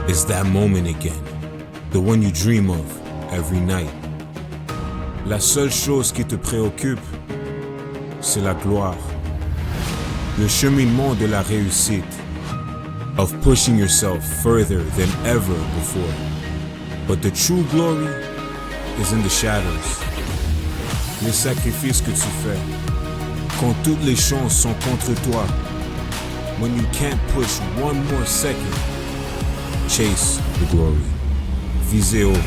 It's that moment again, the one you dream of every night. La seule chose qui te préoccupe, c'est la gloire. Le cheminement de la réussite, of pushing yourself further than ever before. But the true glory is in the shadows. Les sacrifices que tu fais, quand toutes les chances sont contre toi. When you can't push one more second, chase the glory. Visez haut.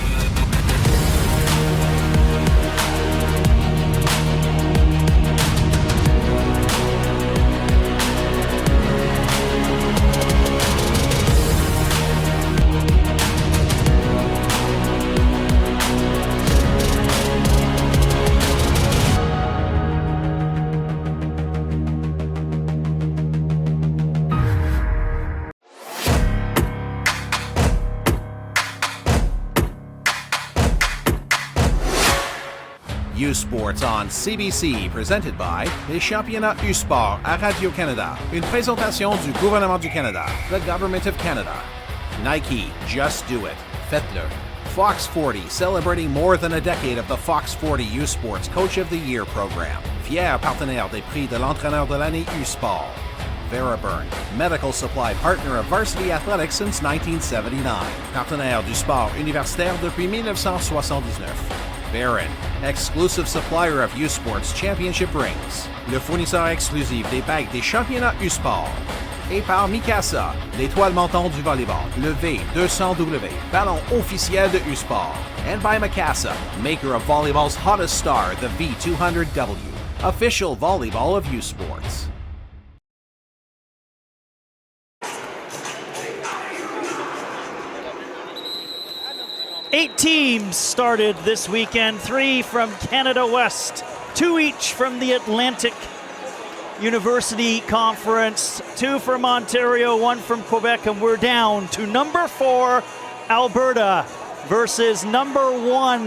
U-Sports on CBC, presented by les championnats U-Sport à Radio-Canada. Une présentation du gouvernement du Canada, the Government of Canada. Nike, just do it. Faites-le. Fox 40, celebrating more than a decade of the Fox 40 U-Sports Coach of the Year program. Fier partenaire des prix de l'entraîneur de l'année U-Sport. Veraburn, medical supply partner of varsity athletics since 1979. Partenaire du sport universitaire depuis 1979. Barron, exclusive supplier of U-Sports Championship rings. Le fournisseur exclusif des bagues des championnats U-Sport. Et par Mikasa, l'étoile montante du volleyball, le V200W, ballon officiel de U-Sport. And by Mikasa, maker of volleyball's hottest star, the V200W, official volleyball of U-Sports. Eight teams started this weekend, 3 from Canada West, 2 each from the Atlantic University Conference, 2 from Ontario, 1 from Quebec, and we're down to number 4, Alberta, versus number 1,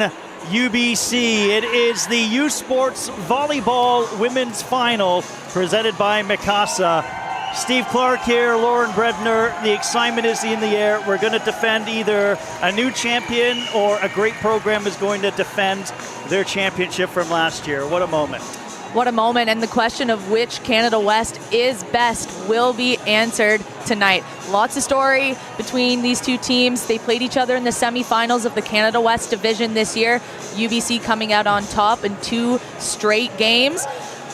UBC. It is the U-Sports Volleyball Women's Final, presented by Mikasa. Steve Clark here, Lauren Bredner. The excitement is in the air. We're going to defend either a new champion or a great program is going to defend their championship from last year. What a moment. What a moment, and the question of which Canada West is best will be answered tonight. Lots of story between these two teams. They played each other in the semifinals of the Canada West division this year. UBC coming out on top in 2 straight games,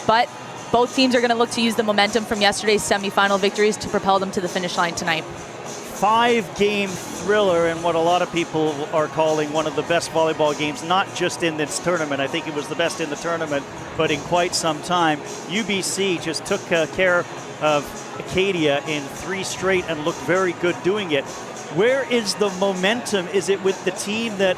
but both teams are going to look to use the momentum from yesterday's semifinal victories to propel them to the finish line tonight. 5-game thriller and what a lot of people are calling one of the best volleyball games, not just in this tournament. I think it was the best in the tournament, but in quite some time. UBC just took care of Acadia in 3 straight and looked very good doing it. Where is the momentum? Is it with the team that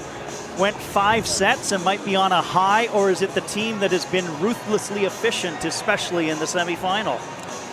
went 5 sets and might be on a high, or is it the team that has been ruthlessly efficient, especially in the semifinal?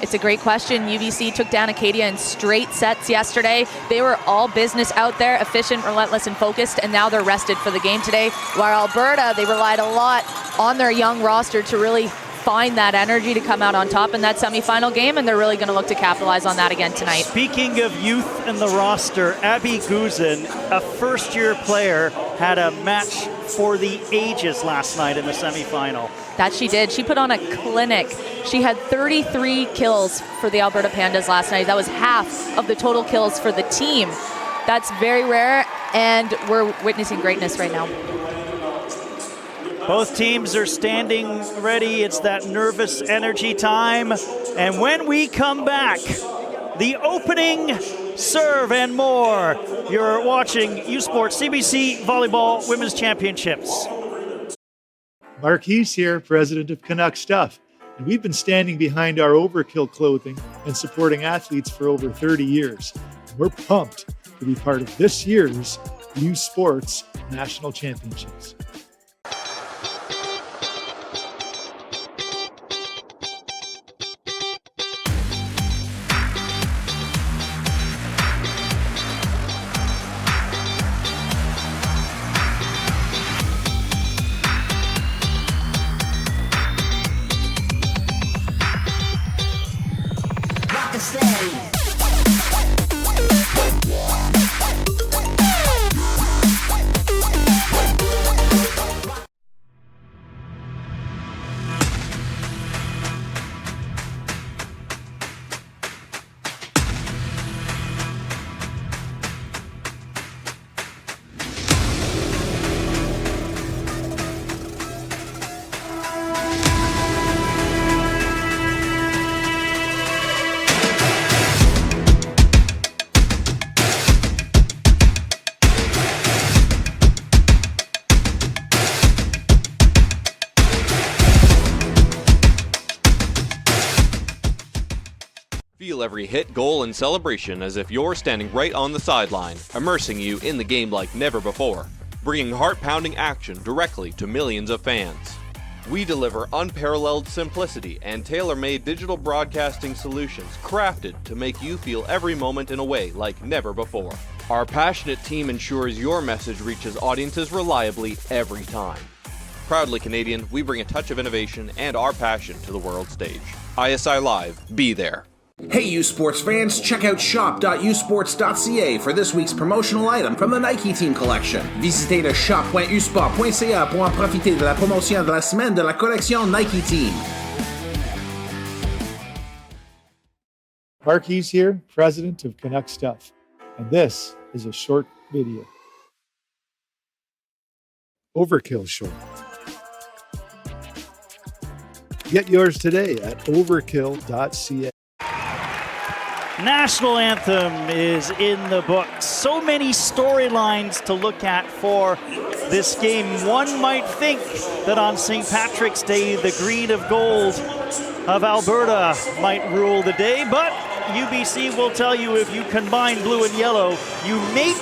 It's a great question. UBC took down Acadia in straight sets yesterday. They were all business out there, efficient, relentless, and focused, and now they're rested for the game today. While Alberta, they relied a lot on their young roster to really find that energy to come out on top in that semifinal game, and they're really going to look to capitalize on that again tonight. Speaking of youth in the roster, Abby Guzin, a first-year player, had a match for the ages last night in the semifinal. That she did. She put on a clinic. She had 33 kills for the Alberta Pandas last night. That was half of the total kills for the team. That's very rare, and we're witnessing greatness right now. Both teams are standing ready. It's that nervous energy time. And when we come back, the opening serve and more. You're watching U-Sports CBC Volleyball Women's Championships. Marquise here, president of Canuck Stuff. And we've been standing behind our Overkill clothing and supporting athletes for over 30 years. And we're pumped to be part of this year's U-Sports National Championships. Rock and steady. Feel every hit, goal, and celebration as if you're standing right on the sideline, immersing you in the game like never before, bringing heart-pounding action directly to millions of fans. We deliver unparalleled simplicity and tailor-made digital broadcasting solutions crafted to make you feel every moment in a way like never before. Our passionate team ensures your message reaches audiences reliably every time. Proudly Canadian, we bring a touch of innovation and our passion to the world stage. ISI Live, be there. Hey U Sports fans, check out shop.usports.ca for this week's promotional item from the Nike Team Collection. Visitez le shop.usport.ca pour en profiter de la promotion de la semaine de la collection Nike Team. Mark Hughes here, president of Canuck Stuff, and this is a short video. Overkill Short. Get yours today at overkill.ca. National anthem is in the books. So many storylines to look at for this game. One might think that on St. Patrick's Day, the green of gold of Alberta might rule the day, but UBC will tell you if you combine blue and yellow, you make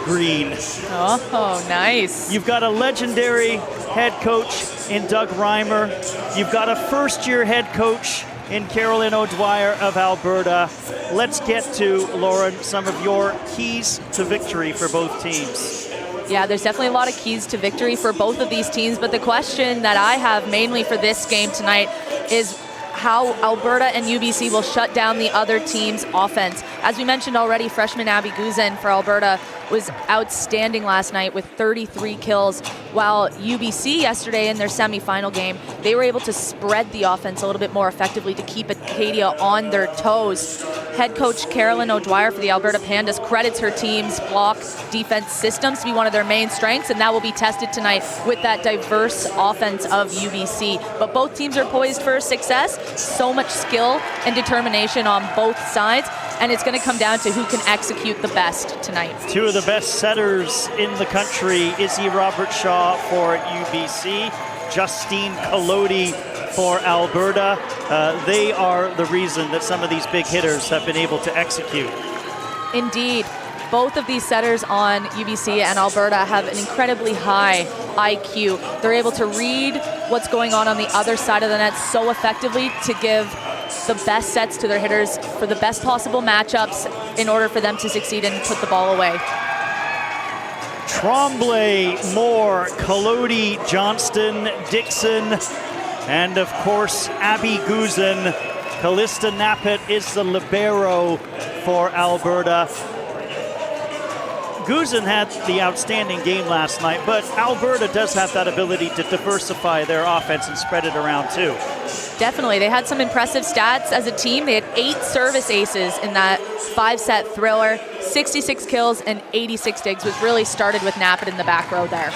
green. Oh, nice. You've got a legendary head coach in Doug Reimer. You've got a first-year head coach in Carolyn O'Dwyer of Alberta. Let's get to, Lauren, some of your keys to victory for both teams. Yeah, there's definitely a lot of keys to victory for both of these teams, but the question that I have mainly for this game tonight is how Alberta and UBC will shut down the other team's offense. As we mentioned already, freshman Abby Guzin for Alberta was outstanding last night with 33 kills, while UBC yesterday in their semifinal game, they were able to spread the offense a little bit more effectively to keep Acadia on their toes. Head coach Carolyn O'Dwyer for the Alberta Pandas credits her team's block defense systems to be one of their main strengths, and that will be tested tonight with that diverse offense of UBC. But both teams are poised for success. So much skill and determination on both sides, and it's going to come down to who can execute the best tonight. Two of the best setters in the country, Izzy Robertshaw for UBC, Justine Collodi for Alberta. They are the reason that some of these big hitters have been able to execute. Indeed. Both of these setters on UBC and Alberta have an incredibly high IQ. They're able to read what's going on the other side of the net so effectively to give the best sets to their hitters for the best possible matchups in order for them to succeed and put the ball away. Tremblay, Moore, Collodi, Johnston, Dixon, and of course Abby Guzin. Callista Knappett is the libero for Alberta. Guzin had the outstanding game last night, but Alberta does have that ability to diversify their offense and spread it around too. Definitely. They had some impressive stats as a team. They had 8 service aces in that 5-set thriller, 66 kills and 86 digs, which really started with Knappett in the back row there.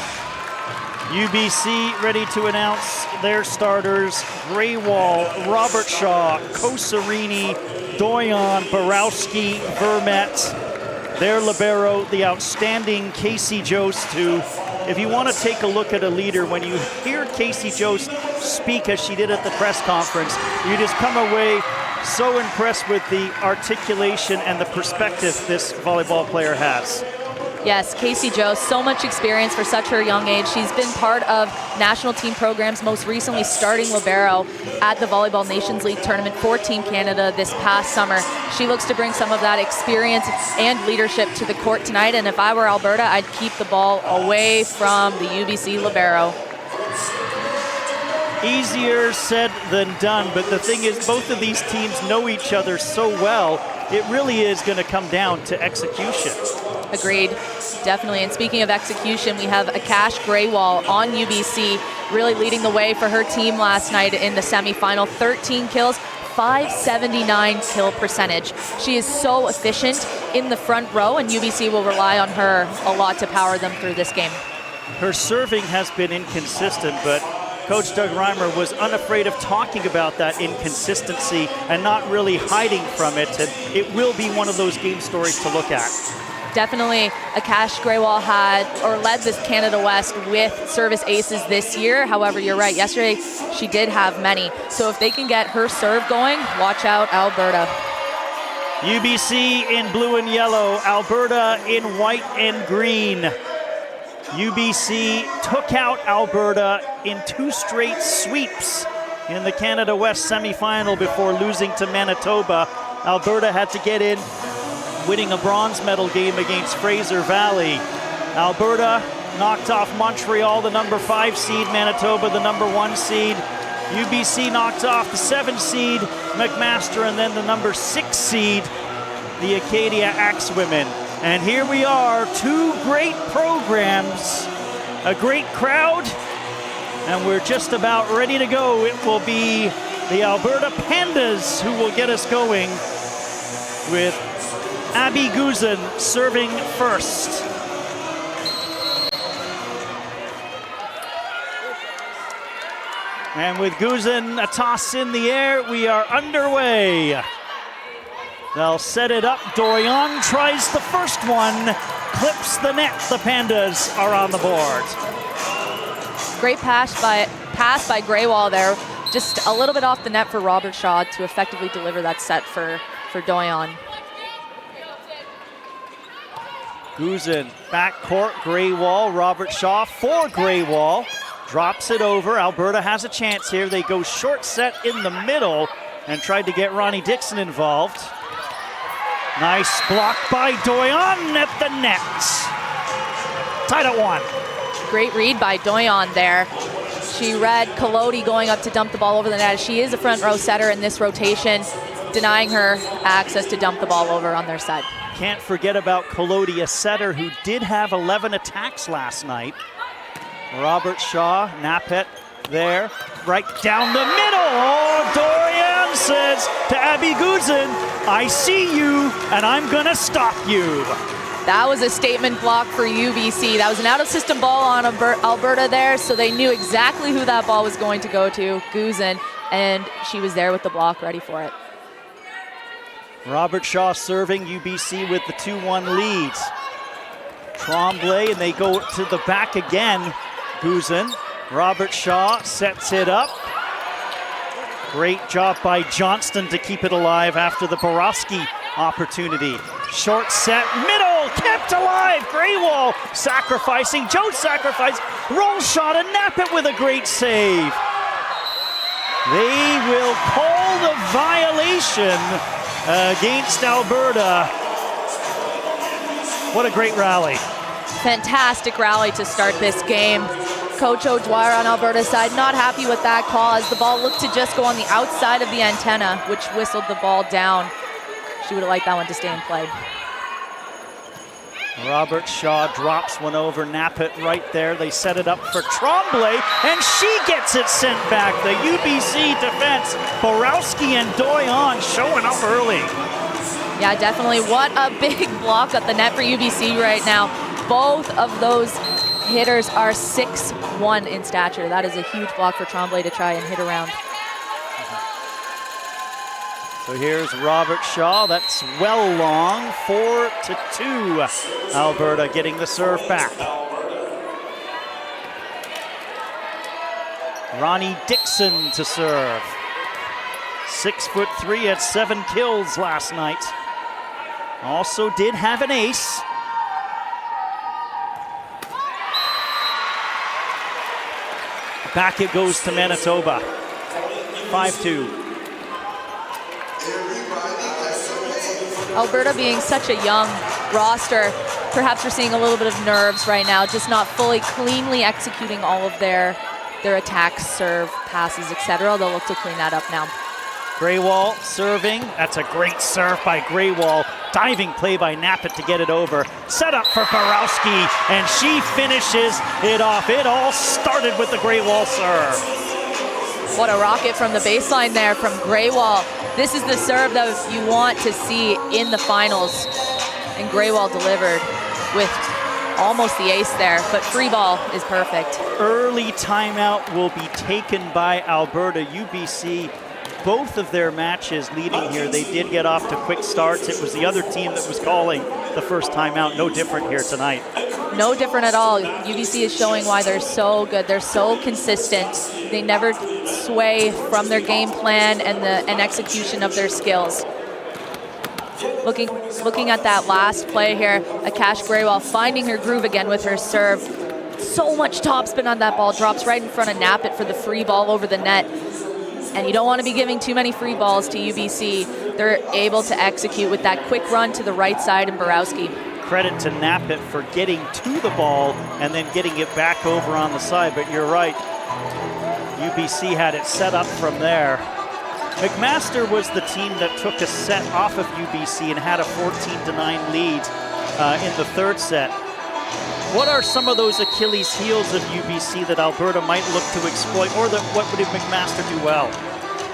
UBC ready to announce their starters. Graywall, Robertshaw, Kosarini, Doyon, Borowski, Vermette. Their libero, the outstanding Casey Jost, who, if you want to take a look at a leader, when you hear Casey Jost speak as she did at the press conference, you just come away so impressed with the articulation and the perspective this volleyball player has. Yes, Casey Jost, so much experience for such her young age. She's been part of national team programs, most recently starting libero at the Volleyball Nations League tournament for Team Canada this past summer. She looks to bring some of that experience and leadership to the court tonight, and if I were Alberta, I'd keep the ball away from the UBC libero. Easier said than done, but the thing is, both of these teams know each other so well, it really is going to come down to execution. Agreed, definitely. And speaking of execution, we have Akash Graywall on UBC, really leading the way for her team last night in the semifinal. 13 kills, 579 kill percentage. She is so efficient in the front row, and UBC will rely on her a lot to power them through this game. Her serving has been inconsistent, but Coach Doug Reimer was unafraid of talking about that inconsistency and not really hiding from it. And it will be one of those game stories to look at. Definitely, Akash Graywall led this Canada West with service aces this year. However, you're right, yesterday she did have many. So if they can get her serve going, watch out, Alberta. UBC in blue and yellow, Alberta in white and green. UBC took out Alberta in 2 straight sweeps in the Canada West semifinal before losing to Manitoba. Alberta had to get in, winning a bronze medal game against Fraser Valley. Alberta knocked off Montreal, the number 5 seed, Manitoba, the number 1 seed. UBC knocked off the 7 seed, McMaster, and then the number 6 seed, the Acadia Axewomen. And here we are, 2 great programs, a great crowd, and we're just about ready to go. It will be the Alberta Pandas who will get us going, with Abby Guzin serving first. And with Guzin, a toss in the air, we are underway. They'll set it up. Dorion tries the first one, clips the net. The Pandas are on the board. Great pass by Greywall there. Just a little bit off the net for Robert Shaw to effectively deliver that set for Dorion. Guzin, backcourt, Greywall, Robert Shaw for Greywall. Drops it over. Alberta has a chance here. They go short set in the middle and tried to get Ronnie Dixon involved. Nice block by Doyon at the net. Tied at 1. Great read by Doyon there. She read Collodi going up to dump the ball over the net. She is a front row setter in this rotation, denying her access to dump the ball over on their side. Can't forget about Collodi, a setter who did have 11 attacks last night. Robert Shaw, Nappet there, right down the middle. Oh, Dorian says to Abby Guzin, I see you and I'm gonna stop you. That was a statement block for UBC. That was an out-of-system ball on Alberta there, so they knew exactly who that ball was going to go to, Guzin, and she was there with the block ready for it. Robert Shaw serving, UBC with the 2-1 lead. Tremblay, and they go to the back again. Guzin, Robert Shaw sets it up. Great job by Johnston to keep it alive after the Borowski opportunity. Short set, middle, kept alive. Greywall sacrificing, Joe sacrifice, roll shot, and Nappet with a great save. They will call the violation against Alberta. What a great rally. Fantastic rally to start this game. Coach O'Dwyer on Alberta's side not happy with that call as the ball looked to just go on the outside of the antenna, which whistled the ball down. She would have liked that one to stay in play. Robert Shaw drops one over Nappet right there. They set it up for Tremblay, and she gets it sent back. The UBC defense, Borowski and Doyon showing up early. Yeah, definitely. What a big block at the net for UBC right now. Both of those hitters are 6'1" in stature. That is a huge block for Tremblay to try and hit around. So here's Robert Shaw. That's well long. 4-2. Alberta getting the serve back. Ronnie Dixon to serve. 6'3", had 7 kills last night. Also did have an ace. Back it goes to Manitoba. 5-2. Alberta being such a young roster, perhaps we're seeing a little bit of nerves right now, just not fully cleanly executing all of their attacks, serve, passes, etc. They'll look to clean that up now. Greywall serving. That's a great serve by Greywall. Diving play by Nappet to get it over. Set up for Borowski, and she finishes it off. It all started with the Greywall serve. What a rocket from the baseline there from Greywall. This is the serve that you want to see in the finals. And Greywall delivered with almost the ace there, but free ball is perfect. Early timeout will be taken by Alberta. UBC, both of their matches leading here, they did get off to quick starts. It was the other team that was calling the first timeout. No different here tonight. No different at all. UBC is showing why they're so good. They're so consistent. They never sway from their game plan and execution of their skills. Looking at that last play here, Akash Graywall finding her groove again with her serve. So much topspin on that ball, drops right in front of Nappet for the free ball over the net. And you don't want to be giving too many free balls to UBC. They're able to execute with that quick run to the right side and Borowski. Credit to Nappet for getting to the ball and then getting it back over on the side, but you're right. UBC had it set up from there. McMaster was the team that took a set off of UBC and had a 14-9 lead in the third set. What are some of those Achilles heels of UBC that Alberta might look to exploit, or what would McMaster do well?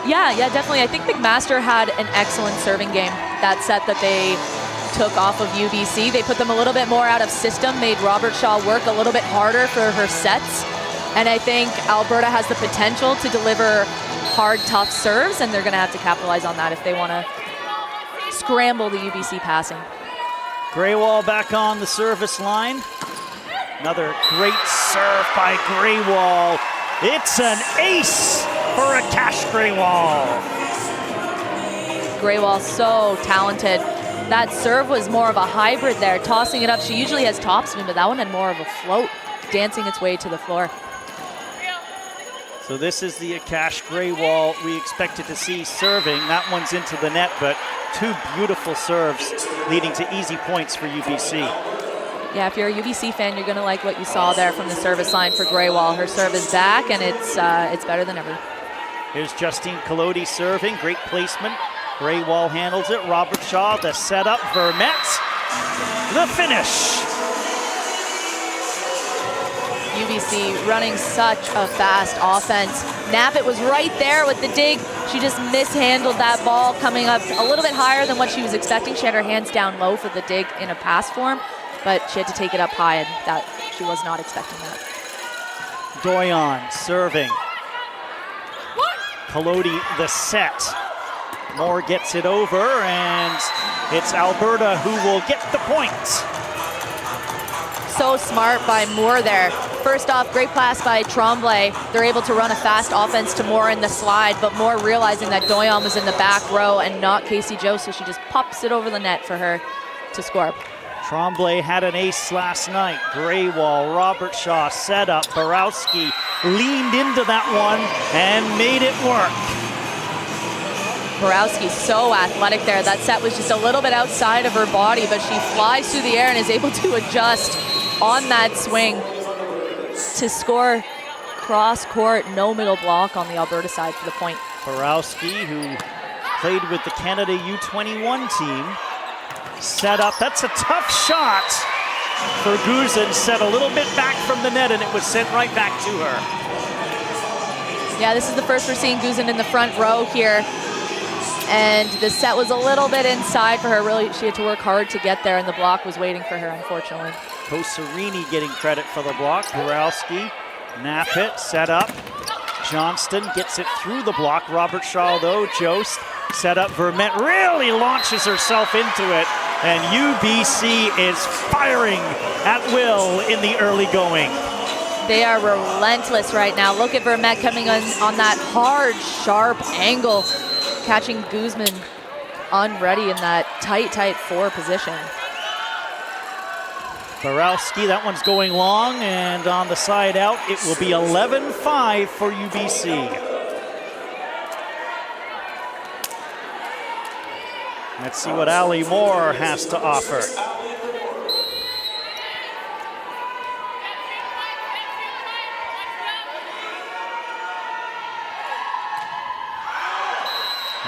Yeah, definitely. I think McMaster had an excellent serving game that set that they took off of UBC. They put them a little bit more out of system, made Robert Shaw work a little bit harder for her sets. And I think Alberta has the potential to deliver hard, tough serves, and they're going to have to capitalize on that if they want to scramble the UBC passing. Graywall back on the service line. Another great serve by Graywall. It's an ace for Akash Graywall. Graywall so talented. That serve was more of a hybrid there, tossing it up. She usually has topspin, but that one had more of a float, dancing its way to the floor. So this is the Akash Graywall we expected to see serving. That one's into the net, but two beautiful serves leading to easy points for UBC. Yeah, if you're a UBC fan, you're going to like what you saw there from the service line for Graywall. Her serve is back, and it's better than ever. Here's Justine Collodi serving. Great placement. Graywall handles it. Robert Shaw, the setup. Vermette, the finish. UBC running such a fast offense. Nappet was right there with the dig. She just mishandled that ball, coming up a little bit higher than what she was expecting. She had her hands down low for the dig in a pass form, but she had to take it up high, and that she was not expecting that. Doyon serving. Collodi the set. Moore gets it over, and it's Alberta who will get the point. So smart by Moore there. First off, great pass by Tremblay. They're able to run a fast offense to Moore in the slide, but Moore realizing that Doyon was in the back row and not Casey Joe, so she just pops it over the net for her to score. Tremblay had an ace last night. Graywall, Robert Shaw set up. Borowski leaned into that one and made it work. Borowski so athletic there. That set was just a little bit outside of her body, but she flies through the air and is able to adjust on that swing to score cross court, no middle block on the Alberta side for the point. Borowski, who played with the Canada U21 team, set up. That's a tough shot for Guzin. Set a little bit back from the net, and it was sent right back to her. Yeah, this is the first we're seeing Guzin in the front row here. And the set was a little bit inside for her. Really, she had to work hard to get there, and the block was waiting for her, unfortunately. Kosarini getting credit for the block. Borowski, Nappet, set up. Johnston gets it through the block. Robert Shaw, though, Jost, set up. Vermette really launches herself into it, and UBC is firing at will in the early going. They are relentless right now. Look at Vermette coming on that hard, sharp angle, catching Guzman unready in that tight four position. Borowski, that one's going long, and on the side out, it will be 11-5 for UBC. Let's see what Ali Moore has to offer.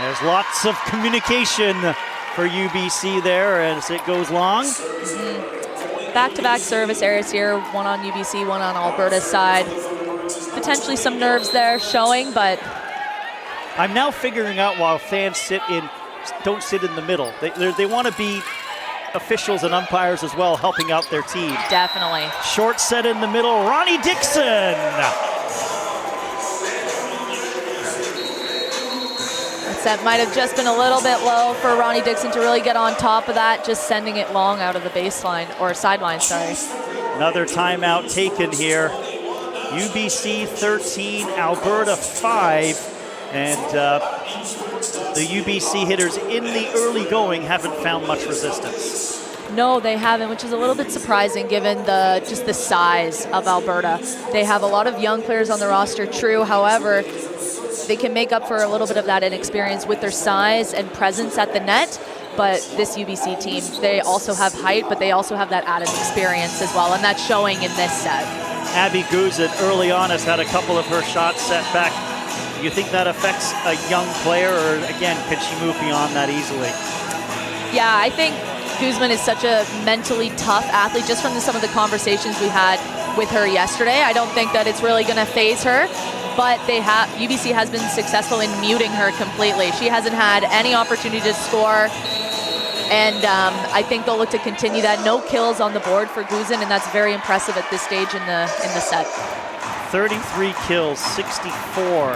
There's lots of communication for UBC there as it goes long. Back-to-back service errors here, one on UBC, one on Alberta's side. Potentially some nerves there showing, but I'm now figuring out why fans don't sit in the middle. They want to be officials and umpires as well, helping out their team. Definitely. Short set in the middle, Ronnie Dixon. Set might have just been a little bit low for Ronnie Dixon to really get on top of that, just sending it long out of the baseline, or sideline, sorry. Another timeout taken here. UBC 13, Alberta 5, and The UBC hitters in the early going haven't found much resistance. No, they haven't, which is a little bit surprising given just the size of Alberta. They have a lot of young players on the roster, true. However, they can make up for a little bit of that inexperience with their size and presence at the net. But this UBC team, they also have height, but they also have that added experience as well, and that's showing in this set. Abby Guzin early on has had a couple of her shots set back. Do you think that affects a young player, or again, could she move beyond that easily? Yeah, I think Guzman is such a mentally tough athlete, just from some of the conversations we had with her yesterday. I don't think that it's really going to phase her, but UBC has been successful in muting her completely. She hasn't had any opportunity to score, and I think they'll look to continue that. No kills on the board for Guzin, and that's very impressive at this stage in the set. 33 kills, 64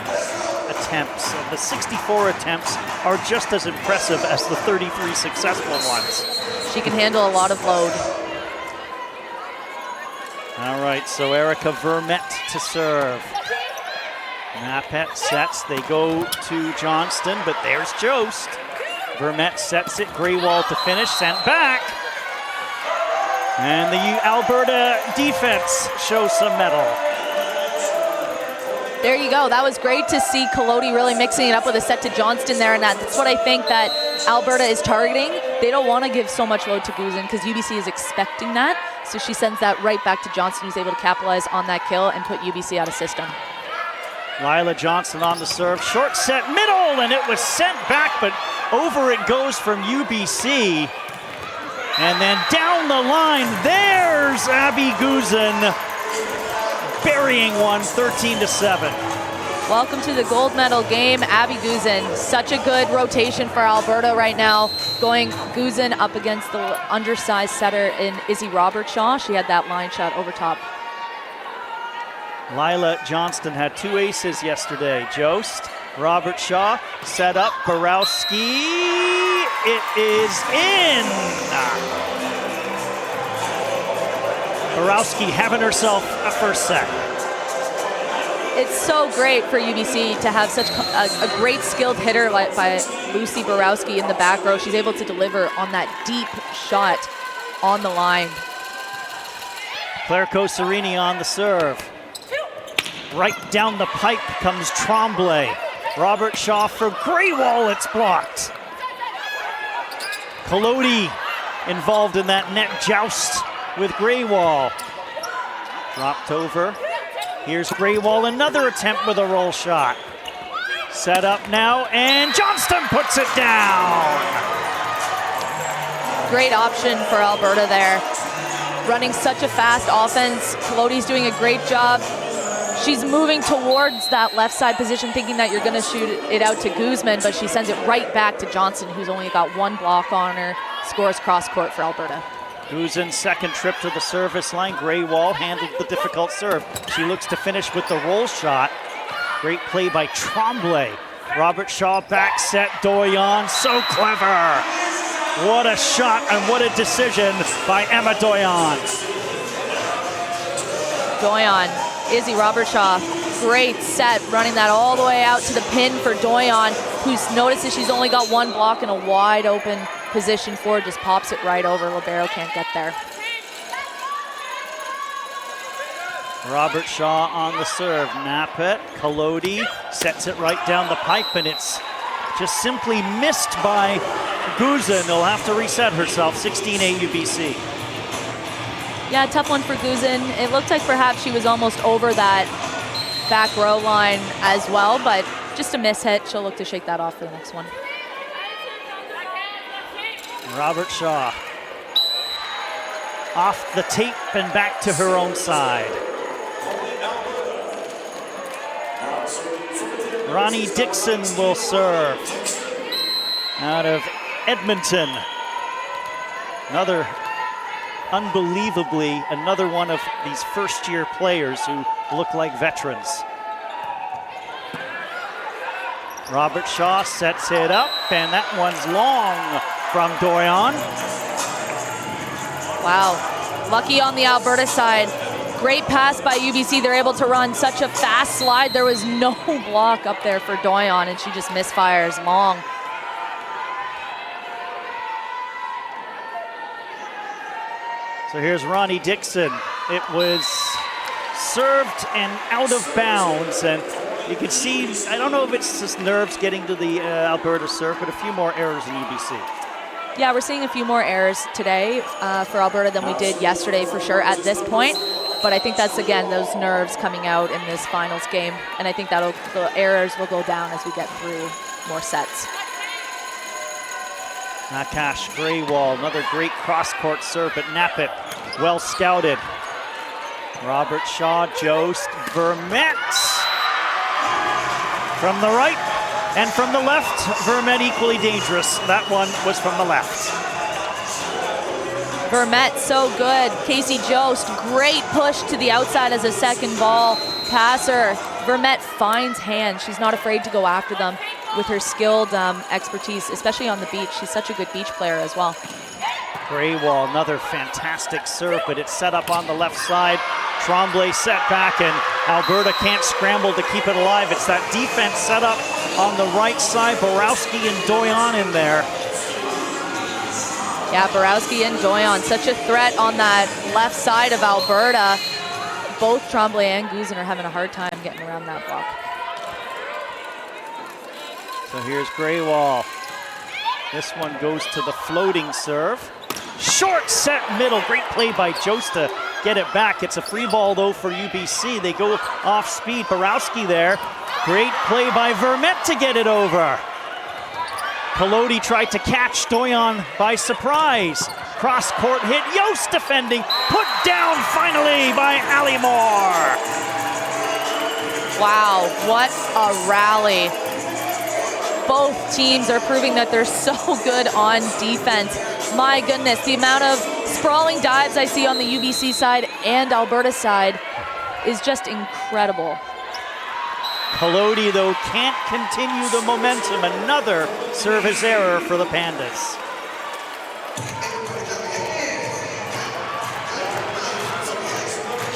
attempts. And the 64 attempts are just as impressive as the 33 successful ones. She can handle a lot of load. All right, so Erica Vermette to serve. Nappet sets, they go to Johnston, but there's Jost. Vermette sets it, Greywall to finish, sent back. And the Alberta defense shows some mettle. There you go. That was great to see Collodi really mixing it up with a set to Johnston there, and that's what I think that Alberta is targeting. They don't want to give so much load to Guzin because UBC is expecting that, so she sends that right back to Johnston, who's able to capitalize on that kill and put UBC out of system. Lila Johnson on the serve, short set middle, and it was sent back, but over it goes from UBC. And then down the line, there's Abby Guzin burying one, 13-7. Welcome to the gold medal game, Abby Guzin. Such a good rotation for Alberta right now, going Guzin up against the undersized setter in Izzy Robertshaw. She had that line shot over top. Lila Johnston had 2 aces yesterday. Jost, Robertshaw, set up, Borowski, it is in! Borowski having herself a first set. It's so great for UBC to have such a great skilled hitter like by Lucy Borowski in the back row. She's able to deliver on that deep shot on the line. Claire Coserini on the serve. Right down the pipe comes Tremblay. Robertshaw for Greywall, it's blocked. Collodi involved in that net joust with Greywall. Dropped over. Here's Greywall, another attempt with a roll shot. Set up now, and Johnston puts it down. Great option for Alberta there. Running such a fast offense. Collodi's doing a great job. She's moving towards that left side position, thinking that you're going to shoot it out to Guzman, but she sends it right back to Johnson, who's only got one block on her. Scores cross court for Alberta. Guzin's second trip to the service line. Greywall handled the difficult serve. She looks to finish with the roll shot. Great play by Tremblay. Robertshaw back set, Doyon, so clever. What a shot and what a decision by Emma Doyon. Doyon, Izzy Robertshaw, great set, running that all the way out to the pin for Doyon, who's notices she's only got one block in a wide open position forward, just pops it right over. Libero can't get there. Robertshaw on the serve. Nappet, Collodi sets it right down the pipe, and it's just simply missed by Guzin. They'll have to reset herself. 16-8 UBC. Yeah, tough one for Guzin. It looked like perhaps she was almost over that back row line as well, but just a miss hit. She'll look to shake that off for the next one. Robertshaw off the tape and back to her own side. Ronnie Dixon will serve out of Edmonton. Unbelievably, another one of these first-year players who look like veterans. Robertshaw sets it up, and that one's long from Doyon. Wow, lucky on the Alberta side. Great pass by UBC. They're able to run such a fast slide. There was no block up there for Doyon, and she just misfires long. So here's Ronnie Dixon. It was served and out of bounds, and you can see, I don't know if it's just nerves getting to the Alberta serve, but a few more errors in UBC. Yeah, we're seeing a few more errors today for Alberta than we did yesterday for sure at this point. But I think that's, again, those nerves coming out in this finals game. And I think the errors will go down as we get through more sets. Nakash Graywall, another great cross-court serve, but Nappet, well scouted. Robert Shaw, Jost, Vermette. From the right and from the left, Vermette equally dangerous. That one was from the left. Vermette, so good. Casey Jost, great push to the outside as a second ball passer. Vermette finds hands. She's not afraid to go after them with her skilled expertise, especially on the beach. She's such a good beach player as well. Graywall, another fantastic serve, but it's set up on the left side. Tremblay set back, and Alberta can't scramble to keep it alive. It's that defense set up on the right side. Borowski and Doyon in there. Yeah, Borowski and Doyon, such a threat on that left side of Alberta. Both Tremblay and Guzin are having a hard time getting around that block. So here's Graywall. This one goes to the floating serve. Short set middle, great play by Jost to get it back. It's a free ball though for UBC. They go off speed, Borowski there. Great play by Vermette to get it over. Collodi tried to catch Doyon by surprise. Cross court hit, Yost defending, put down finally by Ali Moore. Wow, what a rally. Both teams are proving that they're so good on defense. My goodness, the amount of sprawling dives I see on the UBC side and Alberta side is just incredible. Collodi, though, can't continue the momentum. Another service error for the Pandas.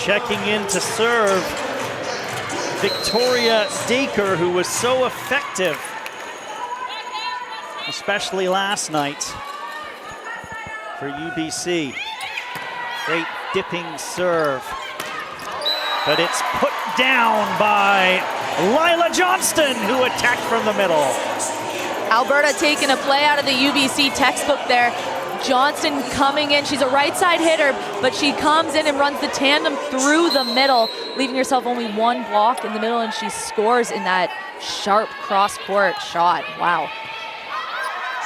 Checking in to serve, Victoria Dacre, who was so effective, especially last night for UBC. Great dipping serve, but it's put down by Lila Johnston, who attacked from the middle. Alberta taking a play out of the UBC textbook there. Johnston coming in, she's a right side hitter, but she comes in and runs the tandem through the middle, leaving herself only one block in the middle, and she scores in that sharp cross-court shot. Wow.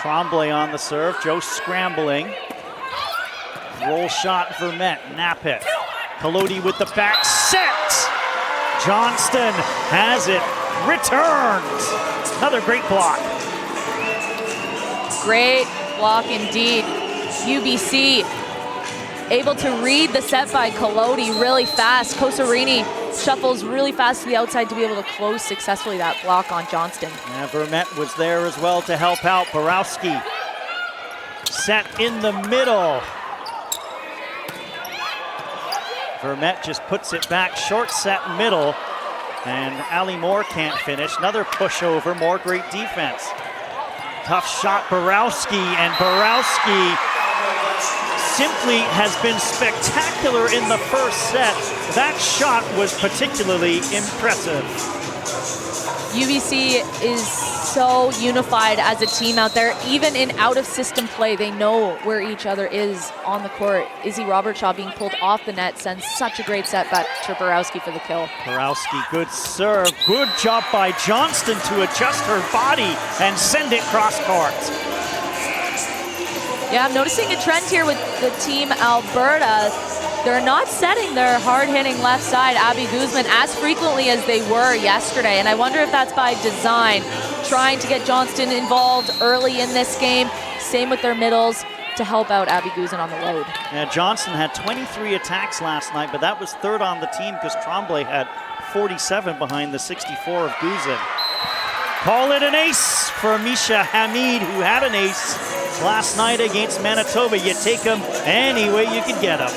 Tremblay on the serve, Jost scrambling. Roll shot, Vermette, Nappet. Collodi with the back set. Johnston has it, returns. Another great block. Great block indeed. UBC able to read the set by Collodi really fast. Kosarini shuffles really fast to the outside to be able to close successfully that block on Johnston. Yeah, Vermette was there as well to help out. Borowski set in the middle. Vermette just puts it back, short set middle, and Ali Moore can't finish. Another pushover, more great defense. Tough shot, Borowski, and Borowski simply has been spectacular in the first set. That shot was particularly impressive. UBC is so unified as a team out there. Even in out-of-system play, they know where each other is on the court. Izzy Robertshaw being pulled off the net sends such a great set back to Borowski for the kill. Borowski, good serve. Good job by Johnston to adjust her body and send it cross-court. Yeah, I'm noticing a trend here with the team Alberta. They're not setting their hard-hitting left side, Abby Guzman, as frequently as they were yesterday. And I wonder if that's by design, trying to get Johnston involved early in this game. Same with their middles to help out Abby Guzman on the load. Yeah, Johnston had 23 attacks last night, but that was third on the team because Tremblay had 47 behind the 64 of Guzin. Call it an ace for Misha Hamid, who had an ace last night against Manitoba. You take them any way you can get them.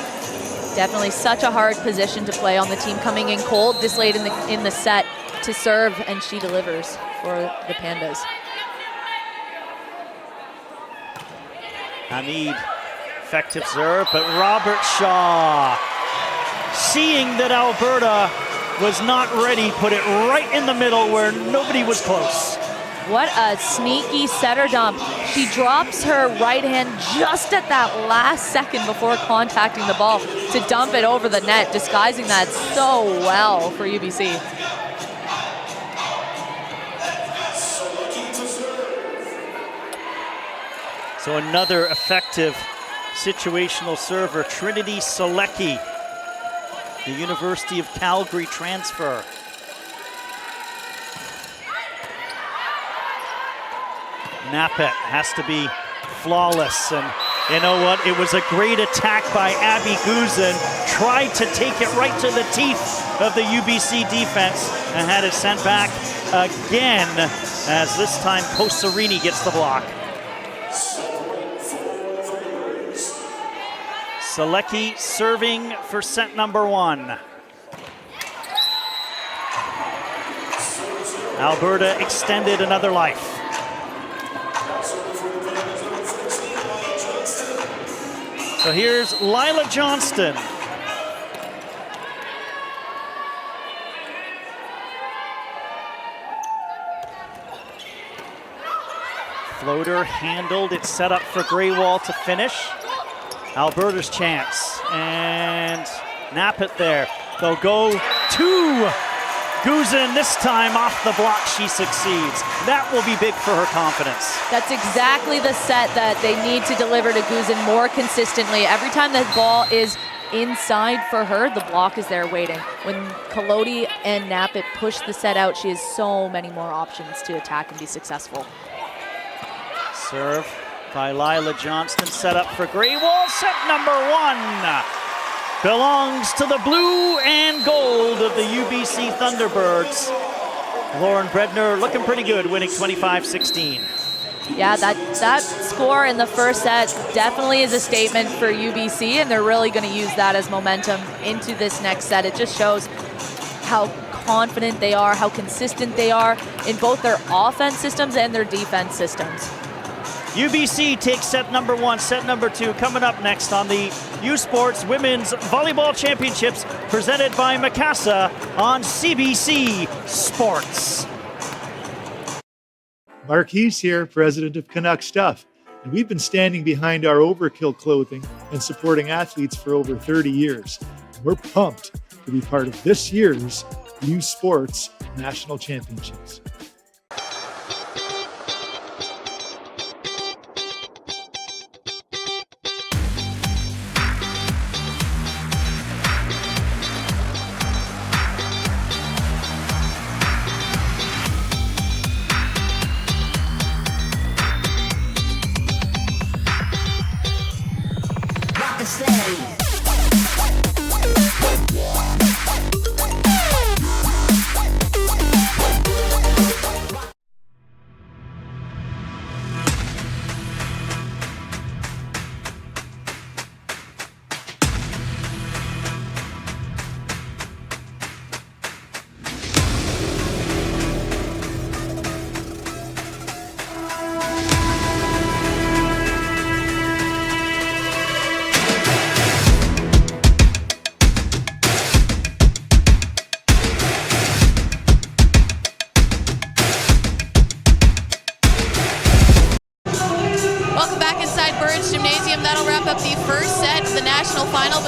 Definitely such a hard position to play on the team, coming in cold this late in the set to serve, and she delivers for the Pandas. Hamid, effective serve, but Robert Shaw, seeing that Alberta was not ready, put it right in the middle where nobody was close. What a sneaky setter dump. She drops her right hand just at that last second before contacting the ball to dump it over the net, disguising that so well for UBC. So another effective situational server, Trinity Selecki, the University of Calgary transfer. Nappet has to be flawless, and you know what? It was a great attack by Abby Guzin. Tried to take it right to the teeth of the UBC defense and had it sent back again, as this time Kosarini gets the block. Selecki serving for set number 1. Alberta extended another life. So here's Lila Johnston. Floater handled, it's set up for Greywall to finish. Alberta's chance, and Nappet there. They'll go to Guzin, this time off the block, she succeeds. That will be big for her confidence. That's exactly the set that they need to deliver to Guzin more consistently. Every time the ball is inside for her, the block is there waiting. When Kolodi and Nappet push the set out, she has so many more options to attack and be successful. Serve by Lila Johnston, set up for Greywall. Set number 1 belongs to the blue and gold of the UBC Thunderbirds. Lauren Bredner looking pretty good, winning 25-16. Yeah, that score in the first set definitely is a statement for UBC, and they're really going to use that as momentum into this next set. It just shows how confident they are, how consistent they are in both their offense systems and their defense systems. UBC takes set number 1, set number 2 coming up next on the U Sports Women's Volleyball Championships, presented by Mikasa on CBC Sports. Marquise here, president of Canuck Stuff, and we've been standing behind our Overkill clothing and supporting athletes for over 30 years. And we're pumped to be part of this year's U Sports National Championships.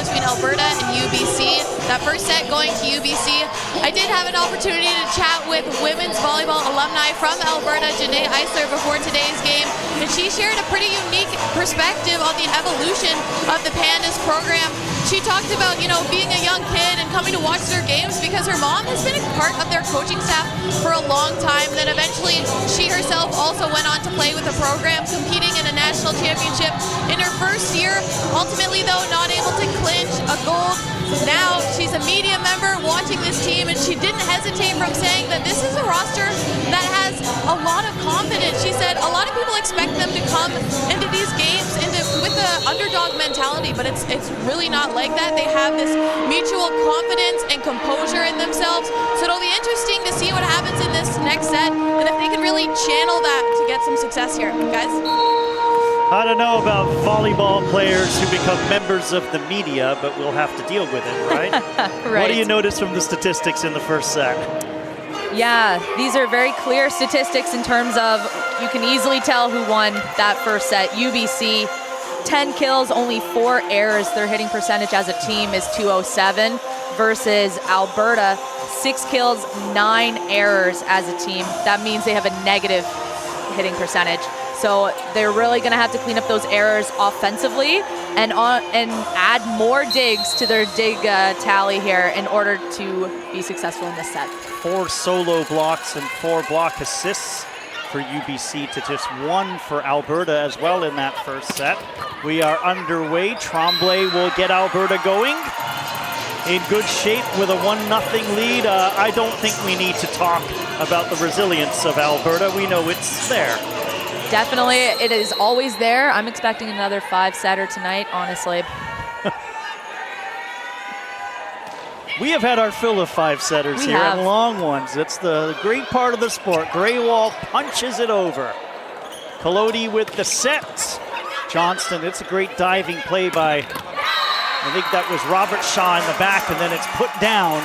Between Alberta and UBC. That first set going to UBC. I did have an opportunity to chat with women's volleyball alumni from Alberta, Janae Eisler, before today's game, and she shared a pretty unique perspective on the evolution of the Pandas program. She talked about, being a young kid and coming to watch their games because her mom has been a part of their coaching staff for a long time. Then eventually she herself also went on to play with the program, competing in a national championship in her first year. Ultimately, though, not able to clinch a gold. Now she's a media member watching this team, and she didn't hesitate from saying that this is a roster that has a lot of confidence. She said a lot of people expect them to come into these games with the underdog mentality, but it's really not like that. They have this mutual confidence and composure in themselves. So it'll be interesting to see what happens in this next set and if they can really channel that to get some success here. Guys? I don't know about volleyball players who become members of the media, but we'll have to deal with it, right? Right. What do you notice from the statistics in the first set? Yeah, these are very clear statistics in terms of you can easily tell who won that first set. UBC, 10 kills, only 4 errors. Their hitting percentage as a team is .207 versus Alberta, 6 kills, 9 errors as a team. That means they have a negative hitting percentage. So they're really going to have to clean up those errors offensively and add more digs to their dig tally here in order to be successful in this set. 4 solo blocks and 4 block assists for UBC to just 1 for Alberta as well in that first set. We are underway. Tremblay will get Alberta going. In good shape with a 1-0 lead. I don't think we need to talk about the resilience of Alberta. We know it's there. Definitely, it is always there. I'm expecting another 5-setter tonight, honestly. We have had our fill of 5-setters here and long ones. It's the great part of the sport. Greywall punches it over. Collodi with the set. Johnston, it's a great diving play by, I think that was Robert Shaw in the back, and then it's put down.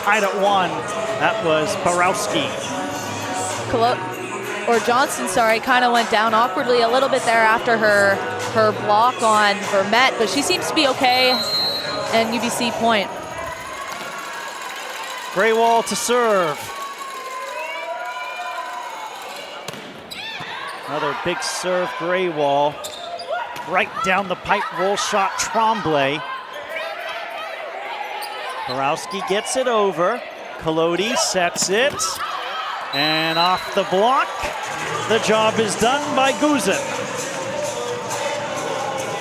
Tied at 1. That was Borowski. Johnston, kind of went down awkwardly a little bit there after her block on Vermette, but she seems to be okay, and UBC point. Greywall to serve. Another big serve, Greywall. Right down the pipe, roll shot, Tremblay. Borowski gets it over. Collodi sets it. And off the block, the job is done by Guzin.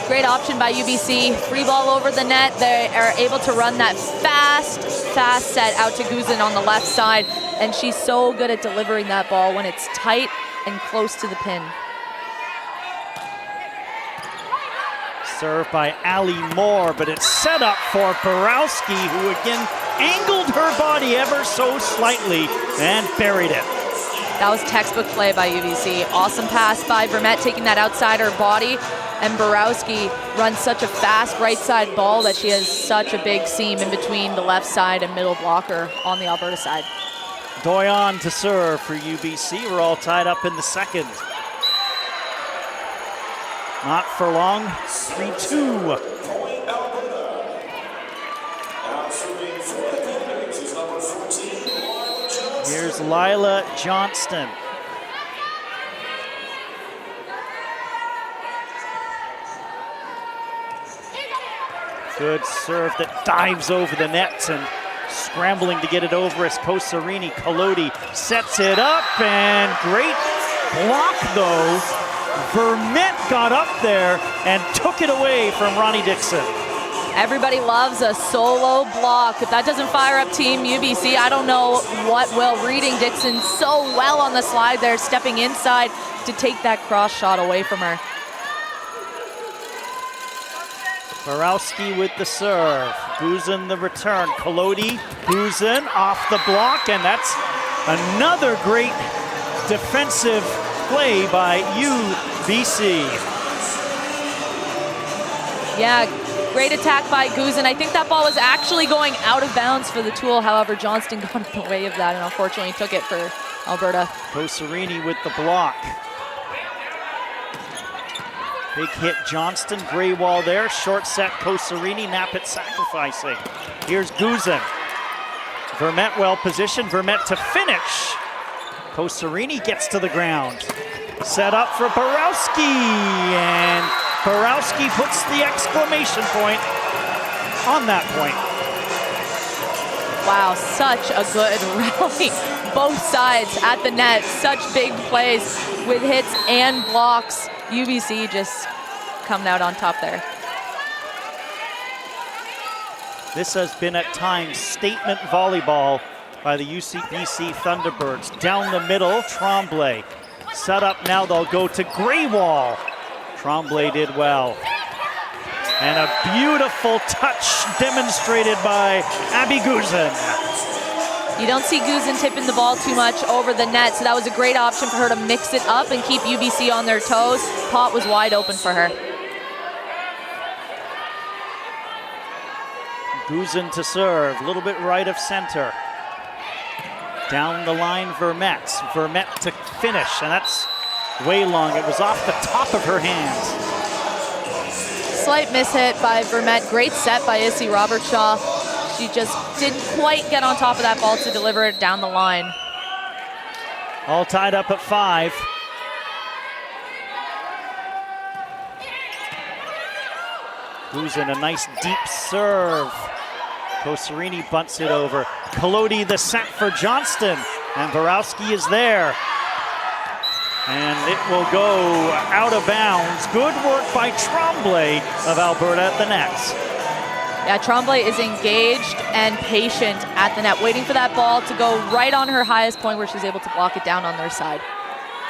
Great option by UBC. Free ball over the net. They are able to run that fast set out to Guzin on the left side. And she's so good at delivering that ball when it's tight and close to the pin. Serve by Ali Moore, but it's set up for Borowski, who again angled her body ever so slightly and buried it. That was textbook play by UBC. Awesome pass by Vermette, taking that outside her body. And Borowski runs such a fast right side ball that she has such a big seam in between the left side and middle blocker on the Alberta side. Doyon to serve for UBC. We're all tied up in the second. Not for long, 3-2. Here's Lila Johnston. Good serve that dives over the nets and scrambling to get it over as Kosarini. Collodi sets it up and great block though. Vermette got up there and took it away from Ronnie Dixon. Everybody loves a solo block. If that doesn't fire up Team UBC, I don't know what will. Reading Dixon so well on the slide there, stepping inside to take that cross shot away from her. Borowski with the serve. Guzin the return. Collodi, Guzin off the block, and that's another great defensive play by UBC. Yeah, great attack by Guzin. I think that ball was actually going out of bounds for the Tool. However, Johnston got in the way of that and unfortunately took it for Alberta. Kosarini with the block. Big hit Johnston, Greywall there. Short set Kosarini, Nappet sacrificing. Here's Guzin. Vermette well positioned, Vermette to finish. Kosarini gets to the ground. Set up for Borowski, and Borowski puts the exclamation point on that point. Wow, such a good rally. Both sides at the net, such big plays with hits and blocks. UBC just coming out on top there. This has been at times statement volleyball by the UBC Thunderbirds. Down the middle, Tremblay Set up now, they'll go to Greywall. Tremblay did well. And a beautiful touch demonstrated by Abby Guzin. You don't see Guzin tipping the ball too much over the net, so that was a great option for her to mix it up and keep UBC on their toes. Pot was wide open for her. Guzin to serve, a little bit right of center. Down the line, Vermette. Vermette to finish, and that's way long. It was off the top of her hands. Slight mishit by Vermette. Great set by Issy Robertshaw. She just didn't quite get on top of that ball to deliver it down the line. All tied up at 5. Guzin, a nice deep serve. Kosarini bunts it over. Kolodi the set for Johnston, and Borowski is there. And it will go out of bounds. Good work by Tremblay of Alberta at the net. Yeah, Tremblay is engaged and patient at the net, waiting for that ball to go right on her highest point where she's able to block it down on their side.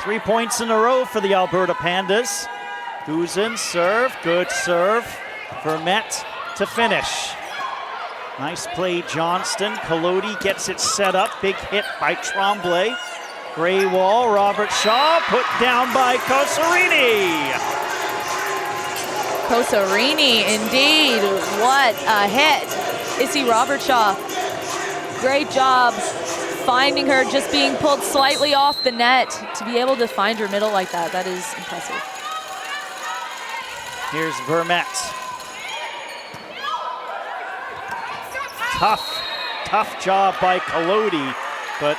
3 points in a row for the Alberta Pandas. Guzin serve, good serve. Vermette to finish. Nice play, Johnston. Kolodi gets it set up. Big hit by Tremblay. Greywall, Robertshaw, put down by Kosarini. Kosarini, indeed. What a hit. Issy Robertshaw, great job finding her, just being pulled slightly off the net. To be able to find her middle like that, that is impressive. Here's Vermette. Tough job by Kolodi, but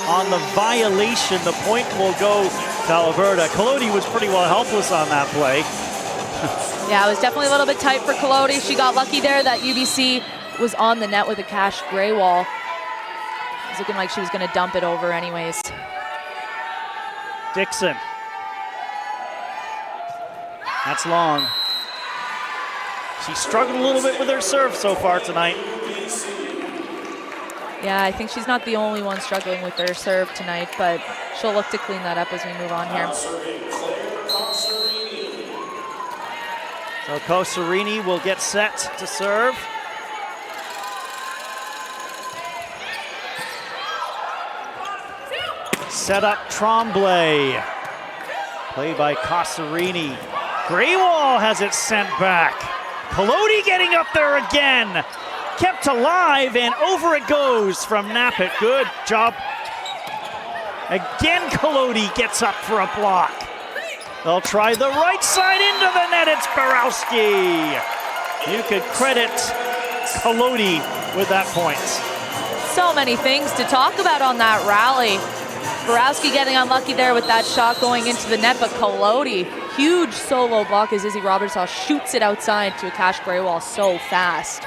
on the violation, the point will go to Alberta. Kolodi was pretty well helpless on that play. Yeah, it was definitely a little bit tight for Kolodi. She got lucky there that UBC was on the net with a Cash Greywall. It was looking like she was going to dump it over anyways. Dixon. That's long. She struggled a little bit with her serve so far tonight. Yeah, I think she's not the only one struggling with her serve tonight, but she'll look to clean that up as we move on here. So Kosarini will get set to serve. Set up Tremblay. Play by Kosarini. Greywall has it sent back. Kolodi getting up there again. Kept alive, and over it goes from Nappet. Good job. Again, Kolodi gets up for a block. They'll try the right side into the net. It's Borowski. You could credit Kolodi with that point. So many things to talk about on that rally. Borowski getting unlucky there with that shot going into the net, but Kolodi, huge solo block as Issy Robertshaw shoots it outside to a Cash Greywall so fast.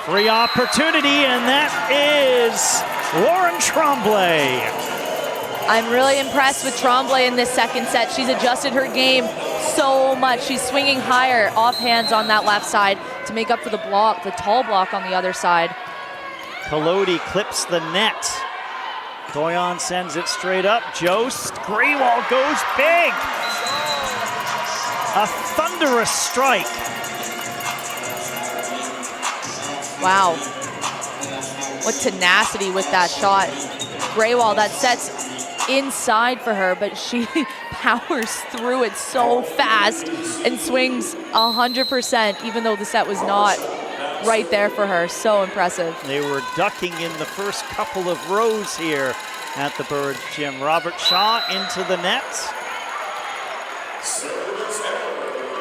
Free opportunity, and that is Lauren Tremblay. I'm really impressed with Tremblay in this second set. She's adjusted her game so much. She's swinging higher off hands on that left side to make up for the block, the tall block on the other side. Kolodi clips the net. Doyon sends it straight up. Jost, Greywall goes big. A thunderous strike. Wow. What tenacity with that shot. Greywall, that sets inside for her, but she powers through it so fast and swings 100%, even though the set was not right there for her. So impressive. They were ducking in the first couple of rows here at the Birds gym. Robertshaw into the net.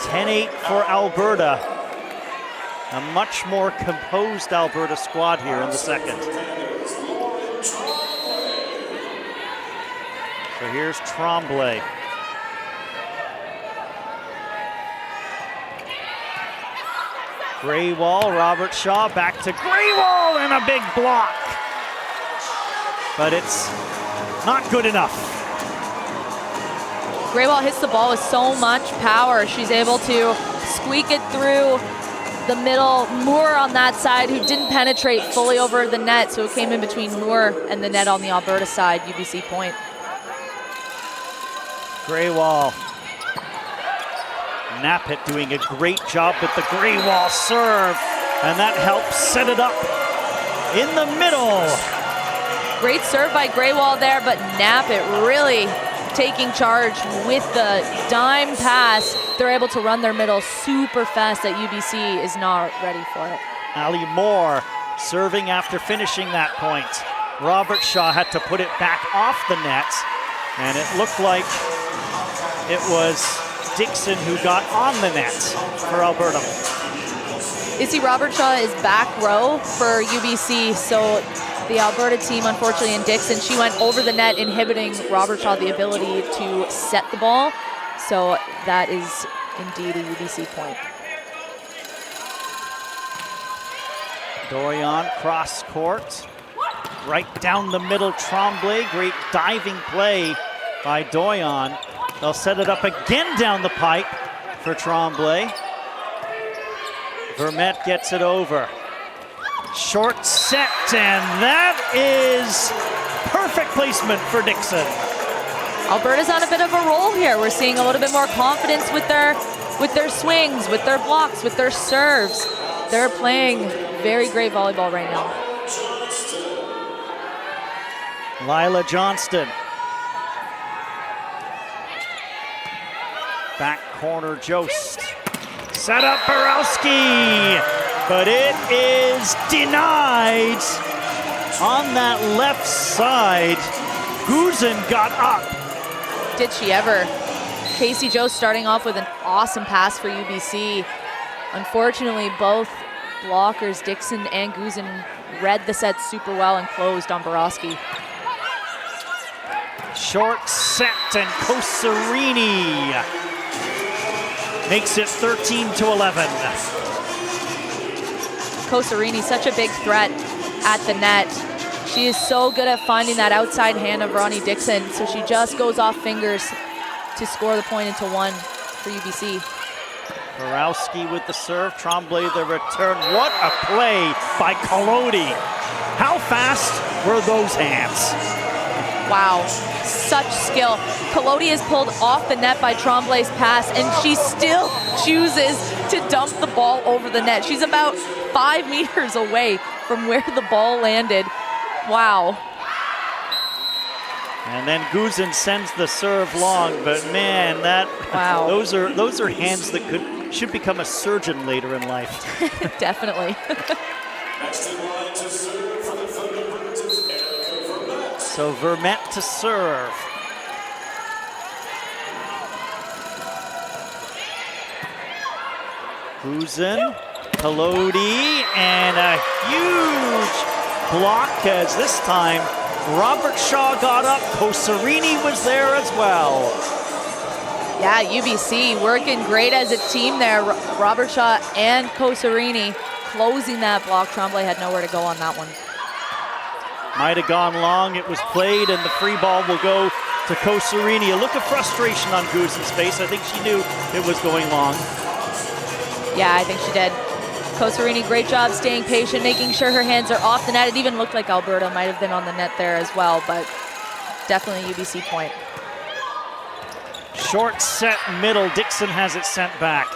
10-8 for Alberta. A much more composed Alberta squad here in the second. So here's Tremblay. Greywall, Robertshaw, back to Greywall, and a big block. But it's not good enough. Greywall hits the ball with so much power. She's able to squeak it through the middle. Moore on that side, who didn't penetrate fully over the net, so it came in between Moore and the net on the Alberta side, UBC point. Greywall. Nappet doing a great job with the Greywall serve, and that helps set it up in the middle. Great serve by Greywall there, but Nappet really taking charge with the dime pass. They're able to run their middle super fast that UBC is not ready for it. Ali Moore serving after finishing that point. Robert Shaw had to put it back off the net, and it looked like it was Dixon who got on the net for Alberta. Izzy Robertshaw is back row for UBC, so the Alberta team, unfortunately, in Dixon, she went over the net, inhibiting Robertshaw the ability to set the ball. So that is indeed a UBC point. Dorion cross court, right down the middle. Tremblay, great diving play by Dorion. They'll set it up again down the pipe for Tremblay. Vermette gets it over. Short set, and that is perfect placement for Dixon. Alberta's on a bit of a roll here. We're seeing a little bit more confidence with their swings, with their blocks, with their serves. They're playing very great volleyball right now. Lila Johnston. Back corner, Jost. Set up Borowski, but it is denied on that left side. Guzin got up. Did she ever? Casey Jost starting off with an awesome pass for UBC. Unfortunately, both blockers, Dixon and Guzin, read the set super well and closed on Borowski. Short set, and Kosarini makes it 13-11. Kosarini, such a big threat at the net. She is so good at finding that outside hand of Ronnie Dixon, so she just goes off fingers to score the point into one for UBC. Borowski with the serve, Tremblay the return. What a play by Collodi. How fast were those hands? Wow, such skill. Collodi is pulled off the net by Tremblay's pass, and she still chooses to dump the ball over the net. She's about 5 meters away from where the ball landed. Wow. And then Guzin sends the serve long, but man, that wow. those are hands that should become a surgeon later in life. Definitely. So Vermette to serve. Guzin, Collodi, and a huge block, as this time Robert Shaw got up. Kosarini was there as well. Yeah, UBC working great as a team there. Robert Shaw and Kosarini closing that block. Tremblay had nowhere to go on that one. Might have gone long. It was played, and the free ball will go to Kosarini. A look of frustration on Guzin's face. I think she knew it was going long. Yeah, I think she did. Kosarini, great job staying patient, making sure her hands are off the net. It even looked like Alberta might have been on the net there as well, but definitely a UBC point. Short set middle. Dixon has it sent back.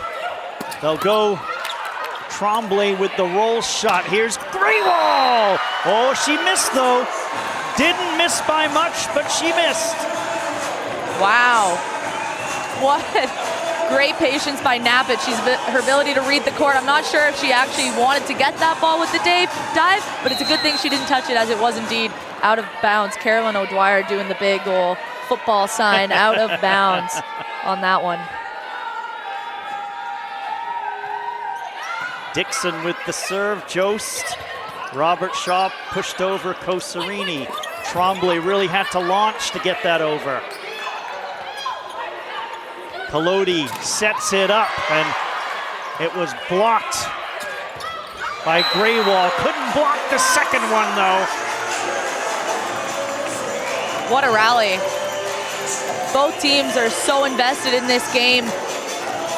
They'll go Tremblay with the roll shot. Here's Greywall. Oh, she missed though. Didn't miss by much, but she missed. Wow. What great patience by Nappet. Her ability to read the court. I'm not sure if she actually wanted to get that ball with the dive, but it's a good thing she didn't touch it, as it was indeed out of bounds. Carolyn O'Dwyer doing the big old football sign, out of bounds on that one. Dixon with the serve, Jost. Robert Shaw pushed over Kosarini. Tremblay really had to launch to get that over. Collodi sets it up, and it was blocked by Greywall. Couldn't block the second one though. What a rally. Both teams are so invested in this game.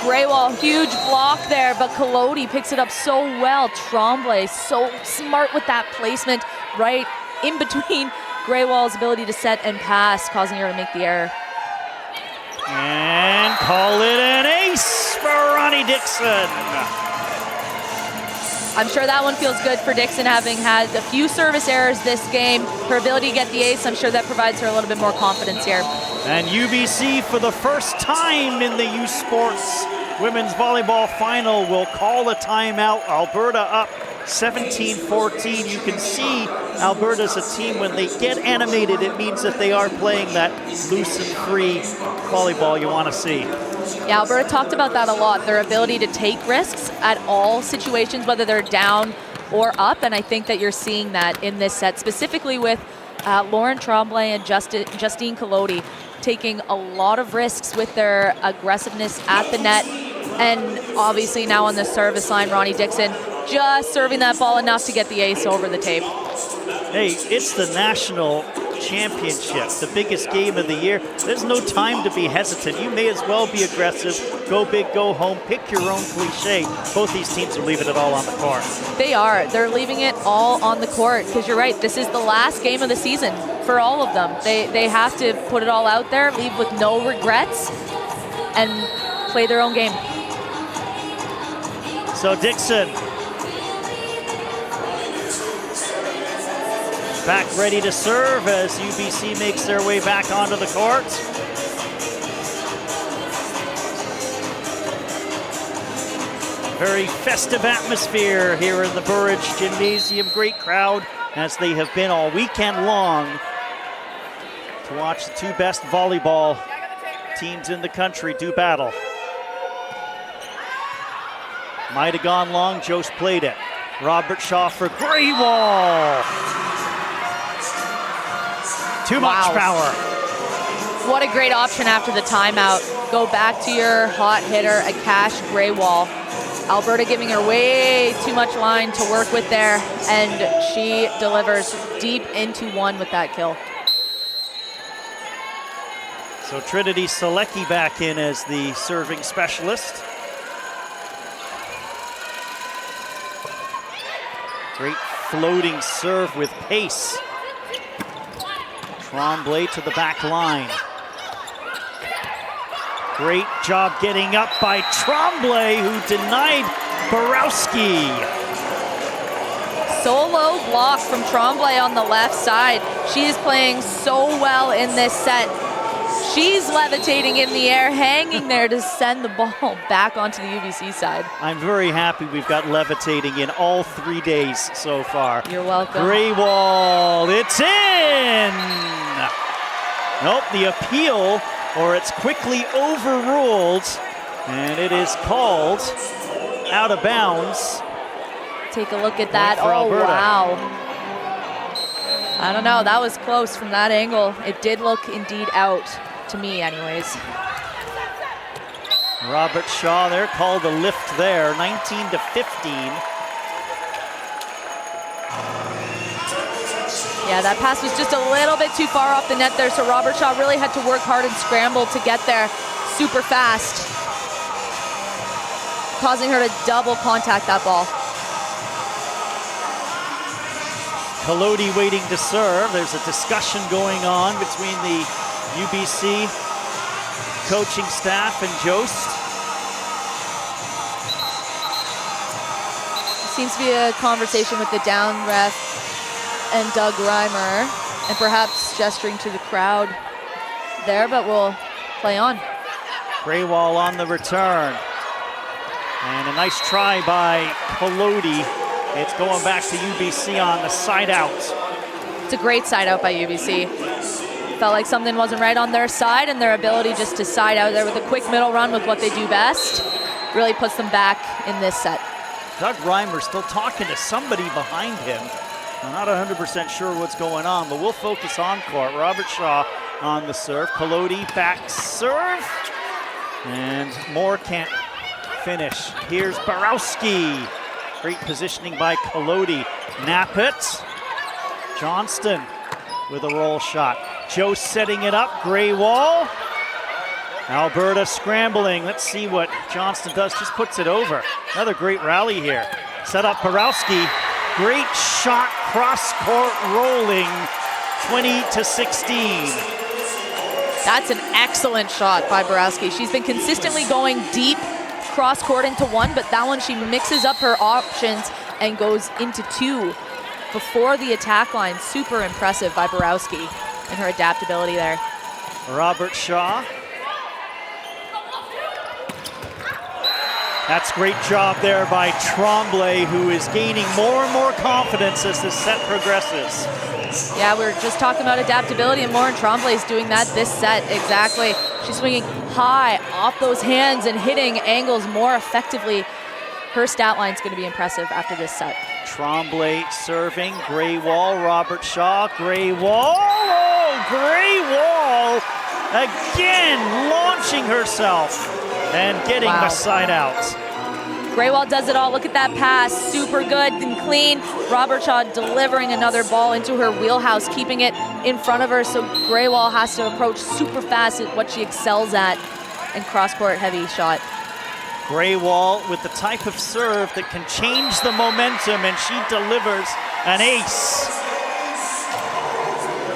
Greywall, huge block there, but Collodi picks it up so well. Tremblay, so smart with that placement, right in between Greywall's ability to set and pass, causing her to make the error. And call it an ace for Ronnie Dixon. I'm sure that one feels good for Dixon, having had a few service errors this game. Her ability to get the ace, I'm sure that provides her a little bit more confidence here. And UBC, for the first time in the U Sports Women's Volleyball Final, will call a timeout. Alberta up 17-14. You can see Alberta's a team, when they get animated, it means that they are playing that loose and free volleyball you want to see. Yeah, Alberta talked about that a lot, their ability to take risks at all situations, whether they're down or up, and I think that you're seeing that in this set, specifically with Lauren Tremblay and Justine Collodi taking a lot of risks with their aggressiveness at the net, and obviously now on the service line, Ronnie Dixon just serving that ball enough to get the ace over the tape. Hey, it's the national championship, the biggest game of the year. There's no time to be hesitant. You may as well be aggressive. Go big, go home. Pick your own cliche. Both these teams are leaving it all on the court. They are. They're leaving it all on the court, because you're right. This is the last game of the season for all of them. They have to put it all out there, leave with no regrets, and play their own game. So Dixon back ready to serve as UBC makes their way back onto the court. Very festive atmosphere here in the Burridge Gymnasium. Great crowd, as they have been all weekend long, to watch the two best volleyball teams in the country do battle. Might have gone long, Jost played it. Robert Shaw for Greywall. Too much power. What a great option after the timeout. Go back to your hot hitter, Akash Greywall. Alberta giving her way too much line to work with there, and she delivers deep into one with that kill. So Trinity Selecki back in as the serving specialist. Great floating serve with pace. Tremblay to the back line. Great job getting up by Tremblay, who denied Borowski. Solo block from Tremblay on the left side. She is playing so well in this set. She's levitating in the air, hanging there to send the ball back onto the UBC side. I'm very happy we've got levitating in all 3 days so far. You're welcome. Greywall, it's in! Nope, the appeal, or it's quickly overruled, and it is called out of bounds. Take a look at that. For oh, Alberta. Wow. I don't know, that was close from that angle. It did look indeed out, to me anyways. Robert Shaw there, called a lift there, 19-15. Yeah, that pass was just a little bit too far off the net there, so Robert Shaw really had to work hard and scramble to get there super fast, causing her to double contact that ball. Collodi waiting to serve. There's a discussion going on between the UBC coaching staff and Jost. Seems to be a conversation with the down ref and Doug Reimer, and perhaps gesturing to the crowd there, but we'll play on. Greywall on the return. And a nice try by Collodi. It's going back to UBC on the side out. It's a great side out by UBC. Felt like something wasn't right on their side, and their ability just to side out there with a quick middle run with what they do best really puts them back in this set. Doug Reimer still talking to somebody behind him. I'm not 100% sure what's going on, but we'll focus on court. Robert Shaw on the serve. Collodi back serve. And Moore can't finish. Here's Borowski. Great positioning by Collodi. Nappet. Johnston with a roll shot. Joe setting it up. Greywall. Alberta scrambling. Let's see what Johnston does. Just puts it over. Another great rally here. Set up Borowski. Great shot, cross-court rolling, 20-16. That's an excellent shot by Borowski. She's been consistently going deep cross-court into one, but that one she mixes up her options and goes into two before the attack line. Super impressive by Borowski and her adaptability there. Robert Shaw. That's great job there by Tremblay, who is gaining more and more confidence as the set progresses. Yeah, we were just talking about adaptability, and Lauren Tremblay is doing that this set, exactly. She's swinging high off those hands and hitting angles more effectively. Her stat line is going to be impressive after this set. Tremblay serving, Gray Wall, Robert Shaw, Gray Wall, oh, Gray Wall again launching herself and getting the side out. Graywall does it all. Look at that pass. Super good and clean. Robert Shaw delivering another ball into her wheelhouse, keeping it in front of her. So Graywall has to approach super fast at what she excels at, and cross-court heavy shot. Graywall with the type of serve that can change the momentum, and she delivers an ace.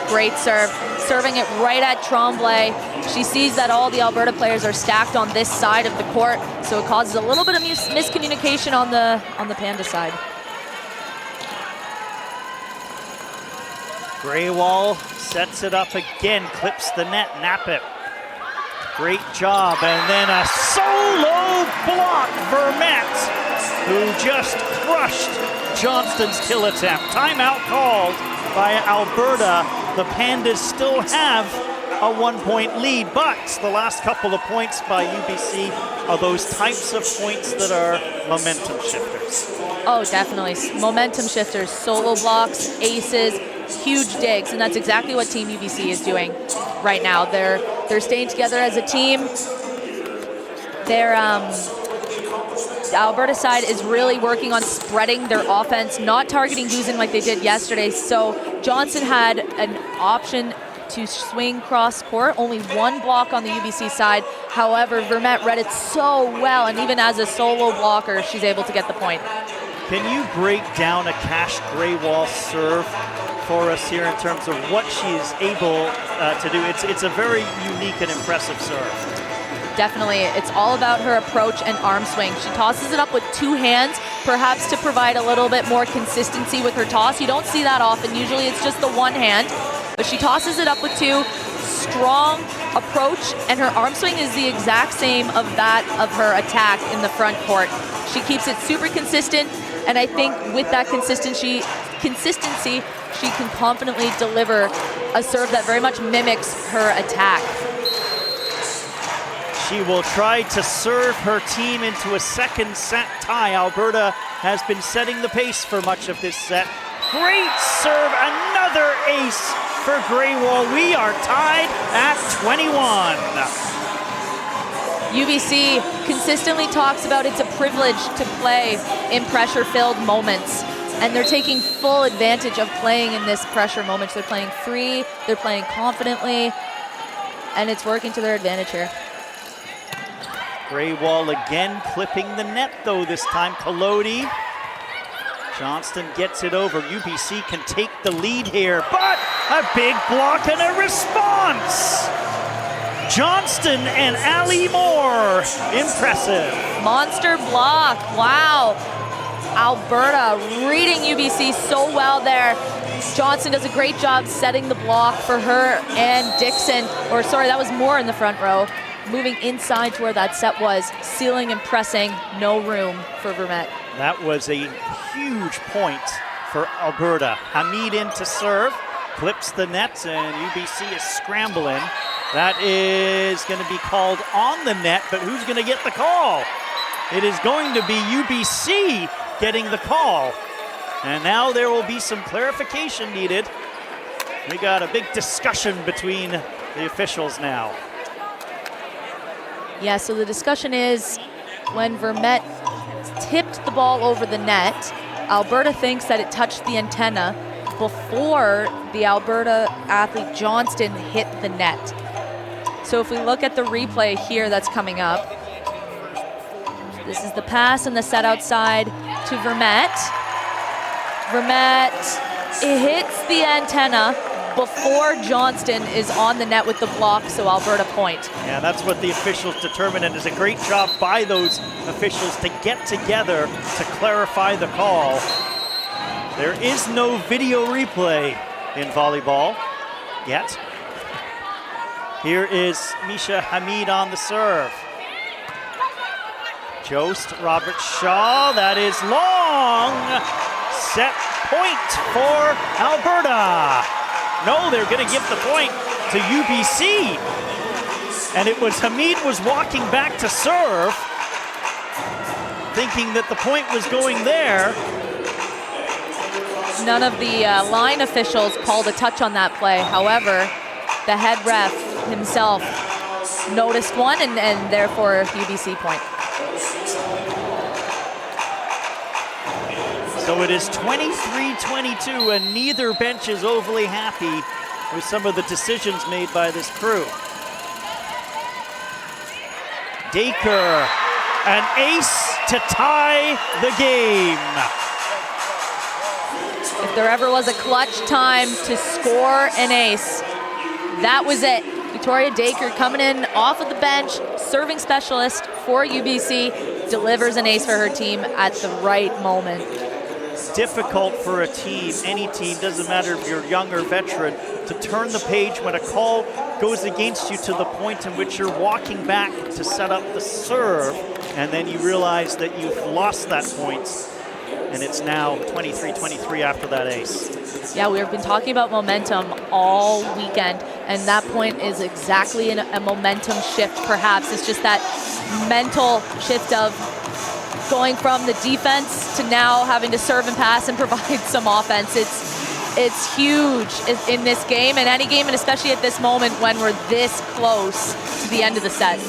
Great serve. Serving it right at Tremblay. She sees that all the Alberta players are stacked on this side of the court, so it causes a little bit of miscommunication on the Panda side. Graywall sets it up again, clips the net, Nappet. Great job, and then a solo block for Vermette, who just crushed Johnston's kill attempt. Timeout called by Alberta. The Pandas still have a 1-point lead, but the last couple of points by UBC are those types of points that are momentum shifters. Oh, definitely. Momentum shifters, solo blocks, aces, huge digs, and that's exactly what Team UBC is doing right now. They're staying together as a team. The Alberta side is really working on spreading their offense, not targeting Guzin like they did yesterday. So Johnson had an option to swing cross court, only one block on the UBC side. However, Vermette read it so well, and even as a solo blocker, she's able to get the point. Can you break down a Cash Graywall serve for us here in terms of what she's able to do? It's a very unique and impressive serve. Definitely. It's all about her approach and arm swing. She tosses it up with two hands, perhaps to provide a little bit more consistency with her toss. You don't see that often. Usually it's just the one hand, but she tosses it up with two. Strong approach, and her arm swing is the exact same of that of her attack in the front court. She keeps it super consistent, and I think with that consistency, she can confidently deliver a serve that very much mimics her attack. She will try to serve her team into a second set tie. Alberta has been setting the pace for much of this set. Great serve, another ace for Graywall. We are tied at 21. UBC consistently talks about it's a privilege to play in pressure-filled moments, and they're taking full advantage of playing in this pressure moments. They're playing free, they're playing confidently, and it's working to their advantage here. Graywall again clipping the net though this time. Collodi. Johnston gets it over. UBC can take the lead here, but a big block and a response. Johnston and Allie Moore, impressive. Monster block, wow. Alberta reading UBC so well there. Johnston does a great job setting the block for her and Dixon, or sorry, that was Moore in the front row. Moving inside to where that set was, sealing and pressing, no room for Vermette. That was a huge point for Alberta. Hamid in to serve, clips the net, and UBC is scrambling. That is going to be called on the net, but who's going to get the call? It is going to be UBC getting the call. And now there will be some clarification needed. We got a big discussion between the officials now. Yeah, so the discussion is when Vermette tipped the ball over the net, Alberta thinks that it touched the antenna before the Alberta athlete Johnston hit the net. So if we look at the replay here that's coming up, this is the pass and the set outside to Vermette. Vermette, it hits the antenna, before Johnston is on the net with the block, so Alberta point. Yeah, that's what the officials determined, and it's a great job by those officials to get together to clarify the call. There is no video replay in volleyball yet. Here is Misha Hamid on the serve. Jost, Robert Shaw, that is long. Set point for Alberta. No, they're gonna give the point to UBC. And it was Hamid was walking back to serve, thinking that the point was going there. None of the line officials called a touch on that play. However, the head ref himself noticed one, and therefore UBC point. So it is 23-22, and neither bench is overly happy with some of the decisions made by this crew. Dacre, an ace to tie the game. If there ever was a clutch time to score an ace, that was it. Victoria Dacre coming in off of the bench, serving specialist for UBC, delivers an ace for her team at the right moment. Difficult for a team, any team, doesn't matter if you're young or veteran, to turn the page when a call goes against you to the point in which you're walking back to set up the serve, and then you realize that you've lost that point, and it's now 23-23 after that ace. Yeah, we've been talking about momentum all weekend, and that point is exactly a momentum shift, perhaps. It's just that mental shift of going from the defense to now having to serve and pass and provide some offense. It's huge in this game, and any game, and especially at this moment when we're this close to the end of the set.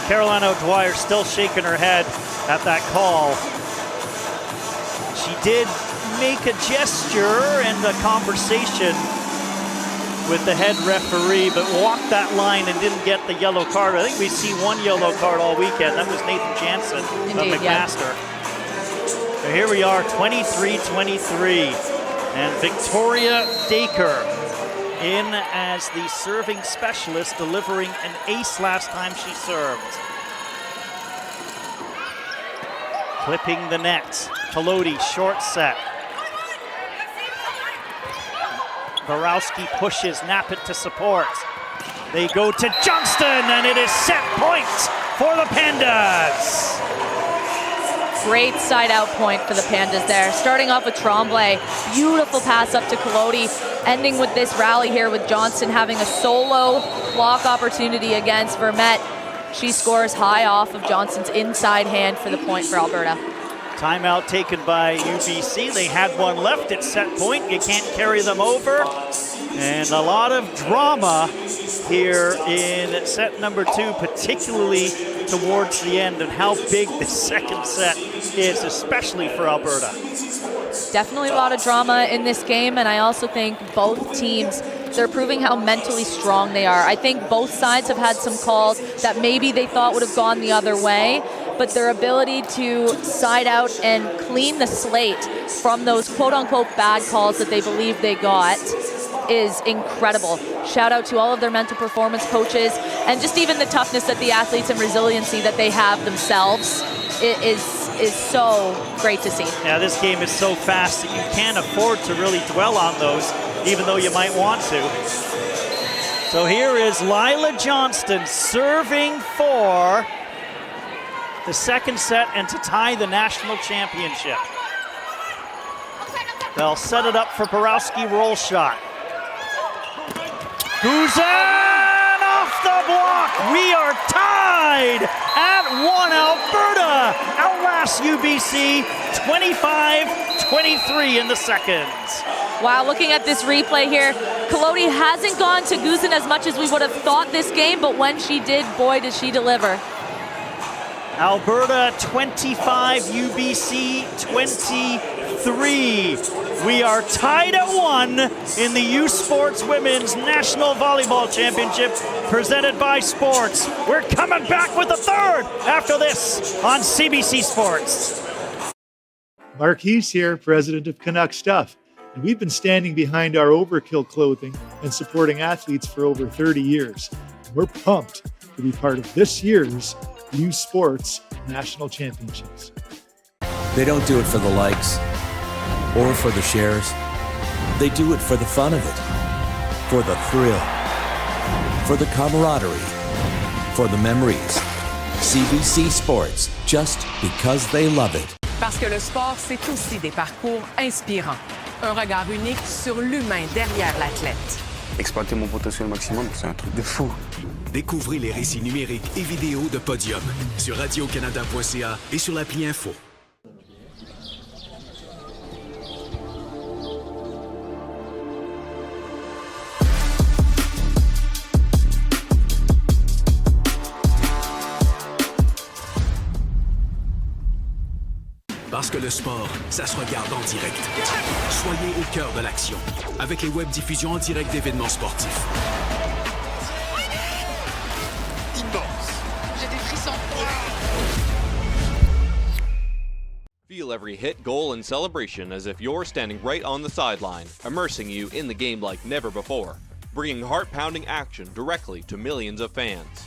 Caroline O'Dwyer still shaking her head at that call. She did make a gesture and a conversation with the head referee, but walked that line and didn't get the yellow card. I think we see one yellow card all weekend. That was Nathan Jansen of McMaster. Yeah. So here we are, 23-23. And Victoria Dacre in as the serving specialist, delivering an ace last time she served. Clipping the net. Kolodi, short set. Borowski pushes, Nappet to support. They go to Johnston, and it is set point for the Pandas. Great side out point for the Pandas there. Starting off with Tremblay, beautiful pass up to Kolodi, ending with this rally here with Johnston having a solo block opportunity against Vermette. She scores high off of Johnston's inside hand for the point for Alberta. Timeout taken by UBC. They had one left at set point. You can't carry them over. And a lot of drama here in set number 2, particularly towards the end, and how big the second set is, especially for Alberta. Definitely a lot of drama in this game, and I also think both teams, they're proving how mentally strong they are. I think both sides have had some calls that maybe they thought would have gone the other way, but their ability to side out and clean the slate from those quote-unquote bad calls that they believe they got is incredible. Shout out to all of their mental performance coaches, and just even the toughness that the athletes and resiliency that they have themselves. It is so great to see. Yeah, this game is so fast that you can't afford to really dwell on those, even though you might want to. So here is Lila Johnston serving for the second set and to tie the national championship. They'll set it up for Borowski, roll shot. Guzan off the block. We are tied at 1. Alberta outlasts UBC 25-23 in the seconds. Wow, looking at this replay here, Kolodi hasn't gone to Guzan as much as we would have thought this game, but when she did, boy, did she deliver. Alberta 25, UBC 23. We are tied at 1 in the U Sports Women's National Volleyball Championship presented by Sports. We're coming back with a third after this on CBC Sports. Mark Hees here, president of Canuck Stuff. And we've been standing behind our Overkill clothing and supporting athletes for over 30 years. And we're pumped to be part of this year's U Sports National Championships. They don't do it for the likes or for the shares. They do it for the fun of it, for the thrill, for the camaraderie, for the memories. CBC Sports, just because they love it. Parce que le sport, c'est aussi des parcours inspirants. Un regard unique sur l'humain derrière l'athlète. Exploiter mon potentiel au maximum, c'est un truc de fou. Découvrez les récits numériques et vidéos de Podium sur radiocanada.ca et sur l'appli Info. Parce que le sport, ça se regarde en direct. Soyez au cœur de l'action avec les web diffusions en direct d'événements sportifs. Immense. J'ai des frissons. Feel every hit, goal, and celebration as if you're standing right on the sideline, immersing you in the game like never before, bringing heart-pounding action directly to millions of fans.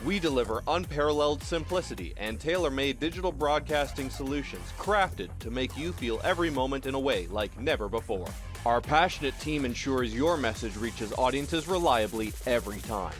We deliver unparalleled simplicity and tailor-made digital broadcasting solutions crafted to make you feel every moment in a way like never before. Our passionate team ensures your message reaches audiences reliably every time.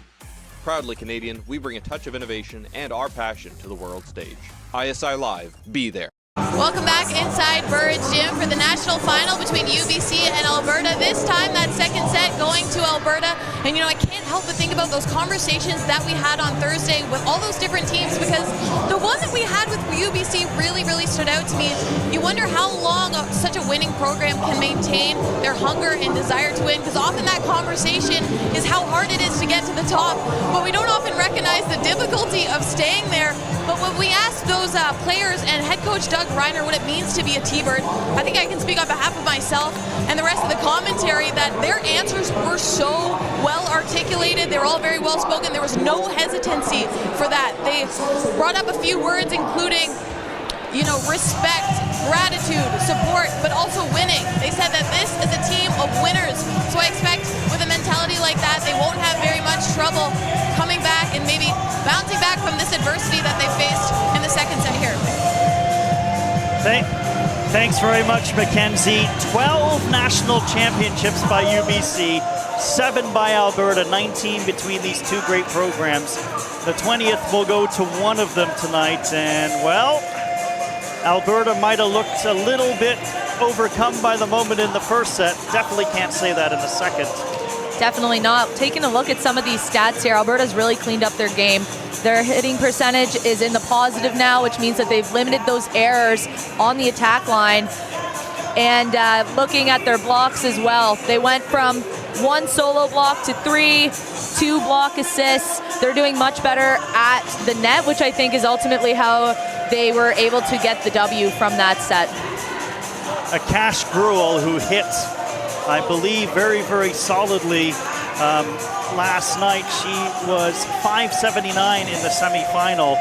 Proudly Canadian, we bring a touch of innovation and our passion to the world stage. ISI Live, be there. Welcome back inside Burridge Gym for the national final between UBC and Alberta. This time that second set going to Alberta. And you know, I can't help but think about those conversations that we had on Thursday with all those different teams, because the one that we had with UBC really stood out to me. You wonder how long such a winning program can maintain their hunger and desire to win, because often that conversation is how hard it is to get to the top, but we don't often recognize the difficulty of staying there. But when we asked those players and head coach Doug Reiner what it means to be a T-Bird, I think I can speak on behalf of myself and the rest of the commentary that their answers were so well articulated. They were all very well spoken. There was no hesitancy for that. They brought up a few words including, you know, respect, gratitude, support, but also winning. They said that this is a team of winners. So I expect with a mentality like that, they won't have very much trouble coming back and maybe bouncing back from this adversity that they faced in the second set here. Thanks very much, Mackenzie. 12 national championships by UBC, 7 by Alberta, 19 between these two great programs. The 20th will go to one of them tonight, and well, Alberta might have looked a little bit overcome by the moment in the first set. Definitely can't say that in the second. Definitely not. Taking a look at some of these stats here, Alberta's really cleaned up their game. Their hitting percentage is in the positive now, which means that they've limited those errors on the attack line. And looking at their blocks as well, they went from 1 solo block to 3, 2 block assists. They're doing much better at the net, which I think is ultimately how they were able to get the W from that set. Akash Gruel, who hit, I believe, very solidly last night. She was 579 in the semifinal.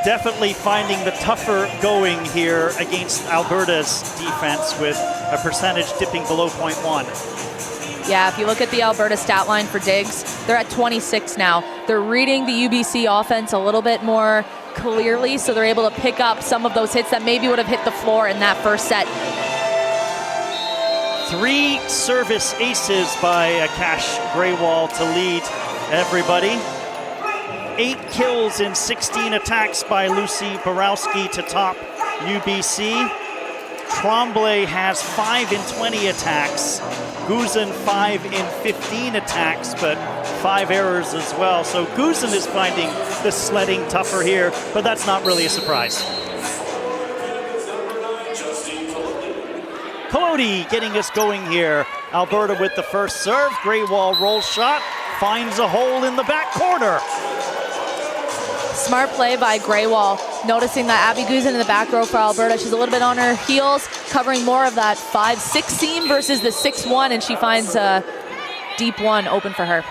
Definitely finding the tougher going here against Alberta's defense, with a percentage dipping below 0.1. Yeah, if you look at the Alberta stat line for digs, they're at 26 now. They're reading the UBC offense a little bit more clearly, so they're able to pick up some of those hits that maybe would have hit the floor in that first set. 3 service aces by Akash Grewal to lead everybody. 8 kills in 16 attacks by Lucy Borowski to top UBC. Tremblay has 5 in 20 attacks. Guzin 5 in 15 attacks, but 5 errors as well. So Guzin is finding the sledding tougher here, but that's not really a surprise. Cody getting us going here. Alberta with the first serve. Grewal roll shot, finds a hole in the back corner. Smart play by Grewal, noticing that Abby Guzin in the back row for Alberta. She's a little bit on her heels, covering more of that 5-6 seam versus the 6-1, and she finds a deep one open for her.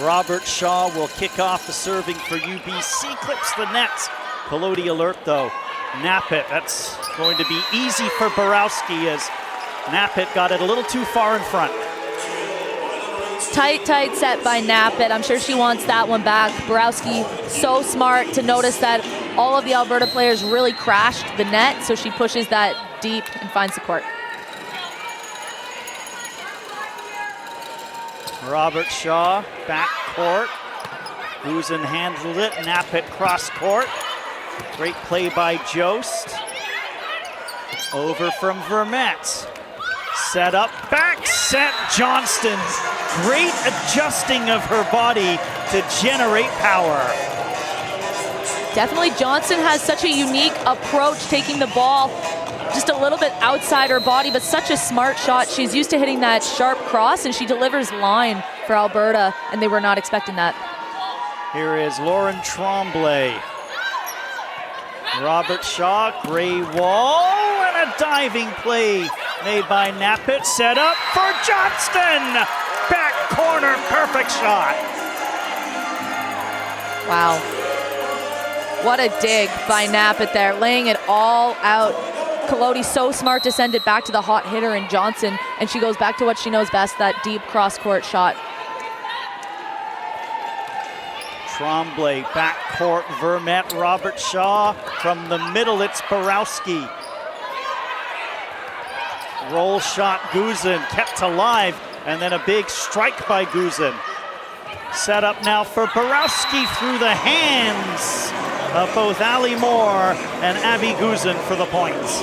Robert Shaw will kick off the serving for UBC, clips the net. Collodi alert though. Nappet. That's going to be easy for Borowski as Nappet got it a little too far in front. Tight set by Nappet. I'm sure she wants that one back. Borowski so smart to notice that all of the Alberta players really crashed the net, so she pushes that deep and finds the court. Robert Shaw, back court. Guzin handled it. Nappet cross court. Great play by Jost. Over from Vermette. Set up, back set Johnston. Great adjusting of her body to generate power. Definitely Johnston has such a unique approach, taking the ball just a little bit outside her body, but such a smart shot. She's used to hitting that sharp cross, and she delivers line for Alberta, and they were not expecting that. Here is Lauren Tremblay. Robert Shaw, gray wall, and a diving play made by Nappet. Set up for Johnston. Back corner, perfect shot. Wow. What a dig by Nappet there, laying it all out. Colodi so smart to send it back to the hot hitter in Johnson, and she goes back to what she knows best, that deep cross-court shot. Tremblay, back court, Vermette, Robert Shaw. From the middle, it's Borowski. Roll shot, Guzin, kept alive, and then a big strike by Guzin. Set up now for Borowski through the hands of both Ali Moore and Abby Guzin for the points.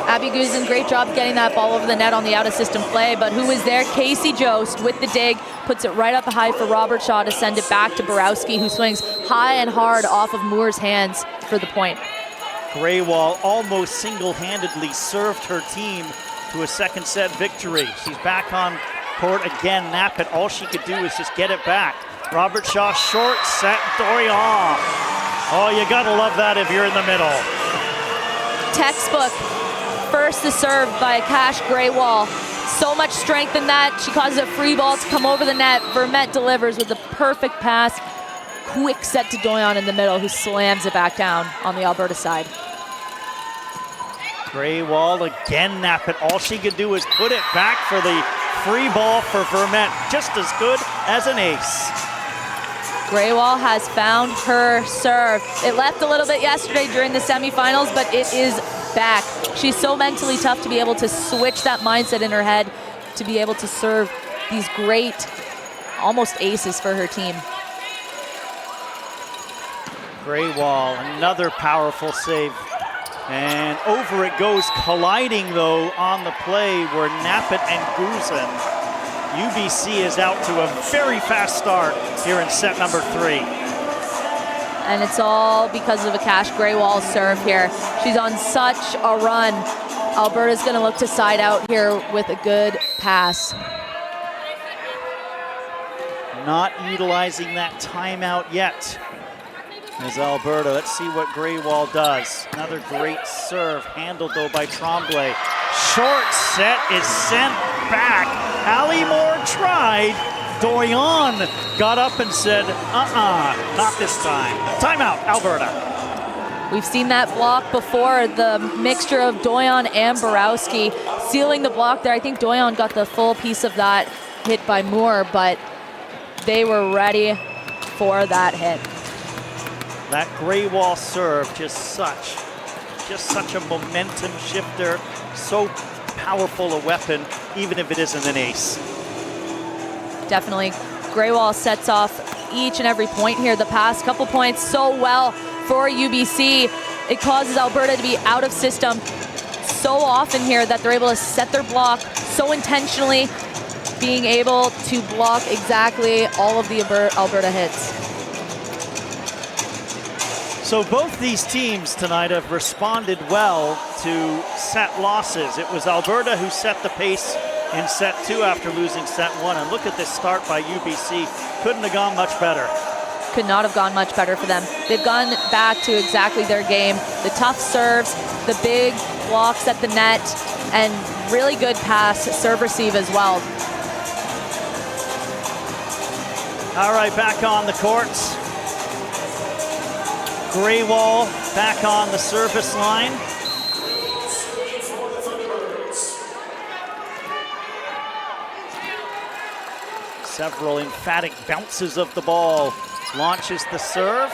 Abby Guzin, great job getting that ball over the net on the out-of-system play, but who was there? Casey Jost with the dig, puts it right up high for Robert Shaw to send it back to Borowski, who swings high and hard off of Moore's hands for the point. Graywall almost single-handedly served her team to a second set victory. She's back on court again. Nappet, all she could do is just get it back. Robert Shaw, short set, Dorian. Oh, you gotta love that if you're in the middle. Textbook. First the serve by Cash Graywall. So much strength in that. She causes a free ball to come over the net. Vermette delivers with a perfect pass. Quick set to Doyon in the middle, who slams it back down on the Alberta side. Graywall again, Nappet. All she could do is put it back for the free ball for Vermette. Just as good as an ace. Graywall has found her serve. It left a little bit yesterday during the semifinals, but it is back. She's so mentally tough to be able to switch that mindset in her head, to be able to serve these great, almost aces for her team. Graywall, another powerful save. And over it goes, colliding though on the play were Nappet and Guzin. UBC is out to a very fast start here in set number 3. And it's all because of a Cash Graywall serve here. She's on such a run. Alberta's gonna look to side out here with a good pass. Not utilizing that timeout yet as Alberta. Let's see what Graywall does. Another great serve, handled though by Tremblay. Short set is sent back. Ali Moore tried. Doyon got up and said, not this time. Timeout, Alberta. We've seen that block before, the mixture of Doyon and Borowski sealing the block there. I think Doyon got the full piece of that hit by Moore, but they were ready for that hit. That Graywall serve, just such a momentum shifter, so powerful a weapon, even if it isn't an ace. Definitely. Graywall sets off each and every point here. The past couple points so well for UBC. It causes Alberta to be out of system so often here that they're able to set their block so intentionally, being able to block exactly all of the Alberta hits. So both these teams tonight have responded well to set losses. It was Alberta who set the pace in set 2 after losing set 1. And look at this start by UBC. Couldn't have gone much better. Could not have gone much better for them. They've gone back to exactly their game. The tough serves, the big blocks at the net, and really good pass, serve receive as well. All right, back on the courts. Graywall back on the service line. Several emphatic bounces of the ball. Launches the serve.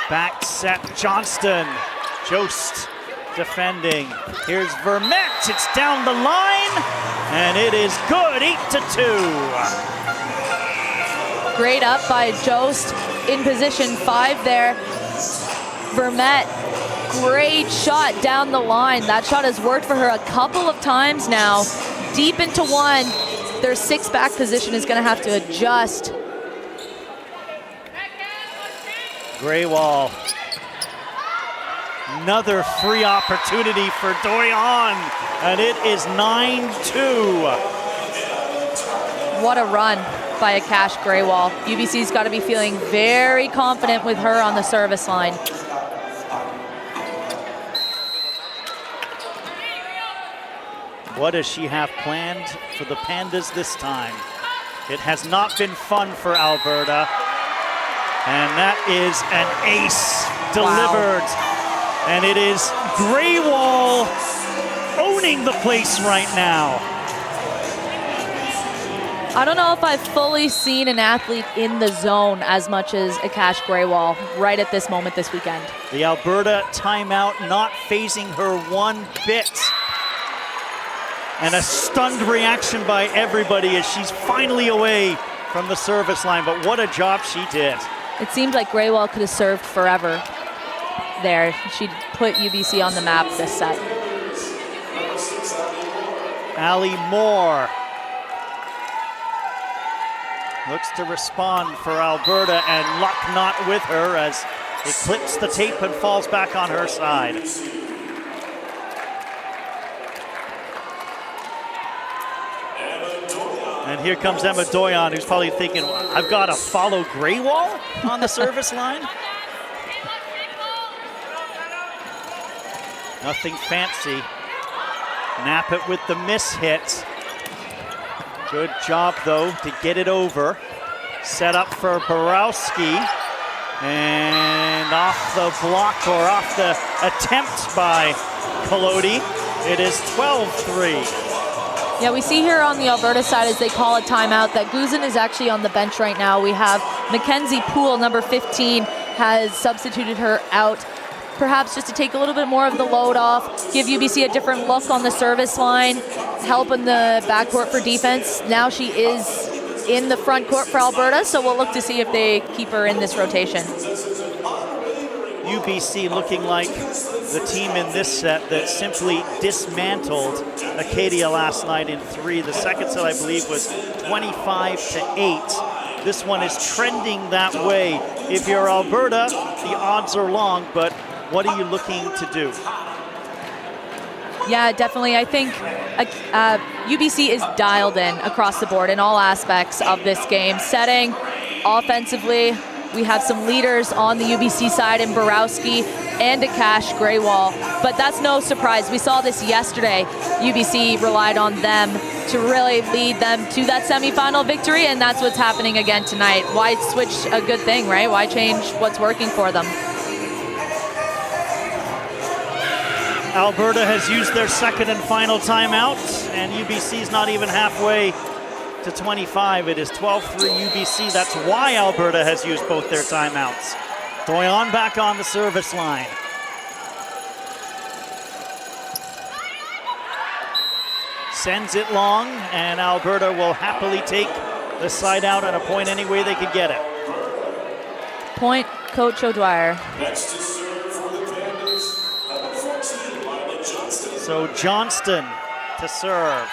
Back set Johnston. Jost defending. Here's Vermette. It's down the line. And it is good. 8-2. Great up by Jost in position 5 there. Vermette, great shot down the line. That shot has worked for her a couple of times now. Deep into one. Their 6-back position is going to have to adjust. Graywall. Another free opportunity for Doyon, and it is 9-2. What a run by Akash Graywall. UBC's got to be feeling very confident with her on the service line. What does she have planned for the Pandas this time? It has not been fun for Alberta. And that is an ace delivered. Wow. And it is Graywall owning the place right now. I don't know if I've fully seen an athlete in the zone as much as Akash Graywall right at this moment this weekend. The Alberta timeout not phasing her one bit. And a stunned reaction by everybody as she's finally away from the service line. But what a job she did. It seemed like Graywall could have served forever there. She put UBC on the map this set. Allie Moore looks to respond for Alberta, and luck not with her as it clips the tape and falls back on her side. And here comes Emma Doyon, who's probably thinking, I've got to follow Graywall on the service line? Nothing fancy. Nap it with the miss hit. Good job, though, to get it over. Set up for Borowski. And off the block, or off the attempt by Kolodi. It is 12-3. Yeah, we see here on the Alberta side as they call a timeout that Guzin is actually on the bench right now. We have Mackenzie Poole, number 15, has substituted her out, perhaps just to take a little bit more of the load off, give UBC a different look on the service line, help in the backcourt for defense. Now she is in the front court for Alberta, so we'll look to see if they keep her in this rotation. UBC looking like the team in this set that simply dismantled Acadia last night in 3. The second set, I believe, was 25-8. This one is trending that way. If you're Alberta, the odds are long, but what are you looking to do? Yeah, definitely. I think UBC is dialed in across the board in all aspects of this game. Setting, offensively, we have some leaders on the UBC side in Borowski and Akash Graywall, but that's no surprise. We saw this yesterday. UBC relied on them to really lead them to that semifinal victory, and that's what's happening again tonight. Why switch a good thing, right? Why change what's working for them? Alberta has used their second and final timeout, and UBC's not even halfway to 25. It is 12-3 UBC. That's why Alberta has used both their timeouts. Doyon back on the service line. Sends it long, and Alberta will happily take the side out and a point any way they could get it. Point, Coach O'Dwyer. So Johnston to serve.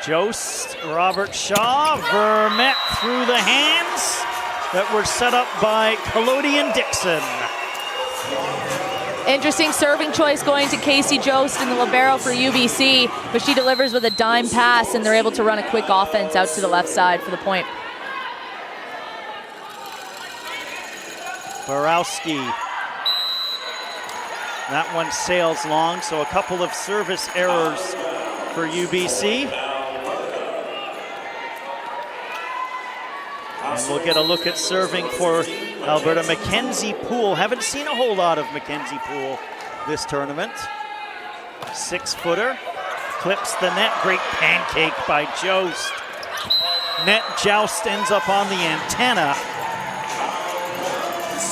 Jost, Robert Shaw, Vermette through the hands that were set up by Kolodi and Dixon. Interesting serving choice going to Casey Jost in the libero for UBC, but she delivers with a dime pass, and they're able to run a quick offense out to the left side for the point. Borowski. That one sails long, so a couple of service errors for UBC. And we'll get a look at serving for Alberta. Mackenzie Poole. Haven't seen a whole lot of Mackenzie Poole this tournament. 6-footer. Clips the net. Great pancake by Jost. Net joust ends up on the antenna.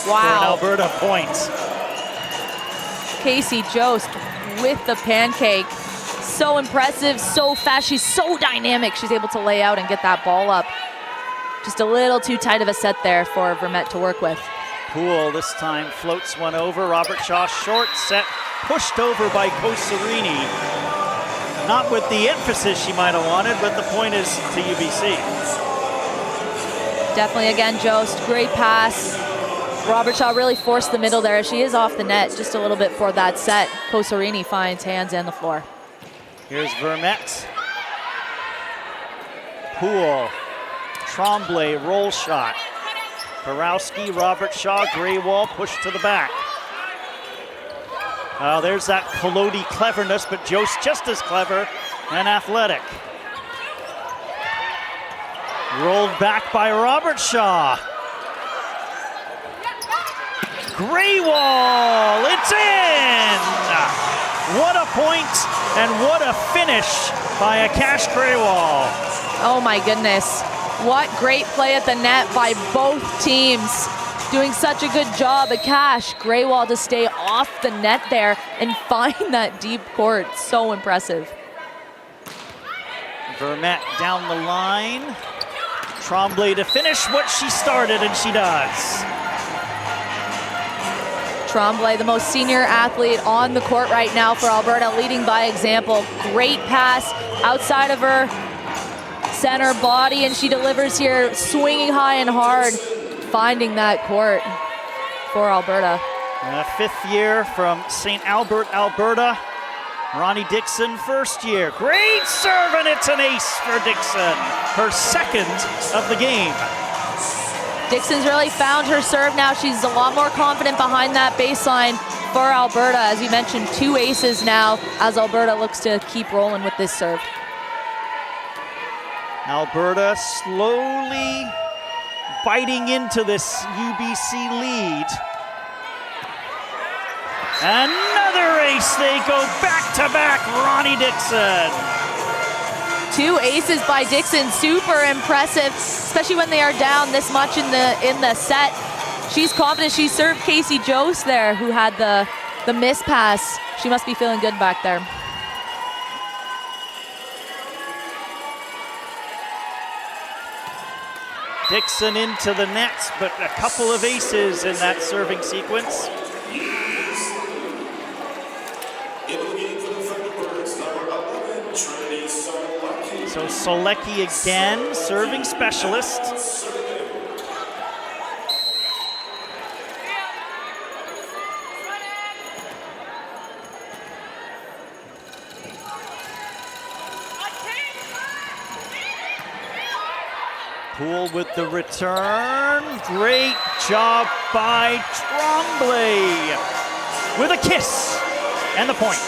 Wow. For an Alberta point. Casey Jost with the pancake. So impressive, so fast. She's so dynamic. She's able to lay out and get that ball up. Just a little too tight of a set there for Vermette to work with. Poole this time floats one over. Robert Shaw, short set, pushed over by Kosarini. Not with the emphasis she might have wanted, but the point is to UBC. Definitely, again, Jost, great pass. Robert Shaw really forced the middle there. She is off the net just a little bit for that set. Kosarini finds hands and the floor. Here's Vermette. Poole. Tremblay, roll shot. Borowski, Robert Shaw, Greywall, push to the back. There's that Collodi cleverness, but Jost just as clever and athletic. Rolled back by Robert Shaw. Greywall, it's in! What a point and what a finish by Akash Greywall. Oh my goodness. What great play at the net by both teams. Doing such a good job. Akash Greywall to stay off the net there and find that deep court. So impressive. Vermette down the line. Tremblay to finish what she started, and she does. Tremblay, the most senior athlete on the court right now for Alberta, leading by example. Great pass outside of her center body, and she delivers here, swinging high and hard, finding that court for Alberta. Fifth year from St. Albert, Alberta. Ronnie Dixon, first year. Great serve, and it's an ace for Dixon. Her second of the game. Dixon's really found her serve now. She's a lot more confident behind that baseline for Alberta. As you mentioned, 2 aces now as Alberta looks to keep rolling with this serve. Alberta slowly biting into this UBC lead. Another ace. They go back-to-back, Ronnie Dixon. 2 aces by Dixon, super impressive, especially when they are down this much in the set. She's confident. She served Casey Jost there, who had the miss pass. She must be feeling good back there. Dixon into the nets, but a couple of aces in that serving sequence. So Solecki again, serving specialist. Poole with the return. Great job by Tremblay with a kiss and the point.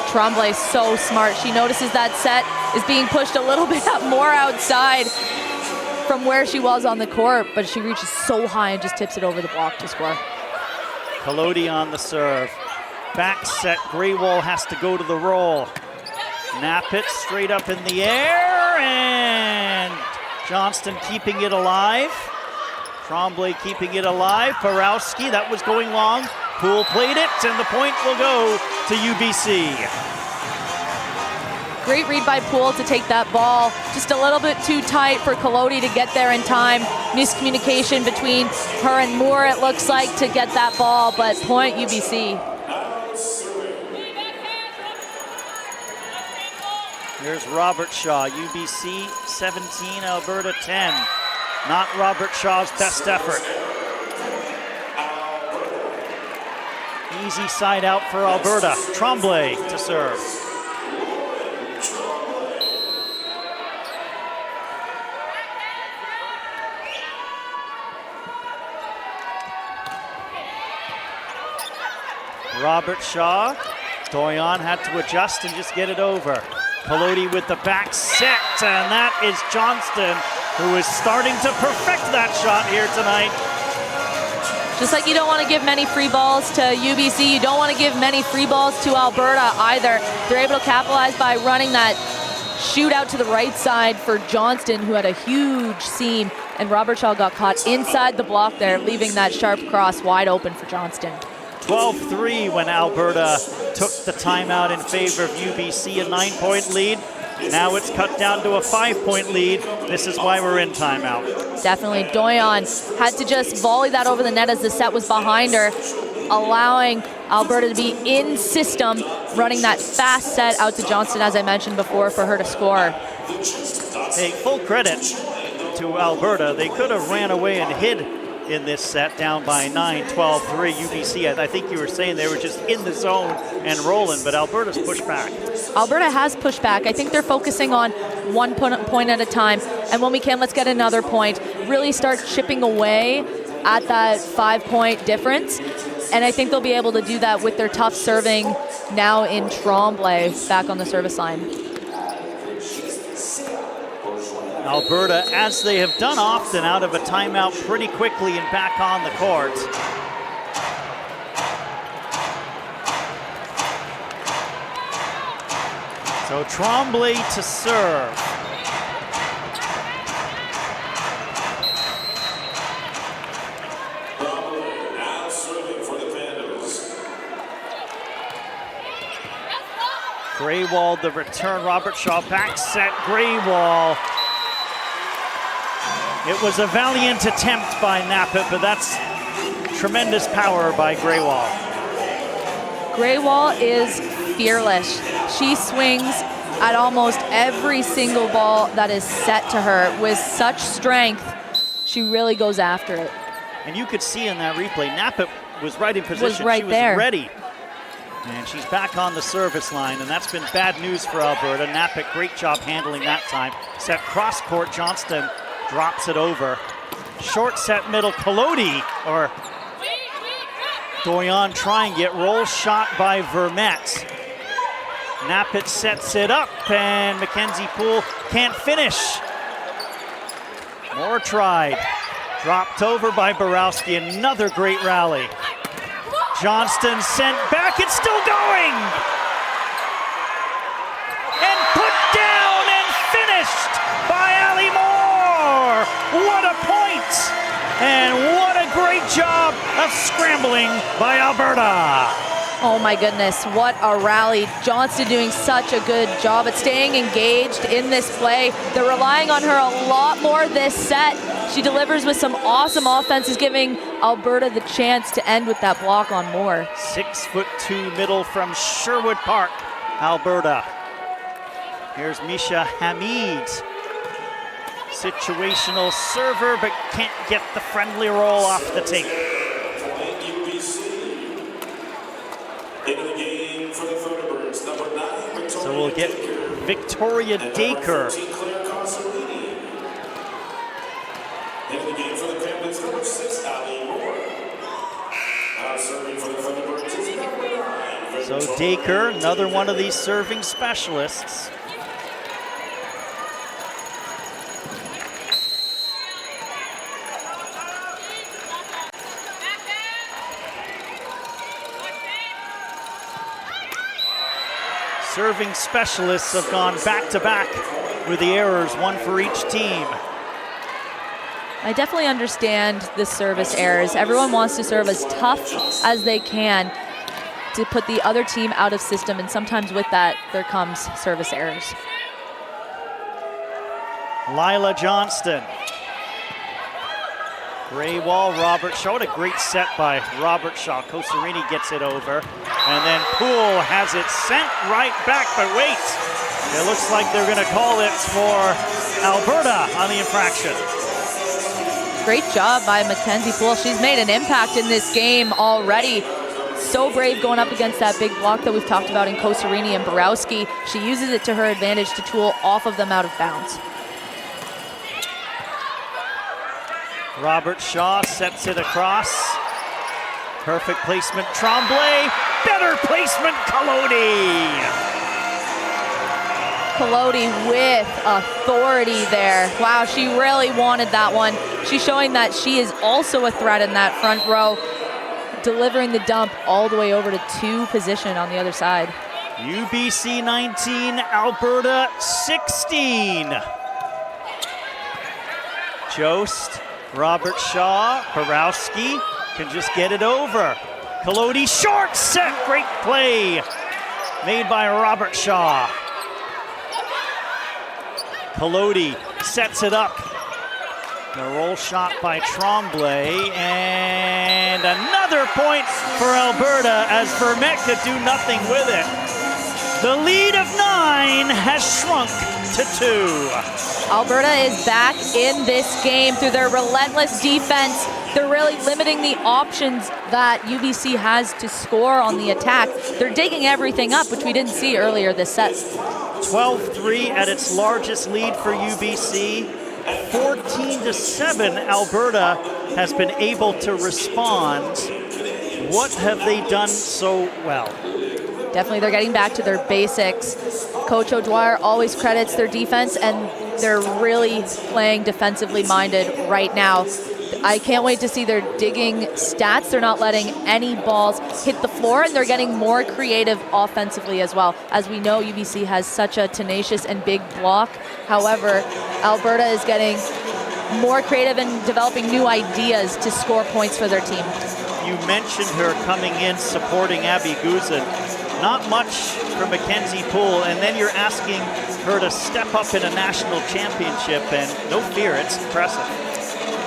Tremblay so smart. She notices that set is being pushed a little bit more outside from where she was on the court, but she reaches so high and just tips it over the block to score. Collodi on the serve. Back set, Greywall has to go to the roll. Nap it straight up in the air, and Johnston keeping it alive. Tremblay keeping it alive. Borowski, that was going long. Poole played it, and the point will go to UBC. Great read by Poole to take that ball. Just a little bit too tight for Collodi to get there in time. Miscommunication between her and Moore, it looks like, to get that ball, but point UBC. Here's Robert Shaw, UBC 17, Alberta 10. Not Robert Shaw's best effort. Easy side out for Alberta. Tremblay to serve. Robert Shaw. Doyon had to adjust and just get it over. Collodi with the back set, and that is Johnston, who is starting to perfect that shot here tonight. Just like you don't want to give many free balls to UBC, you don't want to give many free balls to Alberta either. They're able to capitalize by running that shoot out to the right side for Johnston, who had a huge seam, and Robert Shaw got caught inside the block there, leaving that sharp cross wide open for Johnston. 12-3 when Alberta took the timeout in favor of UBC, a 9-point lead. Now it's cut down to a 5-point lead. This is why we're in timeout. Definitely. Doyon had to just volley that over the net as the set was behind her, allowing Alberta to be in system, running that fast set out to Johnston, as I mentioned before, for her to score. Hey, full credit to Alberta. They could have ran away and hid in this set, down by 9, 12-3 UBC. I think you were saying they were just in the zone and rolling, but Alberta's pushed back. Alberta has pushed back. I think they're focusing on 1 point at a time, and when we can, let's get another point. Really start chipping away at that 5-point difference, and I think they'll be able to do that with their tough serving now in Tremblay back on the service line. Alberta, as they have done often, out of a timeout pretty quickly and back on the court. So Tremblay to serve. Now serving for the Pandas. Graywall the return, Robert Shaw back set, Graywall. It was a valiant attempt by Nappet, but that's tremendous power by Graywall. Graywall is fearless. She swings at almost every single ball that is set to her with such strength. She really goes after it. And you could see in that replay, Nappet was right in position. Was right she was there. ready. And she's back on the service line, and that's been bad news for Alberta. Nappet, great job handling that time. Set cross court, Johnston drops it over. Short set middle, Collodi, or Doyon trying it, roll shot by Vermette. Nappet sets it up, and Mackenzie Poole can't finish. More tried. Dropped over by Borowski, another great rally. Johnston sent back, it's still going! And put down and finished by Ali Moore! What a point! And what a great job of scrambling by Alberta! Oh my goodness, what a rally. Johnston doing such a good job at staying engaged in this play. They're relying on her a lot more this set. She delivers with some awesome offenses, giving Alberta the chance to end with that block on Moore. 6'2" middle from Sherwood Park, Alberta. Here's Misha Hamid. Situational server, but can't get the friendly roll off the tape. Into the game for the Thunderbirds, number 9, Victoria. So we'll get Victoria Dacre. Into the game for the Pandas, number 6, Ali Moore. Now serving for the Thunderbirds is number 9. So Dacre, another one of these serving specialists. Serving specialists have gone back-to-back with the errors, one for each team. I definitely understand the service errors. Everyone wants to serve as tough as they can to put the other team out of system, and sometimes with that, there comes service errors. Lila Johnston. Graywall, Robert Shaw. What a great set by Robert Shaw. Kosarini gets it over. And then Poole has it sent right back, but wait. It looks like they're gonna call it for Alberta on the infraction. Great job by Mackenzie Poole. She's made an impact in this game already. So brave going up against that big block that we've talked about in Kosarini and Borowski. She uses it to her advantage to tool off of them out of bounds. Robert Shaw sets it across. Perfect placement, Tremblay. Better placement, Collodi. Collodi with authority there. Wow, she really wanted that one. She's showing that she is also a threat in that front row, delivering the dump all the way over to 2 position on the other side. UBC 19, Alberta 16. Jost, Robert Shaw, Borowski can just get it over. Collodi, short set, great play made by Robert Shaw. Collodi sets it up. The roll shot by Tremblay, and another point for Alberta as Vermette could do nothing with it. The lead of 9 has shrunk to 2. Alberta is back in this game through their relentless defense. They're really limiting the options that UBC has to score on the attack. They're digging everything up, which we didn't see earlier this set. 12-3 at its largest lead for UBC. 14-7, Alberta has been able to respond. What have they done so well? Definitely, they're getting back to their basics. Coach O'Dwyer always credits their defense, and they're really playing defensively minded right now. I can't wait to see their digging stats. They're not letting any balls hit the floor, and they're getting more creative offensively as well. As we know, UBC has such a tenacious and big block. However, Alberta is getting more creative and developing new ideas to score points for their team. You mentioned her coming in supporting Abby Guzin. Not much for Mackenzie Poole, and then you're asking her to step up in a national championship, and no fear, it's impressive.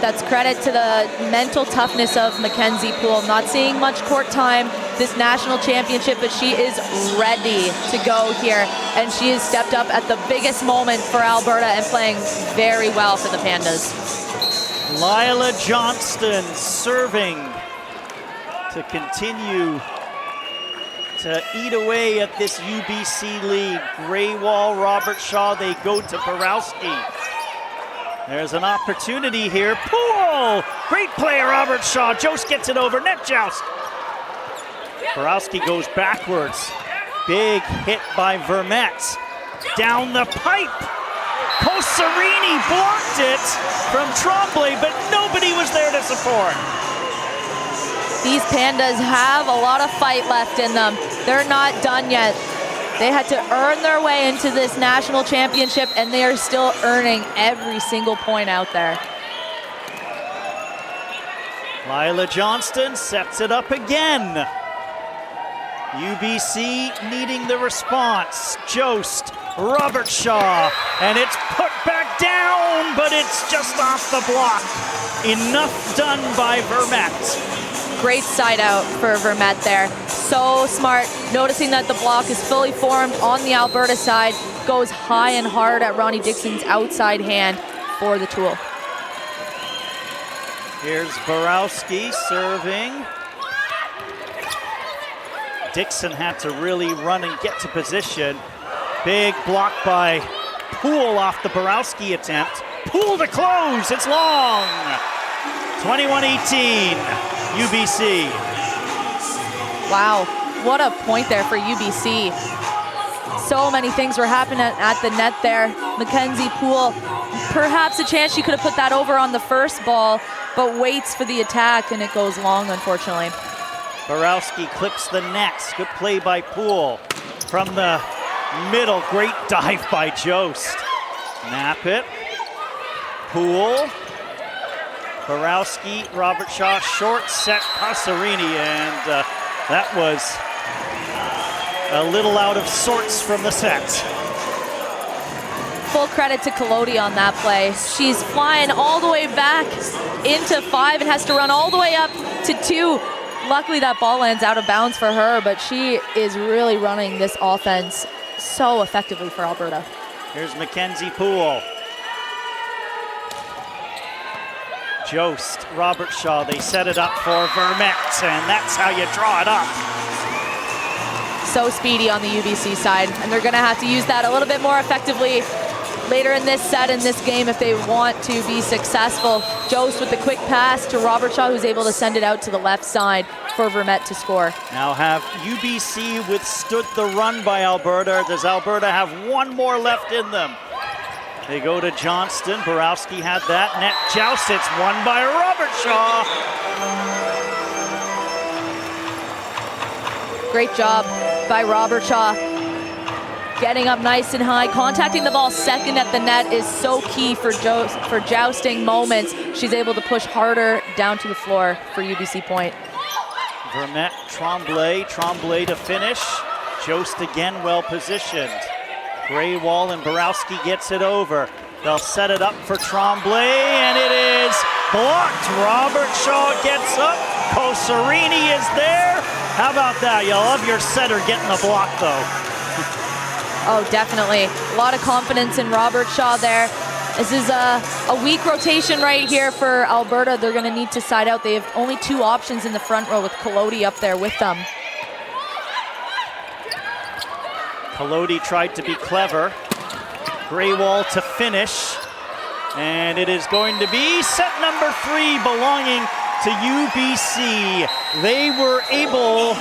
That's credit to the mental toughness of Mackenzie Poole. Not seeing much court time this national championship, but she is ready to go here, and she has stepped up at the biggest moment for Alberta and playing very well for the Pandas. Lila Johnston serving to continue to eat away at this UBC lead. Graywall, Robert Shaw, they go to Borowski. There's an opportunity here. Poole! Great play, Robert Shaw. Jost gets it over. Net joust. Borowski goes backwards. Big hit by Vermette. Down the pipe. Cosarini blocked it from Tremblay, but nobody was there to support. These Pandas have a lot of fight left in them. They're not done yet. They had to earn their way into this national championship, and they are still earning every single point out there. Lila Johnston sets it up again. UBC needing the response. Jost, Robert Shaw, and it's put back down, but it's just off the block. Enough done by Vermette. Great side out for Vermette there. So smart, noticing that the block is fully formed on the Alberta side, goes high and hard at Ronnie Dixon's outside hand for the tool. Here's Borowski serving. Dixon had to really run and get to position. Big block by Poole off the Borowski attempt. Poole to close, it's long. 21-18, UBC. Wow, what a point there for UBC. So many things were happening at the net there. Mackenzie Poole, perhaps a chance she could have put that over on the first ball, but waits for the attack, and it goes long, unfortunately. Borowski clips the net. Good play by Poole. From the middle, great dive by Jost. Nap it. Poole. Borowski, Robert Shaw, short set, Passerini, and that was a little out of sorts from the set. Full credit to Collodi on that play. She's flying all the way back into 5 and has to run all the way up to 2. Luckily that ball lands out of bounds for her, but she is really running this offense so effectively for Alberta. Here's Mackenzie Poole. Jost, Robert Shaw, they set it up for Vermette, and that's how you draw it up. So speedy on the UBC side, and they're gonna have to use that a little bit more effectively later in this set, in this game, if they want to be successful. Jost with the quick pass to Robert Shaw, who's able to send it out to the left side for Vermette to score. Now have UBC withstood the run by Alberta? Does Alberta have one more left in them? They go to Johnston. Borowski had that. Net joust. It's won by Robert Shaw. Great job by Robert Shaw. Getting up nice and high, contacting the ball second at the net is so key for jousting moments. She's able to push harder down to the floor for UBC point. Vermette, Tremblay to finish. Jost again well positioned. Graywall and Borowski gets it over. They'll set it up for Tremblay, and it is blocked. Robert Shaw gets up. Coserini is there. How about that? You love your setter getting the block, though. Oh, definitely. A lot of confidence in Robert Shaw there. This is a weak rotation right here for Alberta. They're going to need to side out. They have only 2 options in the front row with Collodi up there with them. Collodi tried to be clever. Graywall to finish. And it is going to be set number 3 belonging to UBC. They were able,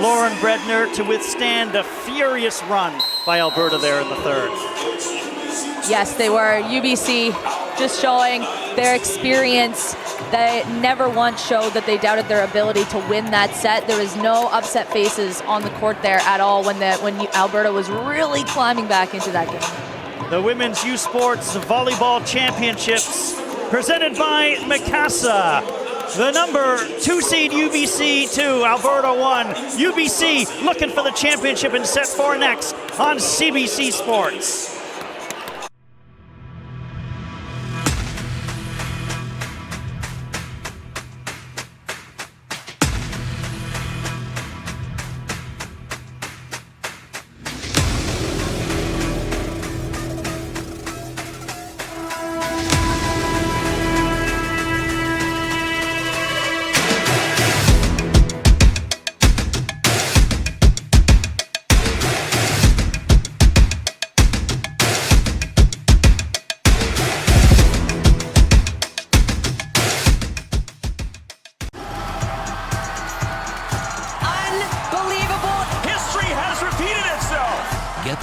Lauren Bredner, to withstand a furious run by Alberta there in the third. Yes, they were. UBC just showing their experience. They never once showed that they doubted their ability to win that set. There was no upset faces on the court there at all when Alberta was really climbing back into that game. The Women's U Sports Volleyball Championships presented by Mikasa. The number 2 seed UBC 2, Alberta 1. UBC looking for the championship in set 4 next on CBC Sports.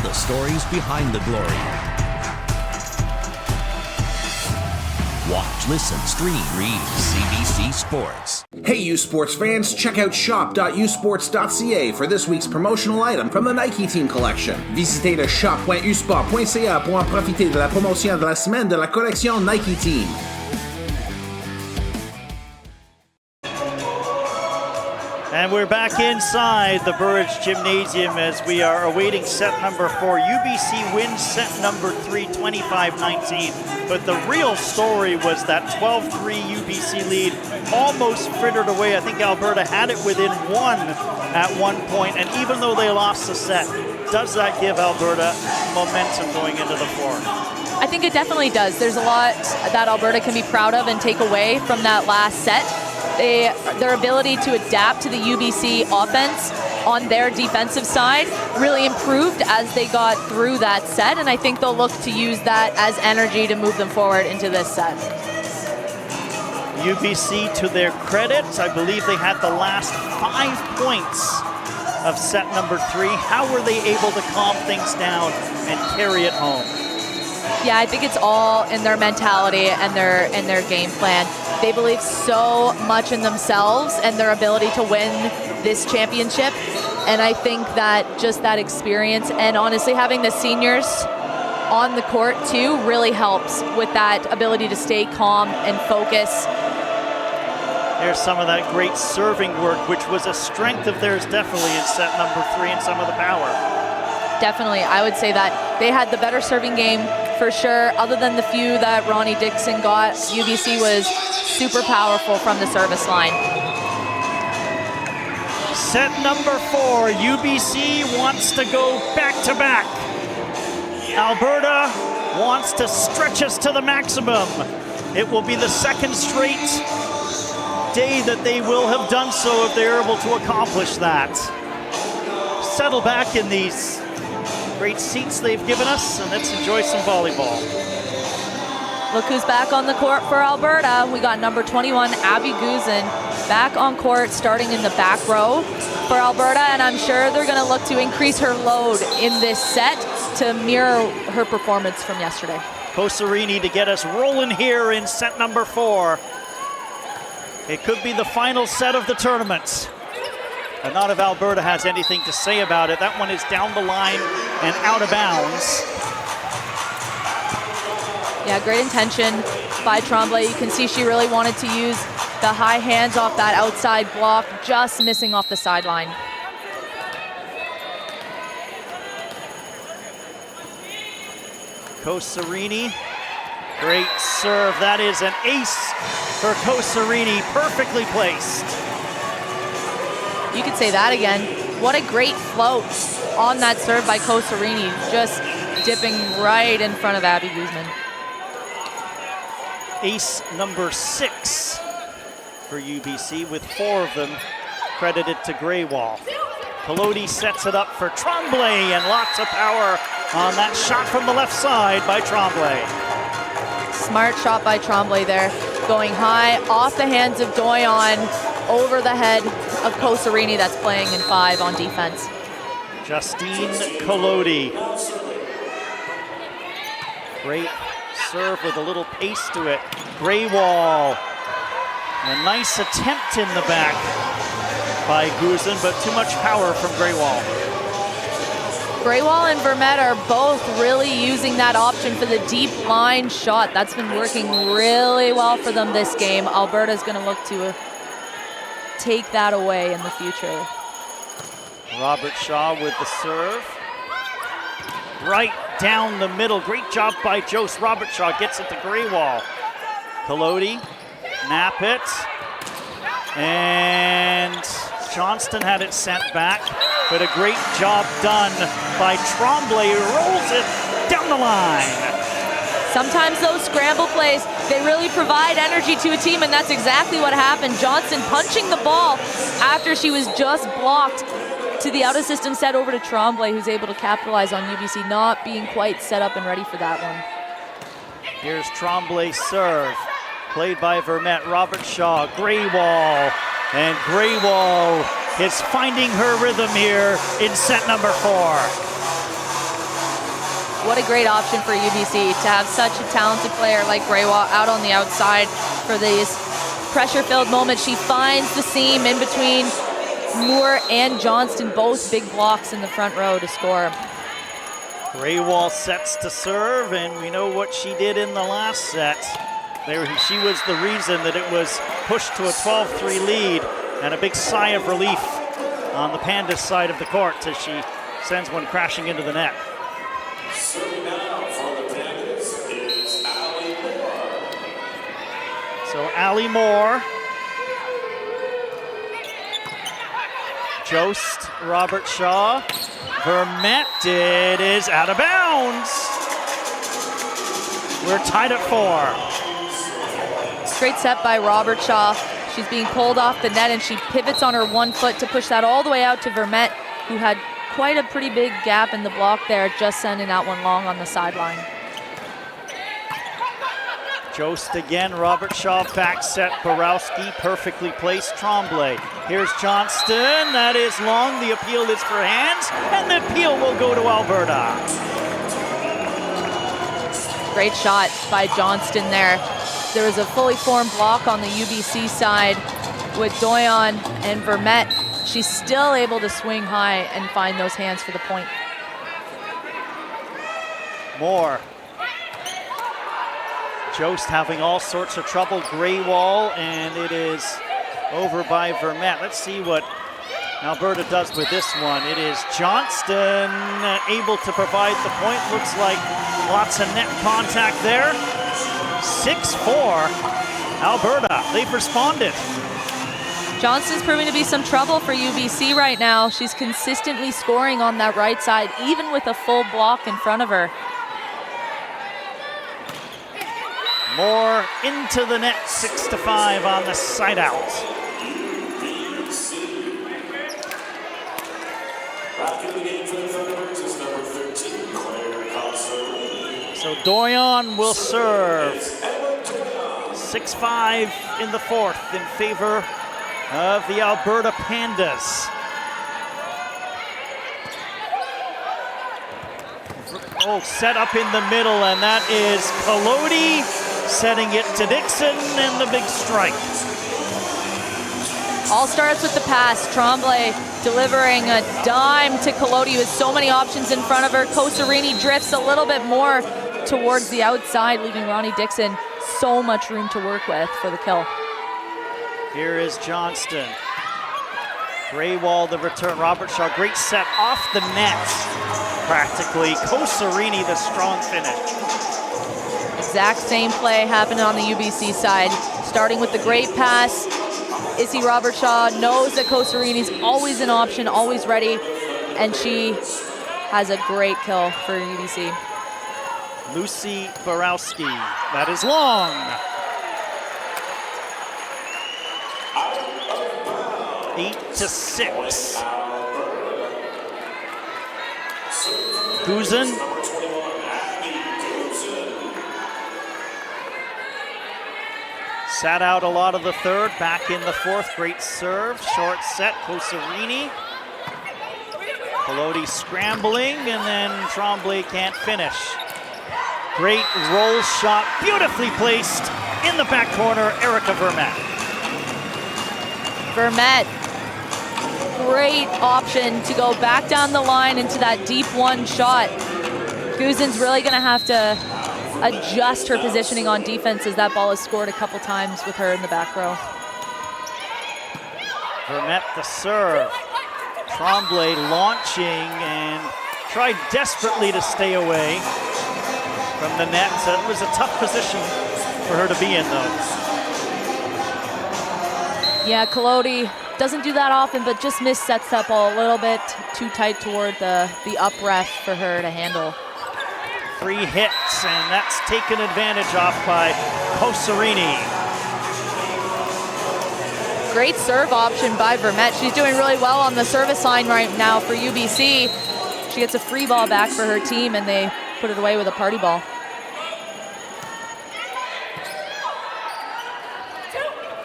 The stories behind the glory. Watch, listen, stream, read CBC Sports. Hey U Sports fans, check out shop.usports.ca for this week's promotional item from the Nike Team Collection. Visitez le shop.usport.ca pour en profiter de la promotion de la semaine de la collection Nike Team. And we're back inside the Burridge Gymnasium as we are awaiting set number 4. UBC wins set number 3, 25-19. But the real story was that 12-3 UBC lead almost frittered away. I think Alberta had it within 1 at one point. And even though they lost the set, does that give Alberta momentum going into the fourth? I think it definitely does. There's a lot that Alberta can be proud of and take away from that last set. Their ability to adapt to the UBC offense on their defensive side really improved as they got through that set, and I think they'll look to use that as energy to move them forward into this set. UBC, to their credit, I believe they had the last 5 points of set number 3. How were they able to calm things down and carry it home? Yeah, I think it's all in their mentality and their game plan. They believe so much in themselves and their ability to win this championship. And I think that just that experience and honestly having the seniors on the court too really helps with that ability to stay calm and focus. Here's some of that great serving work, which was a strength of theirs definitely in set number 3 and some of the power. Definitely, I would say that they had the better serving game for sure. Other than the few that Ronnie Dixon got, UBC was super powerful from the service line. Set number 4, UBC wants to go back-to-back. Alberta wants to stretch us to the maximum. It will be the second straight day that they will have done so if they're able to accomplish that. Settle back in these Great seats they've given us, and let's enjoy some volleyball. Look who's back on the court for Alberta. We got number 21, Abby Guzin, back on court, starting in the back row for Alberta, and I'm sure they're going to look to increase her load in this set to mirror her performance from yesterday. Kosarini to get us rolling here in set number 4. It could be the final set of the tournament. And not if Alberta has anything to say about it. That one is down the line and out of bounds. Yeah, great intention by Tremblay. You can see she really wanted to use the high hands off that outside block, just missing off the sideline. Kosarini, great serve. That is an ace for Kosarini, perfectly placed. You could say that again. What a great float on that serve by Kosarini, just dipping right in front of Abby Guzman. Ace number 6 for UBC, with 4 of them credited to Greywall. Peloti sets it up for Tremblay, and lots of power on that shot from the left side by Tremblay. Smart shot by Tremblay there, going high off the hands of Doyon, over the head of Kosarini, that's playing in 5 on defense. Justine Peloti. Great serve with a little pace to it. Greywall. A nice attempt in the back by Guzin, but too much power from Greywall. Greywall and Vermette are both really using that option for the deep line shot. That's been working really well for them this game. Alberta's going to look to take that away in the future. Robert Shaw with the serve. Right down the middle. Great job by Jost. Robert Shaw gets it to Greywall. Peloti, nap it. And Johnston had it sent back, but a great job done by Tremblay, who rolls it down the line. Sometimes those scramble plays, they really provide energy to a team, and that's exactly what happened. Johnston punching the ball after she was just blocked to the out-of-system set over to Tremblay, who's able to capitalize on UBC not being quite set up and ready for that one. Here's Tremblay's serve, played by Vermette. Robert Shaw, Greywall, and Greywall is finding her rhythm here in set number 4. What a great option for UBC to have such a talented player like Greywall out on the outside for these pressure-filled moments. She finds the seam in between Moore and Johnston, both big blocks in the front row to score. Greywall sets to serve, and we know what she did in the last set. She was the reason that it was pushed to a 12-3 lead, and a big sigh of relief on the Pandas side of the court as she sends one crashing into the net. Serving now for the Pandas is Ali Moore. So Ali Moore, Jost, Robert Shaw, Vermette, it is out of bounds. We're tied at 4. Great set by Robert Shaw. She's being pulled off the net, and she pivots on her one foot to push that all the way out to Vermette, who had quite a pretty big gap in the block there, just sending that one long on the sideline. Jost again, Robert Shaw back set, Borowski perfectly placed, Tremblay. Here's Johnston, that is long, the appeal is for hands, and the appeal will go to Alberta. Great shot by Johnston there. There was a fully formed block on the UBC side with Doyon and Vermette. She's still able to swing high and find those hands for the point. Moore. Jost having all sorts of trouble. Greywall, and it is over by Vermette. Let's see what Alberta does with this one. It is Johnston able to provide the point. Looks like lots of net contact there. 6-4, Alberta, they've responded. Johnston's proving to be some trouble for UBC right now. She's consistently scoring on that right side, even with a full block in front of her. Moore into the net, 6-5 on the side out. Back in the game for the Thunderbirds is number 13, So Doyon will serve. 6-5 in the fourth in favor of the Alberta Pandas. Oh, set up in the middle, and that is Kolodi setting it to Dixon, and the big strike. All starts with the pass. Tremblay delivering a dime to Kolodi with so many options in front of her. Kosarini drifts a little bit more towards the outside, leaving Ronnie Dixon so much room to work with for the kill. Here is Johnston. Graywall, the return. Robert Shaw, great set off the net, practically. Kosarini, the strong finish. Exact same play happened on the UBC side. Starting with the great pass. Issy Robertshaw knows that Kosarini's always an option, always ready, and she has a great kill for UBC. Lucy Borowski, that is long. 8-6. Guzin. Sat out a lot of the third, back in the fourth. Great serve, short set, Kosarini. Kolodi scrambling, and then Tremblay can't finish. Great roll shot, beautifully placed in the back corner, Erica Vermette. Vermette, great option to go back down the line into that deep one shot. Guzin's really gonna have to adjust her positioning on defense as that ball has scored a couple times with her in the back row. Vermette the serve. Tremblay launching and tried desperately to stay away from the net. So it was a tough position for her to be in, though. Yeah, Kolodi doesn't do that often, but just missets that ball a little bit too tight toward the up ref for her to handle. 3 hits, and that's taken advantage off by Kosarini. Great serve option by Vermette. She's doing really well on the service line right now for UBC. She gets a free ball back for her team, and they put it away with a party ball.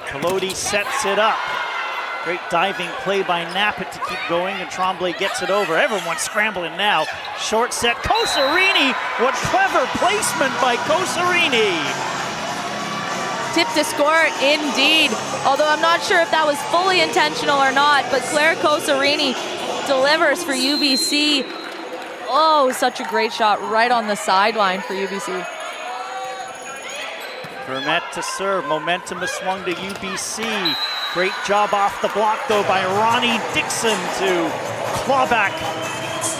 Kolodi sets it up. Great diving play by Nappet to keep going, and Tremblay gets it over. Everyone's scrambling now. Short set, Kosarini. What clever placement by Kosarini. Tip to score, indeed. Although I'm not sure if that was fully intentional or not, but Claire Kosarini delivers for UBC. Oh, such a great shot right on the sideline for UBC. Vermette to serve. Momentum is swung to UBC. Great job off the block, though, by Ronnie Dixon to claw back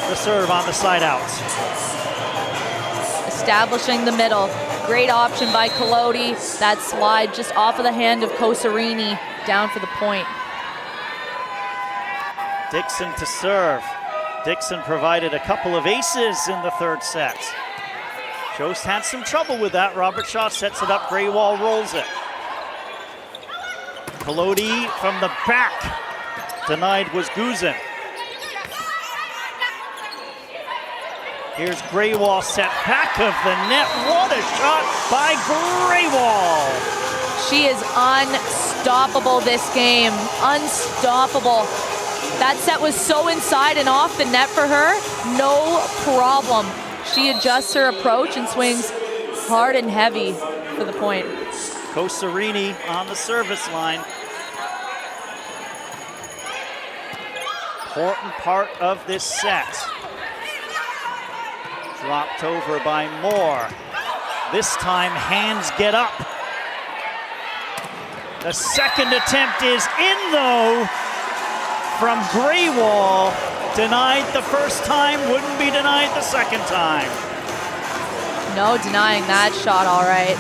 the serve on the side out. Establishing the middle. Great option by Kolodi. That slide just off of the hand of Kosarini down for the point. Dixon to serve. Dixon provided a couple of aces in the third set. Jost had some trouble with that. Robert Shaw sets it up. Graywall rolls it. Kolodi from the back. Denied was Guzin. Here's Graywall set back of the net. What a shot by Graywall. She is unstoppable this game. Unstoppable. That set was so inside and off the net for her. No problem. She adjusts her approach and swings hard and heavy for the point. Kosarini on the service line. Important part of this set. Dropped over by Moore. This time hands get up. The second attempt is in, though, from Graywall. Denied the first time, wouldn't be denied the second time. No denying that shot, all right.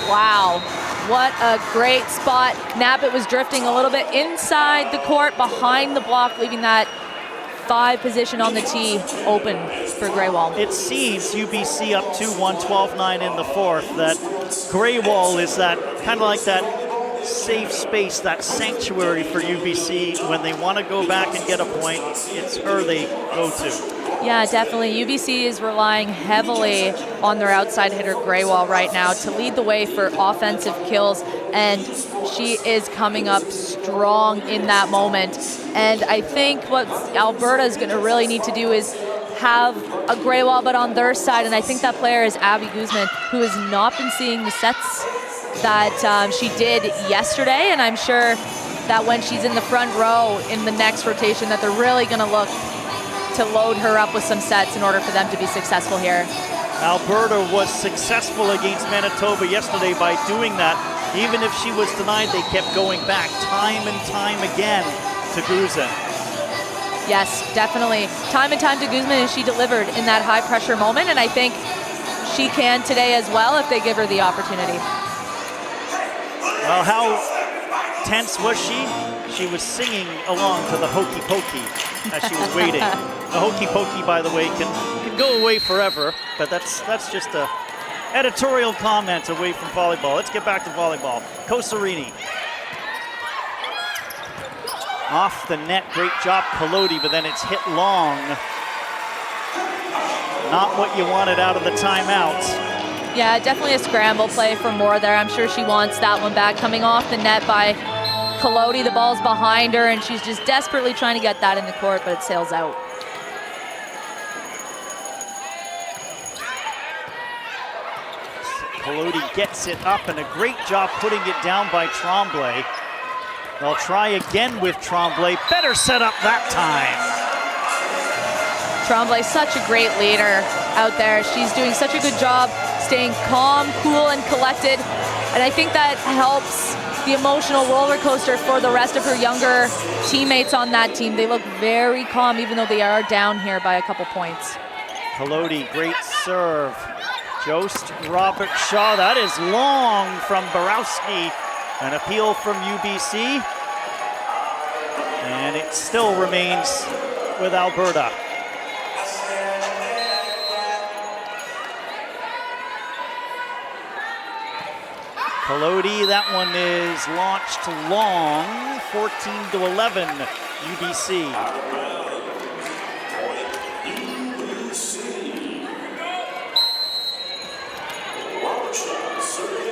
Wow, what a great spot. Nappet was drifting a little bit inside the court, behind the block, leaving that 5 position on the tee open for Graywall. It seems UBC up 2-1, 12-9 in the fourth, that Graywall is that kind of like that safe space, that sanctuary for UBC. When they want to go back and get a point, it's her they go to. Yeah, definitely. UBC is relying heavily on their outside hitter, Graywall, right now to lead the way for offensive kills, and she is coming up strong in that moment. And I think what Alberta is going to really need to do is have a Graywall, but on their side, and I think that player is Abby Guzman, who has not been seeing the sets that she did yesterday, and I'm sure that when she's in the front row in the next rotation that they're really going to look to load her up with some sets in order for them to be successful here. Alberta was successful against Manitoba yesterday by doing that. Even if she was denied, they kept going back time and time again to Guzman. Yes, definitely. Time and time to Guzman, and she delivered in that high pressure moment, and I think she can today as well if they give her the opportunity. Well, how tense was she? She was singing along to the Hokey Pokey as she was waiting. The Hokey Pokey, by the way, can go away forever, but that's just a editorial comment away from volleyball. Let's get back to volleyball. Kosarini. Off the net, great job, Kolodi, but then it's hit long. Not what you wanted out of the timeout. Yeah, definitely a scramble play for Moore there. I'm sure she wants that one back. Coming off the net by Kolodi, the ball's behind her, and she's just desperately trying to get that in the court, but it sails out. Kolodi gets it up, and a great job putting it down by Tremblay. They'll try again with Tremblay. Better set up that time. Tremblay, such a great leader out there. She's doing such a good job staying calm, cool, and collected. And I think that helps the emotional roller coaster for the rest of her younger teammates on that team. They look very calm, even though they are down here by a couple points. Kolodi, great serve. Jost Robert Shaw, that is long from Borowski. An appeal from UBC. And it still remains with Alberta. Kolodi, that one is launched long, 14-11, UBC.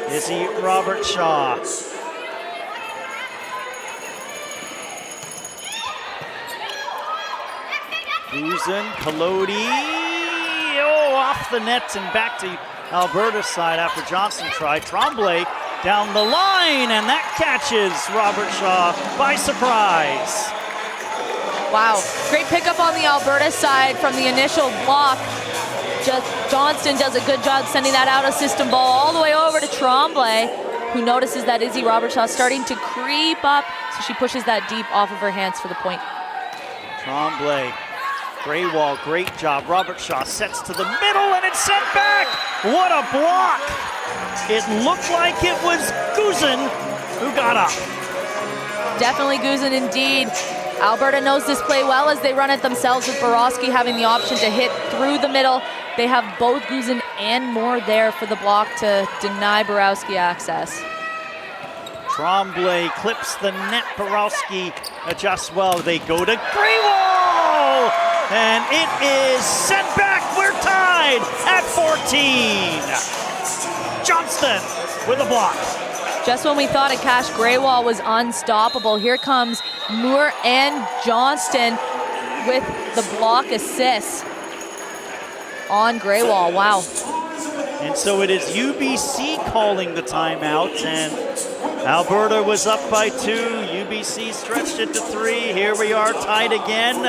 Izzy Robert Shaw. Guzman, Kolodi, off the net and back to Alberta's side after Johnson tried. Tremblay down the line, and that catches Robert Shaw by surprise. Wow, great pickup on the Alberta side from the initial block. Johnston does a good job sending that out of system ball all the way over to Tremblay, who notices that Izzy Robert Shaw starting to creep up, so she pushes that deep off of her hands for the point. Tremblay, Graywall, great job. Robert Shaw sets to the middle, and it's sent back. What a block. It looked like it was Guzman who got up. Definitely Guzman indeed. Alberta knows this play well as they run it themselves, with Borowski having the option to hit through the middle. They have both Guzman and Moore there for the block to deny Borowski access. Tremblay clips the net. Borowski adjusts well. They go to Graywall, and it is sent back. We're tied at 14. Johnston with a block. Just when we thought Akash Graywall was unstoppable, here comes Moore and Johnston with the block assist on Graywall. Wow. And so it is UBC calling the timeout, and Alberta was up by 2. UBC stretched it to 3. Here we are tied again.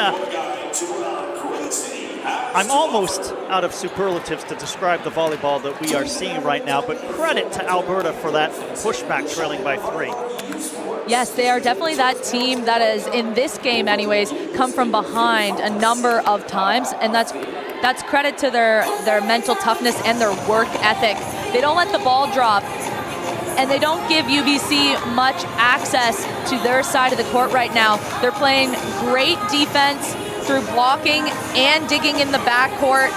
I'm almost out of superlatives to describe the volleyball that we are seeing right now, but credit to Alberta for that pushback, trailing by 3. Yes, they are definitely that team that is, in this game anyways, come from behind a number of times, and that's credit to their mental toughness and their work ethic. They don't let the ball drop, and they don't give UBC much access to their side of the court right now. They're playing great defense through blocking and digging in the backcourt.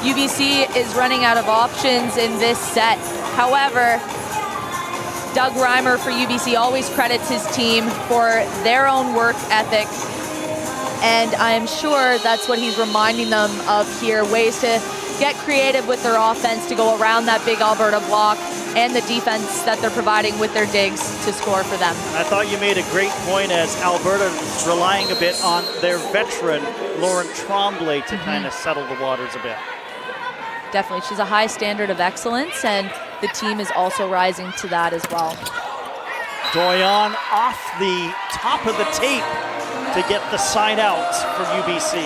UBC is running out of options in this set. However, Doug Reimer for UBC always credits his team for their own work ethic And I am sure that's what he's reminding them of here, ways to get creative with their offense to go around that big Alberta block and the defense that they're providing with their digs to score for them. I thought you made a great point as Alberta is relying a bit on their veteran, Lauren Tremblay, to kind of settle the waters a bit. Definitely, she's a high standard of excellence, and the team is also rising to that as well. Doyon off the top of the tape to get the side out for UBC.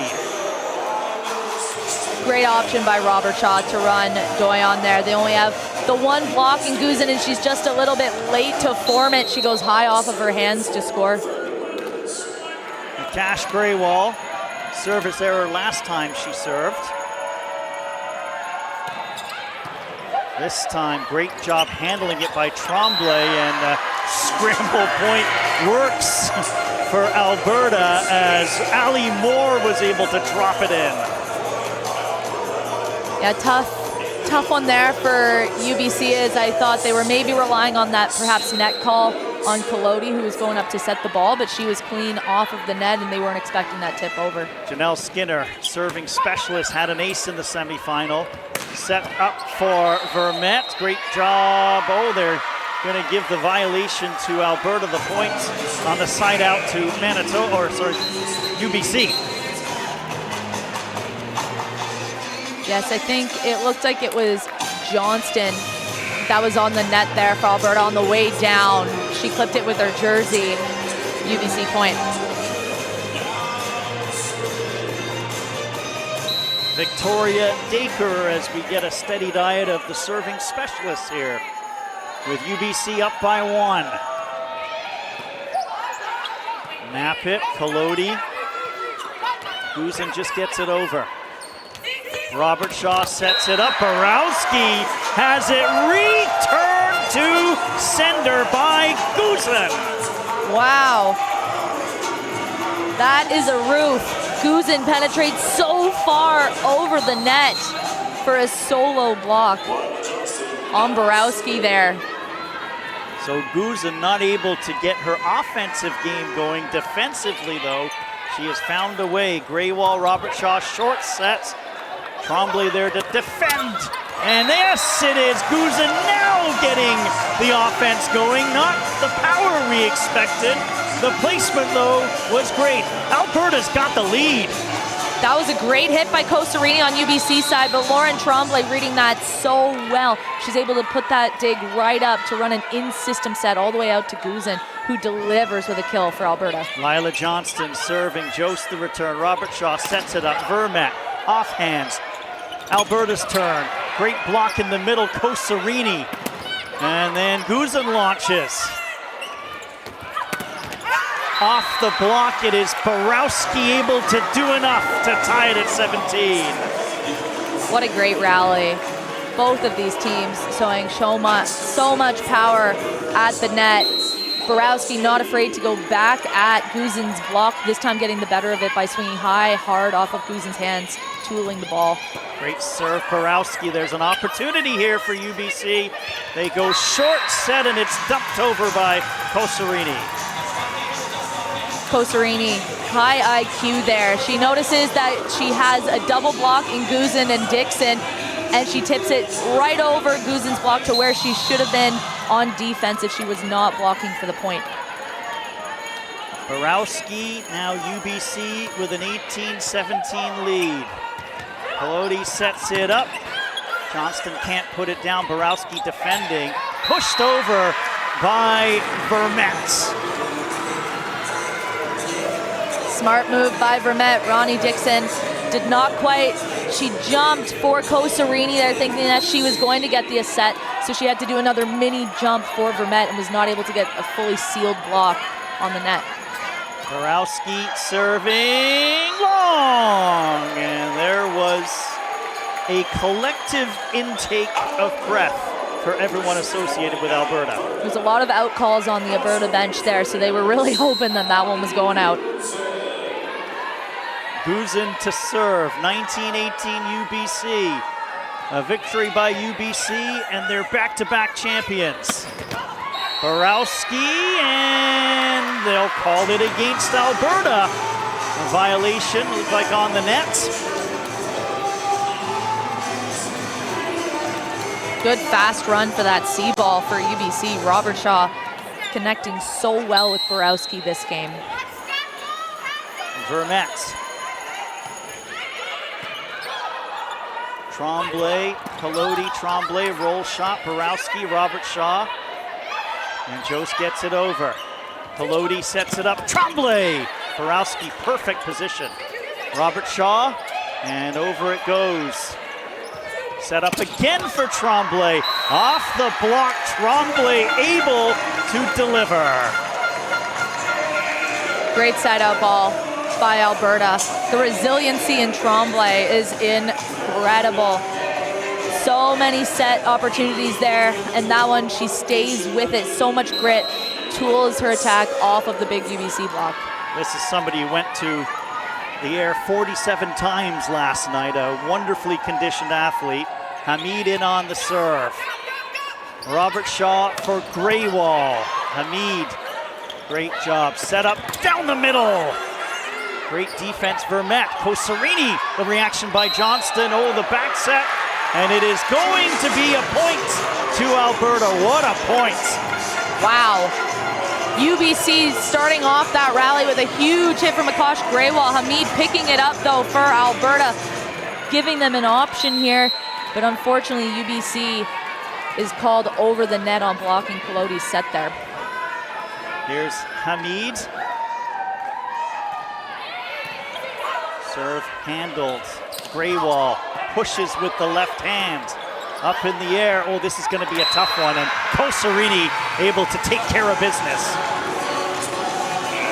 Great option by Robert Shaw to run Doyon there. They only have the one block in Guzin, and she's just a little bit late to form it. She goes high off of her hands to score. Cash Graywall, service error last time she served. This time, great job handling it by Tremblay, and scramble point works for Alberta as Ali Moore was able to drop it in. Yeah, tough one there for UBC, as I thought they were maybe relying on that perhaps net call on Collodi, who was going up to set the ball, but she was clean off of the net and they weren't expecting that tip over. Janelle Skinner, serving specialist, had an ace in the semifinal. Set up for Vermette, great job. Oh, they're going to give the violation to Alberta, the points on the side out to Manitoba, or sorry, UBC. Yes, I think it looked like it was Johnston that was on the net there for Alberta on the way down. She clipped it with her jersey. UBC point. Victoria Dacre as we get a steady diet of the serving specialists here, with UBC up by 1. Nap it, Collodi. Guzin just gets it over. Robert Shaw sets it up. Borowski has it returned to sender by Guzin. Wow. That is a roof. Guzin penetrates so far over the net for a solo block on Borowski there. So Guzin not able to get her offensive game going. Defensively, though, she has found a way. Graywall, Robert Shaw, short sets. Tremblay there to defend. And yes, it is Guzin now getting the offense going. Not the power we expected. The placement, though, was great. Alberta's got the lead. That was a great hit by Kosarini on UBC side, but Lauren Tremblay reading that so well. She's able to put that dig right up to run an in-system set all the way out to Guzin, who delivers with a kill for Alberta. Lila Johnston serving, Jost the return. Robert Shaw sets it up. Vermette, off hands. Alberta's turn. Great block in the middle, Kosarini. And then Guzin launches. Off the block, it is Borowski able to do enough to tie it at 17. What a great rally. Both of these teams showing so much power at the net. Borowski not afraid to go back at Guzin's block, this time getting the better of it by swinging high, hard off of Guzin's hands, tooling the ball. Great serve, Borowski. There's an opportunity here for UBC. They go short set, and it's dumped over by Kosarini. Kosarini, high IQ there. She notices that she has a double block in Guzin and Dixon, and she tips it right over Guzin's block to where she should have been on defense if she was not blocking for the point. Borowski, now UBC with an 18-17 lead. Collodi sets it up. Johnston can't put it down. Borowski defending. Pushed over by Vermette. Smart move by Vermette. Ronnie Dixon did not quite. She jumped for Kosarini there, thinking that she was going to get the set, so she had to do another mini jump for Vermette and was not able to get a fully sealed block on the net. Borowski serving long, and there was a collective intake of breath for everyone associated with Alberta. There's a lot of out calls on the Alberta bench there, so they were really hoping that that one was going out. Guzin to serve, 19-18 UBC. A victory by UBC, and they're back-to-back champions. Borowski, and they'll call it against Alberta. A violation, looked like on the net. Good fast run for that C ball for UBC. Robert Shaw connecting so well with Borowski this game. Vermette. Tremblay, Collodi, Tremblay, roll shot, Borowski, Robert Shaw. And Jost gets it over. Collodi sets it up, Tremblay! Borowski, perfect position. Robert Shaw, and over it goes. Set up again for Tremblay. Off the block, Tremblay able to deliver. Great side-out ball by Alberta. The resiliency in Tremblay is incredible. So many set opportunities there, and that one, she stays with it. So much grit, tools her attack off of the big UBC block. This is somebody who went to the air 47 times last night, a wonderfully conditioned athlete. Hamid in on the serve. Robert Shaw for Greywall. Hamid, great job. Set up down the middle. Great defense, Vermette. Kosarini, the reaction by Johnston. Oh, the back set. And it is going to be a point to Alberta. What a point. Wow. UBC starting off that rally with a huge hit from Akash Greywall. Hamid picking it up, though, for Alberta, giving them an option here. But unfortunately, UBC is called over the net on blocking Collodi's set there. Here's Hamid. Serve handled. Greywall pushes with the left hand. Up in the air. Oh, this is going to be a tough one. And Kosarini able to take care of business.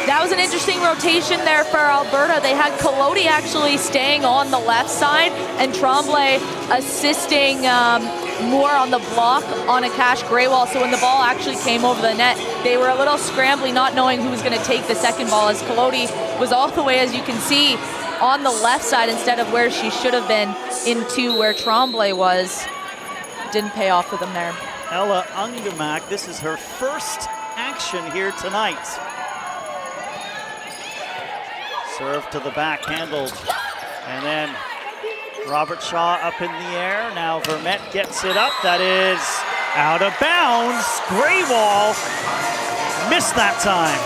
That was an interesting rotation there for Alberta. They had Collodi actually staying on the left side and Tremblay assisting more on the block on Akash Greywall. So when the ball actually came over the net, they were a little scrambly, not knowing who was going to take the second ball, as Collodi was all the way, as you can see, on the left side instead of where she should have been, into where Tremblay was. Didn't pay off for them there. Ella Ungemak, this is her first action here tonight. Serve to the back, handled. And then Robert Shaw up in the air. Now Vermette gets it up. That is out of bounds. Greywall missed that time.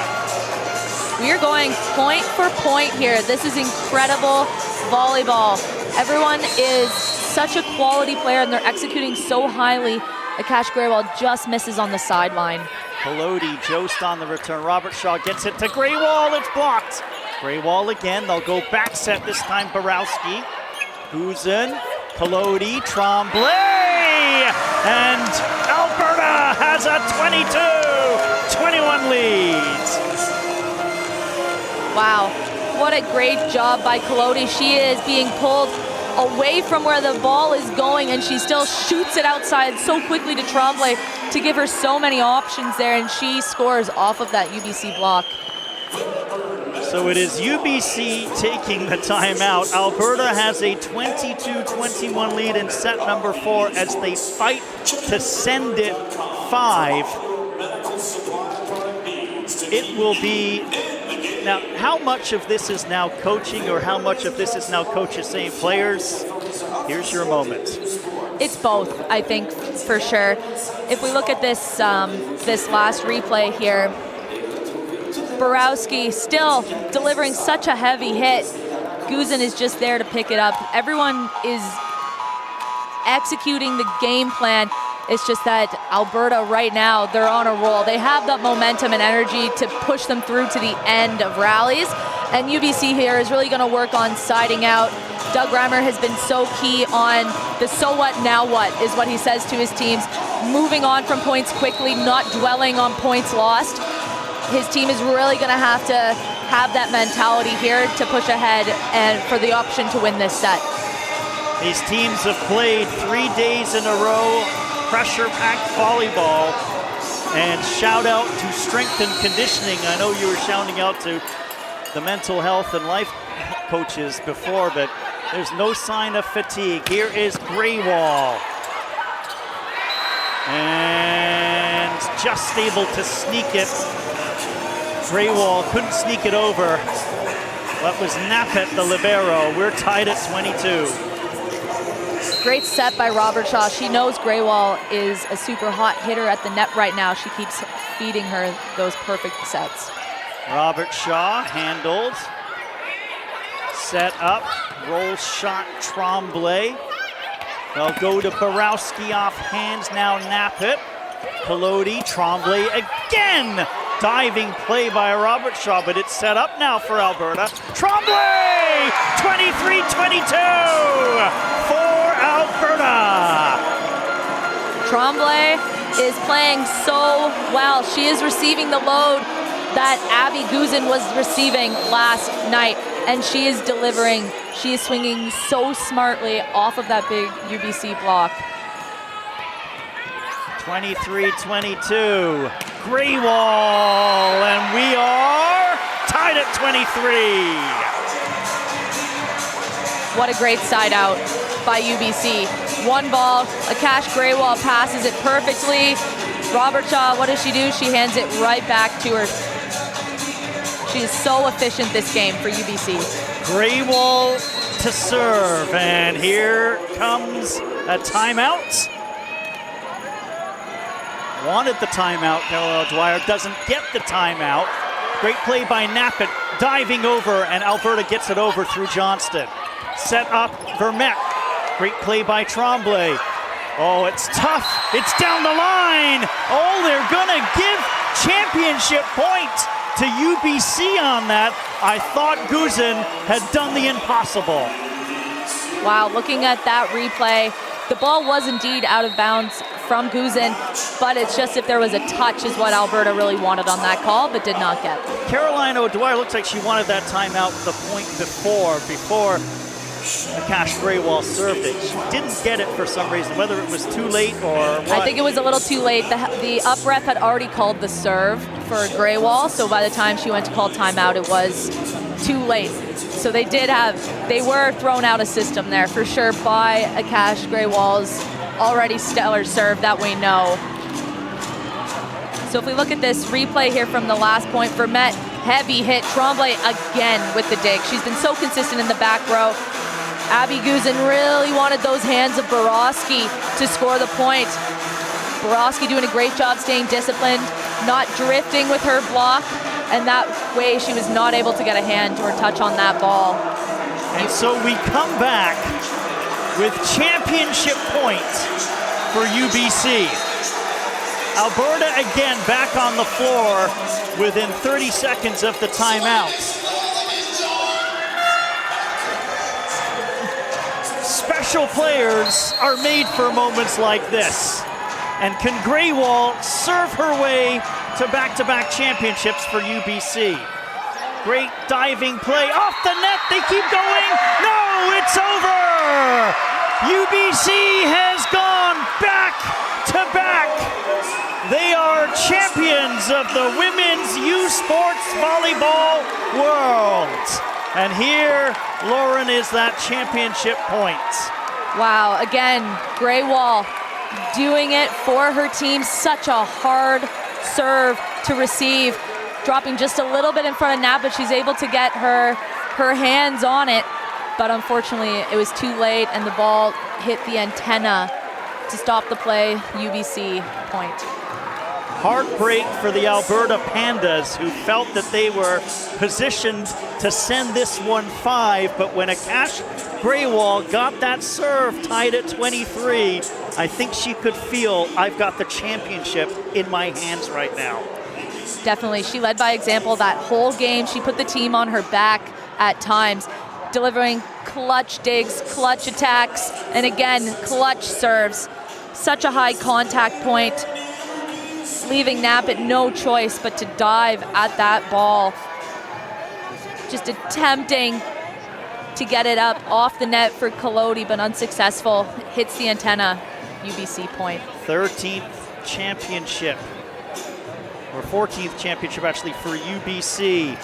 We are going point for point here. This is incredible volleyball. Everyone is such a quality player and they're executing so highly. Akash Greywall just misses on the sideline. Collodi, Jost on the return. Robert Shaw gets it to Greywall. It's blocked. Greywall again. They'll go back set this time. Borowski. Huzen. Collodi. Tremblay. And Alberta has a 22-21 lead. Wow, what a great job by Collodi. She is being pulled away from where the ball is going, and she still shoots it outside so quickly to Tremblay to give her so many options there, and she scores off of that UBC block. So it is UBC taking the timeout. Alberta has a 22-21 lead in set number 4 as they fight to send it 5. It will be... Now, how much of this is now coaching or how much of this is now coaches saying, players, here's your moment? It's both, I think, for sure. If we look at this, this last replay here, Borowski still delivering such a heavy hit. Guzin is just there to pick it up. Everyone is executing the game plan. It's just that Alberta right now, they're on a roll. They have that momentum and energy to push them through to the end of rallies. And UBC here is really going to work on siding out. Doug Reimer has been so key on the so what, now what, is what he says to his teams. Moving on from points quickly, not dwelling on points lost. His team is really going to have that mentality here to push ahead and for the option to win this set. These teams have played 3 days in a row, pressure-packed volleyball, and shout out to strength and conditioning. I know you were shouting out to the mental health and life coaches before, but there's no sign of fatigue. Here is Greywall. And just able to sneak it. Greywall couldn't sneak it over, but was Nappet the libero. We're tied at 22. Great set by Robert Shaw. She knows Graywall is a super hot hitter at the net right now. She keeps feeding her those perfect sets. Robert Shaw handled. Set up. Roll shot Tremblay. They'll go to Borowski off hands now. Nappet. Peloti. Tremblay again. Diving play by Robert Shaw, but it's set up now for Alberta. Tremblay! 23-22 for Alberta. Tremblay is playing so well. She is receiving the load that Abby Guzin was receiving last night, and she is delivering. She is swinging so smartly off of that big UBC block. 23-22. Graywall, and we are tied at 23. What a great side out by UBC. One ball, Akash Graywall passes it perfectly. Robert Shaw, what does she do? She hands it right back to her. She is so efficient this game for UBC. Graywall to serve, and here comes a timeout. Wanted the timeout, Caroline Dwyer doesn't get the timeout. Great play by Nappet, diving over, and Alberta gets it over through Johnston. Set up Vermette. Great play by Tremblay. Oh, it's tough. It's down the line. Oh, they're gonna give championship point to UBC on that. I thought Guzin had done the impossible. Wow, looking at that replay, the ball was indeed out of bounds from Guzin, but it's just if there was a touch is what Alberta really wanted on that call, but did not get. Caroline O'Dwyer looks like she wanted that timeout the point before Akash Graywall served it. She didn't get it for some reason, whether it was too late or what. I think it was a little too late. The up ref had already called the serve for Graywall, so by the time she went to call timeout, it was too late. So they were thrown out of system there for sure by Akash Graywall's already stellar serve that we know. So if we look at this replay here from the last point, Vermette, heavy hit, Tremblay again with the dig. She's been so consistent in the back row. Abby Guzin really wanted those hands of Borowski to score the point. Borowski doing a great job staying disciplined, not drifting with her block, and that way she was not able to get a hand or touch on that ball. And so we come back with championship point for UBC. Alberta again back on the floor within 30 seconds of the timeout. Special players are made for moments like this. And can Graywall serve her way to back-to-back championships for UBC? Great diving play off the net. They keep going. No, it's over. UBC has gone back to back. They are champions of the women's U Sports volleyball world. And here, Lauren, is that championship point. Wow, again, Graywall doing it for her team. Such a hard serve to receive. Dropping just a little bit in front of Nat, but she's able to get her hands on it. But unfortunately, it was too late, and the ball hit the antenna to stop the play. UBC point. Heartbreak for the Alberta Pandas, who felt that they were positioned to send this one 5, but when Akash Graywall got that serve tied at 23, I think she could feel, I've got the championship in my hands right now. Definitely, she led by example that whole game. She put the team on her back at times, delivering clutch digs, clutch attacks, and again, clutch serves. Such a high contact point, leaving Nappet no choice but to dive at that ball. Just attempting to get it up off the net for Peloti, but unsuccessful. Hits the antenna, UBC point. 13th championship, or 14th championship actually for UBC.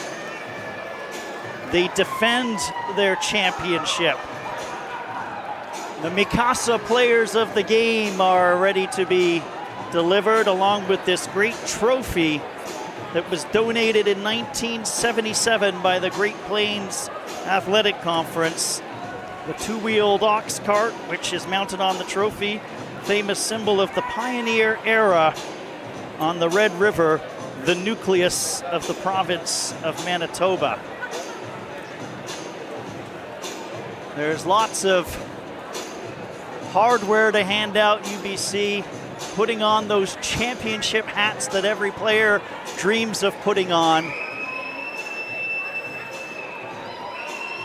They defend their championship. The Mikasa players of the game are ready to be delivered along with this great trophy that was donated in 1977 by the Great Plains Athletic Conference. The two-wheeled ox cart, which is mounted on the trophy, famous symbol of the pioneer era on the Red River, the nucleus of the province of Manitoba. There's lots of hardware to hand out, UBC, putting on those championship hats that every player dreams of putting on.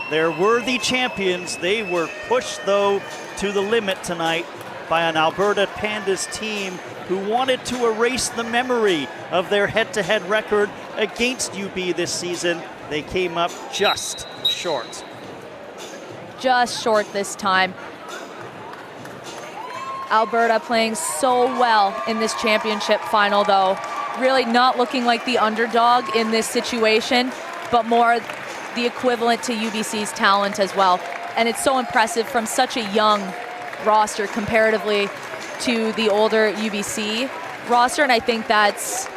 They're worthy champions. They were pushed, though, to the limit tonight by an Alberta Pandas team who wanted to erase the memory of their head-to-head record against UB this season. They came up just short. Just short this time. Alberta playing so well in this championship final, though. Really not looking like the underdog in this situation, but more the equivalent to UBC's talent as well. And it's so impressive from such a young roster comparatively to the older UBC roster, and I think that's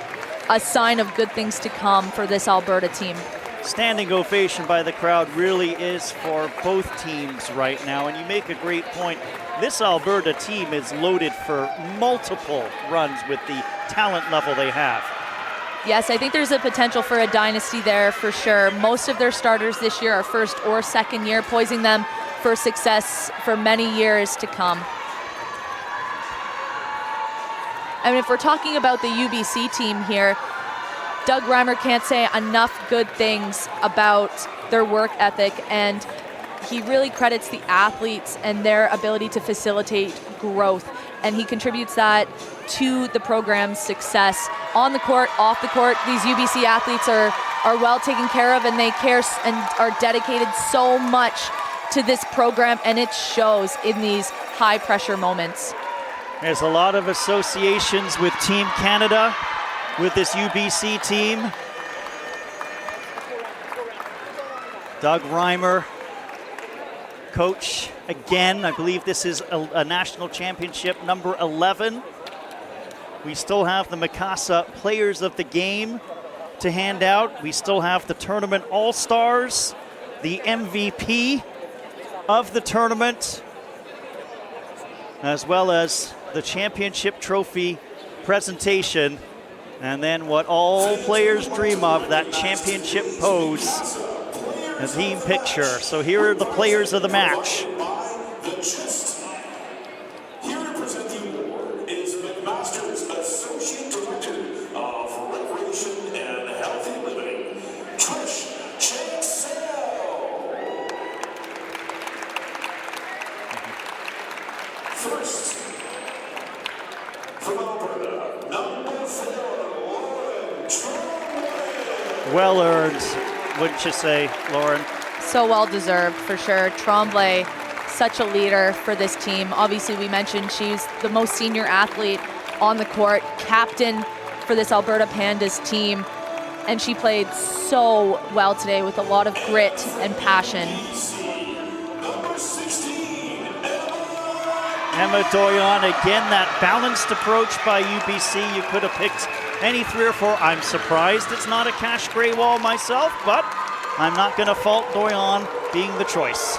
a sign of good things to come for this Alberta team. Standing ovation by the crowd really is for both teams right now, and you make a great point. This Alberta team is loaded for multiple runs with the talent level they have. Yes, I think there's a potential for a dynasty there for sure. Most of their starters this year are first or second year, poising them for success for many years to come. I mean, if we're talking about the UBC team here, Doug Reimer can't say enough good things about their work ethic, and he really credits the athletes and their ability to facilitate growth, and he contributes that to the program's success. On the court, off the court, these UBC athletes are well taken care of, and they care and are dedicated so much to this program, and it shows in these high pressure moments. There's a lot of associations with Team Canada, with this UBC team. Doug Reimer, coach again. I believe this is a national championship number 11. We still have the Mikasa Players of the Game to hand out. We still have the Tournament All-Stars, the MVP of the tournament, as well as the championship trophy presentation, and then what all players dream of, that championship pose, a team picture. So here are the players of the match. Here to present the award is McMaster's Associate Director of Recreation and Healthy Living, Trish Chancel. First, from Alberta, number 4, Lauren Tremblay. Well earned, wouldn't you say, Lauren? So well deserved for sure. Tremblay, such a leader for this team. Obviously, we mentioned she's the most senior athlete on the court, captain for this Alberta Pandas team, and she played so well today with a lot of grit and passion. Number 16, Emma Doyon, again, that balanced approach by UBC. You could have picked any 3 or 4. I'm surprised it's not a Cash Graywall myself, but I'm not going to fault Doyon being the choice.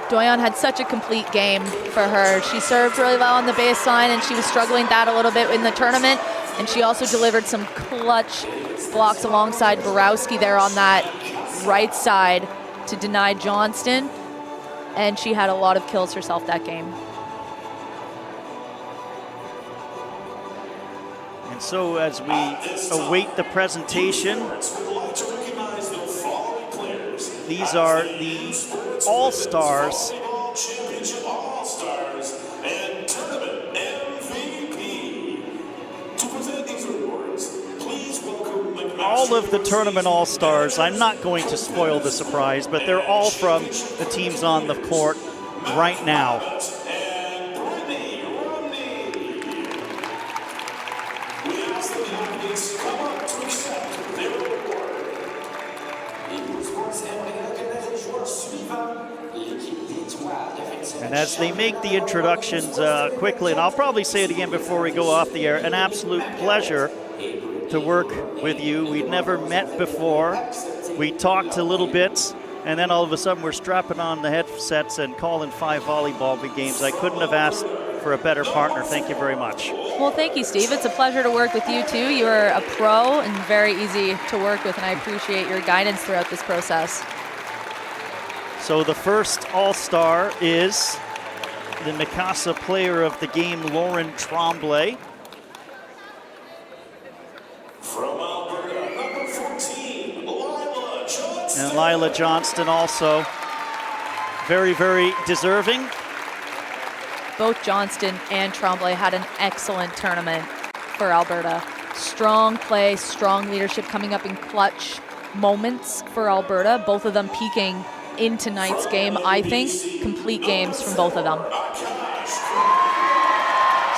Doyon had such a complete game for her. She served really well on the baseline, and she was struggling that a little bit in the tournament, and she also delivered some clutch blocks alongside Borowski there on that right side to deny Johnston, and she had a lot of kills herself that game. And so as we await the presentation, these are the All-Stars. Championship All-Stars and Tournament MVP. To present these awards, please welcome McMaster. All of the Tournament All-Stars, I'm not going to spoil the surprise, but they're all from the teams on the court right now. And Brittany Romney. We ask that the athletes come up to accept their award. And as they make the introductions quickly, and I'll probably say it again before we go off the air, an absolute pleasure to work with you. We'd never met before. We talked a little bit, and then all of a sudden we're strapping on the headsets and calling 5 volleyball games. I couldn't have asked for a better partner. Thank you very much. Well, thank you, Steve. It's a pleasure to work with you too. You're a pro and very easy to work with, and I appreciate your guidance throughout this process. So the first All-Star is the Mikasa Player of the Game, Lauren Tremblay. From Alberta, number 14, Lila Johnston. And Lila Johnston also very, very deserving. Both Johnston and Tremblay had an excellent tournament for Alberta. Strong play, strong leadership coming up in clutch moments for Alberta. Both of them peaking in tonight's game. I think complete games from both of them.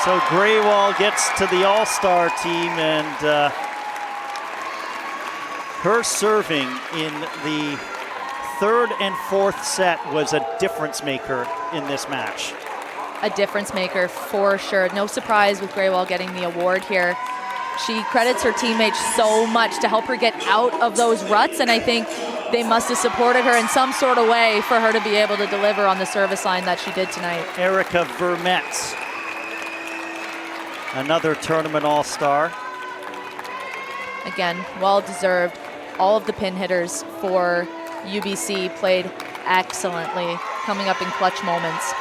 So Greywall gets to the All-Star team, and her serving in the third and fourth set was a difference maker in this match. A difference maker for sure. No surprise with Greywall getting the award here. She credits her teammates so much to help her get out of those ruts, and I think they must have supported her in some sort of way for her to be able to deliver on the service line that she did tonight. Erica Vermette, another tournament All-Star. Again, well deserved. All of the pin hitters for UBC played excellently, coming up in clutch moments.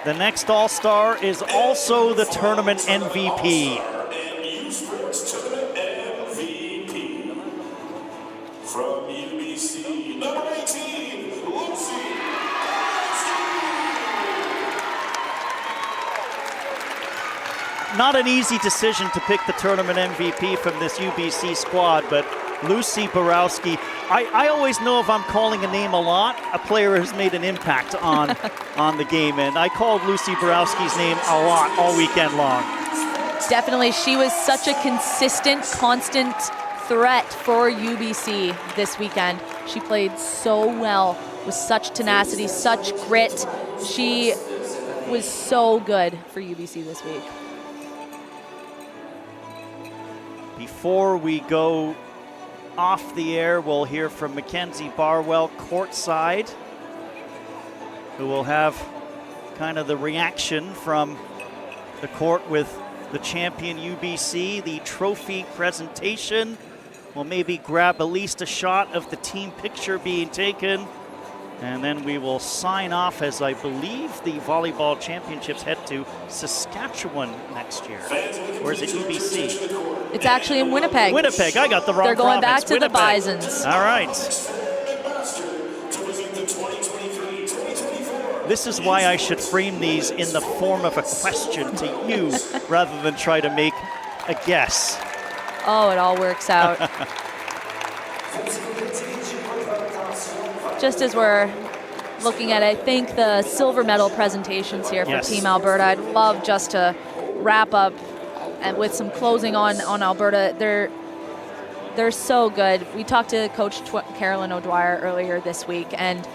The next All-Star is also the tournament MVP. And U Sports Tournament MVP. From UBC, number 18, Lucy. Not an easy decision to pick the tournament MVP from this UBC squad, but Lucy Borowski, I always know if I'm calling a name a lot, a player has made an impact on, on the game, and I called Lucy Borowski's name a lot all weekend long. Definitely, she was such a consistent, constant threat for UBC this weekend. She played so well with such tenacity, such grit. She was so good for UBC this week. Before we go off the air, we'll hear from Mackenzie Barwell courtside, who will have kind of the reaction from the court with the champion UBC, the trophy presentation. We'll maybe grab at least a shot of the team picture being taken, and then we will sign off as I believe the volleyball championships head to Saskatchewan next year. Or is it UBC? It's actually in Winnipeg. Winnipeg, I got the wrong They're going province. back to Winnipeg. the Bisons. All right. This is why I should frame these in the form of a question to you rather than try to make a guess. Oh, it all works out. Just as we're looking at, I think, the silver medal presentations here for Team Alberta, I'd love just to wrap up and with some closing on Alberta. They're so good. We talked to Coach Carolyn O'Dwyer earlier this week, and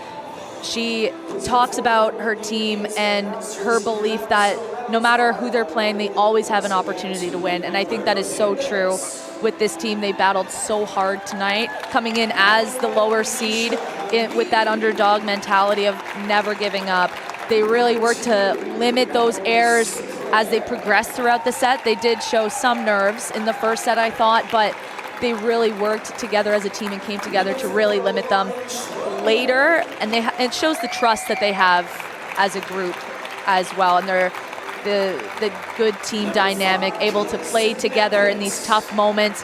she talks about her team and her belief that no matter who they're playing, they always have an opportunity to win. And I think that is so true with this team. They battled so hard tonight, coming in as the lower seed with that underdog mentality of never giving up. They really worked to limit those errors as they progressed throughout the set. They did show some nerves in the first set, I thought, but they really worked together as a team and came together to really limit them later. And it shows the trust that they have as a group as well. And they're the good team dynamic, able to play together in these tough moments.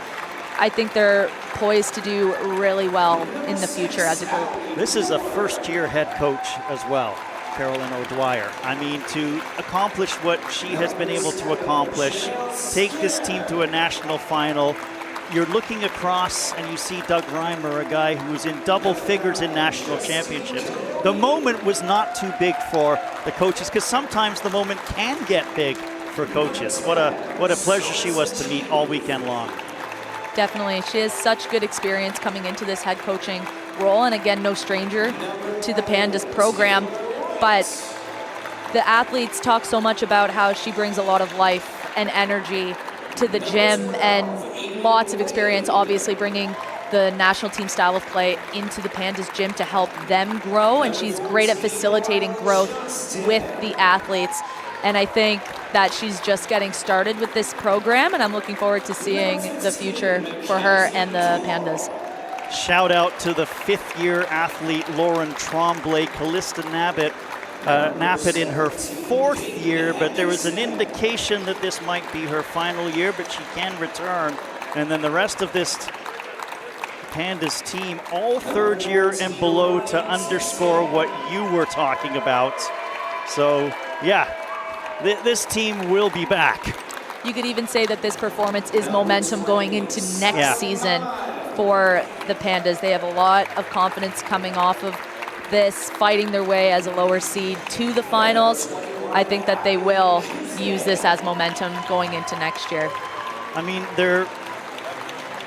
I think they're poised to do really well in the future as a group. This is a first-year head coach as well, Carolyn O'Dwyer. I mean, to accomplish what she has been able to accomplish, take this team to a national final. You're looking across and you see Doug Reimer, a guy who was in double figures in national championships. The moment was not too big for the coaches, because sometimes the moment can get big for coaches. What a pleasure she was to meet all weekend long. Definitely. She has such good experience coming into this head coaching role, and again, no stranger to the Pandas program. But the athletes talk so much about how she brings a lot of life and energy to the gym, and lots of experience, obviously bringing the national team style of play into the Pandas gym to help them grow, and she's great at facilitating growth with the athletes. And I think that she's just getting started with this program, and I'm looking forward to seeing the future for her and the Pandas. Shout out to the fifth-year athlete Lauren Tremblay, Callista Nappet in her fourth year, but there was an indication that this might be her final year, but she can return. And then the rest of this Pandas team, all third year and below, to underscore what you were talking about. So, yeah, this team will be back. You could even say that this performance is momentum going into next season for the Pandas. They have a lot of confidence coming off of this, fighting their way as a lower seed to the finals. I think that they will use this as momentum going into next year. I mean, their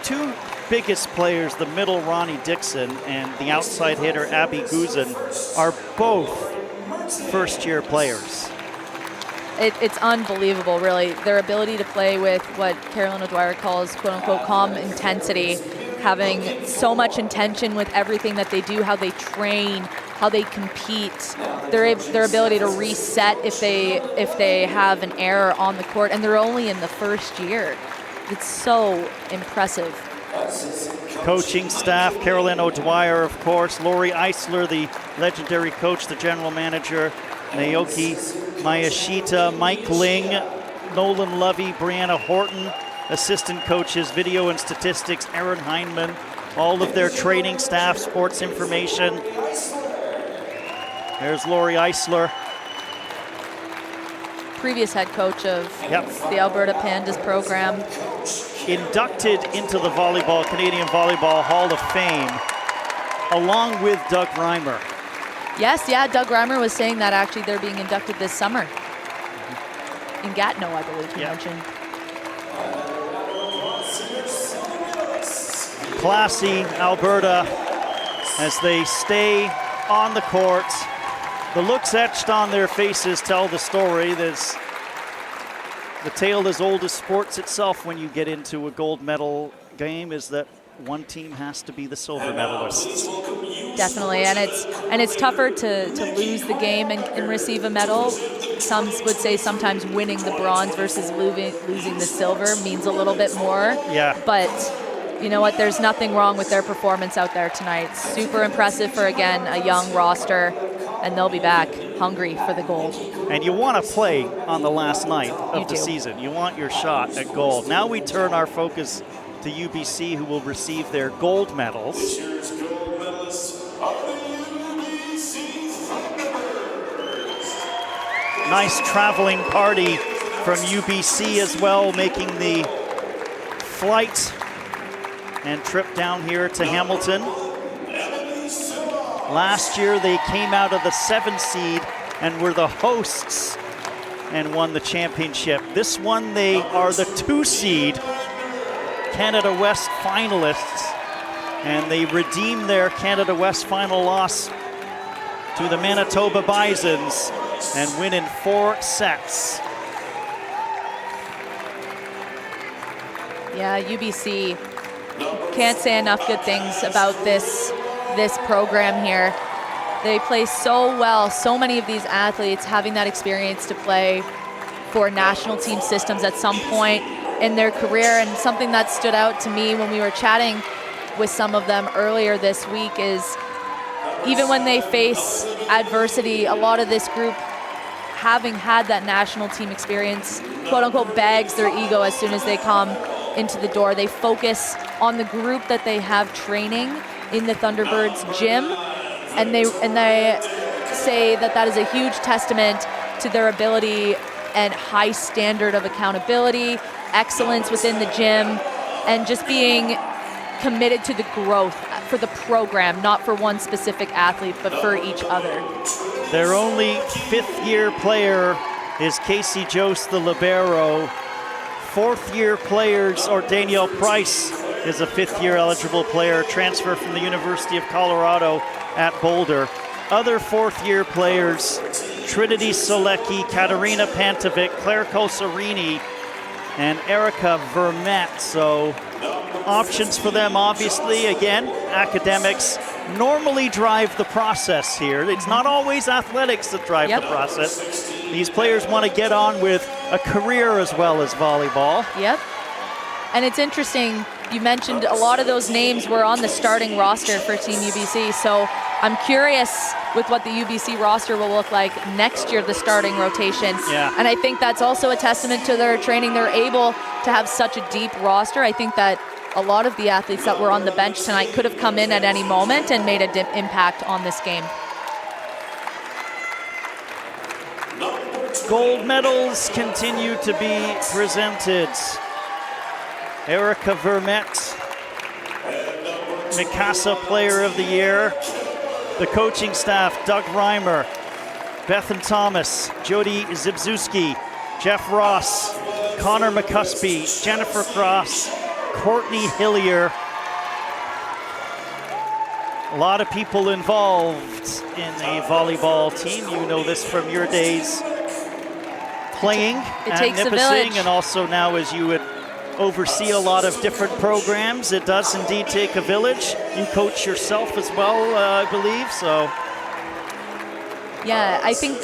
two biggest players, the middle Ronnie Dixon and the outside hitter Abby Guzin, are both first-year players. It's unbelievable, really. Their ability to play with what Carolyn O'Dwyer calls, quote-unquote, calm intensity, having so much intention with everything that they do, how they train, how they compete, their ability to reset if they have an error on the court, and they're only in the first year. It's so impressive. Coaching staff, Carolyn O'Dwyer, of course, Lori Eisler, the legendary coach, the general manager, Naoki Mayashita, Mike Ling, Nolan Lovey, Brianna Horton, assistant coaches, video and statistics, Aaron Heinman, all of their training staff, sports information. There's Lori Eisler. Previous head coach of the Alberta Pandas program. Inducted into the Canadian Volleyball Hall of Fame, along with Doug Reimer. Yes, Doug Reimer was saying that actually they're being inducted this summer. In Gatineau, I believe he mentioned. Classy Alberta as they stay on the court. The looks etched on their faces tell the story. There's the tale as old as sports itself when you get into a gold medal game, is that one team has to be the silver medalist. Definitely, and it's tougher to lose the game and receive a medal. Some would say sometimes winning the bronze versus losing the silver means a little bit more. Yeah. But you know what? There's nothing wrong with their performance out there tonight. Super impressive for, again, a young roster, and they'll be back hungry for the gold. And you want to play on the last night of the season. You want your shot at gold. Now we turn our focus to UBC, who will receive their gold medals. This year's gold medalists are the UBC Thunderbirds. Nice traveling party from UBC as well, making the flight and trip down here to Hamilton. Last year they came out of the 7th seed and were the hosts and won the championship. This one they are the 2 seed, Canada West finalists, and they redeemed their Canada West final loss to the Manitoba Bisons and win in 4 sets. Yeah, UBC, can't say enough good things about this program here. They play so well, so many of these athletes having that experience to play for national team systems at some point in their career. And something that stood out to me when we were chatting with some of them earlier this week is even when they face adversity, a lot of this group, having had that national team experience, quote unquote, bags their ego as soon as they come into the door. They focus on the group that they have training in the Thunderbirds gym, and they say that is a huge testament to their ability and high standard of accountability, excellence within the gym, and just being committed to the growth for the program, not for one specific athlete, but for each other. Their only 5th-year player is Casey Jost, the libero. 4th-year players, or Danielle Price is a 5th-year eligible player, transfer from the University of Colorado at Boulder. Other 4th-year players, Trinity Solecki, Katarina Pantovic, Claire Kosarini, and Erica Vermette. So options for them, obviously. Again, academics normally drive the process here. It's not always athletics that drive the process. These players want to get on with a career as well as volleyball. Yep. And it's interesting, you mentioned a lot of those names were on the starting roster for Team UBC. So I'm curious with what the UBC roster will look like next year, the starting rotation. Yeah. And I think that's also a testament to their training. They're able to have such a deep roster. I think that a lot of the athletes that were on the bench tonight could have come in at any moment and made an impact on this game. Gold medals continue to be presented. Erica Vermette, Mikasa Player of the Year. The coaching staff, Doug Reimer, Bethan Thomas, Jody Zibzewski, Jeff Ross, Connor McCuspy, Jennifer Cross, Courtney Hillier. A lot of people involved in a volleyball team. You know this from your days playing at Nipissing, and also now as you would oversee a lot of different programs. It does indeed take a village. You coach yourself as well, I believe, so. Yeah, I think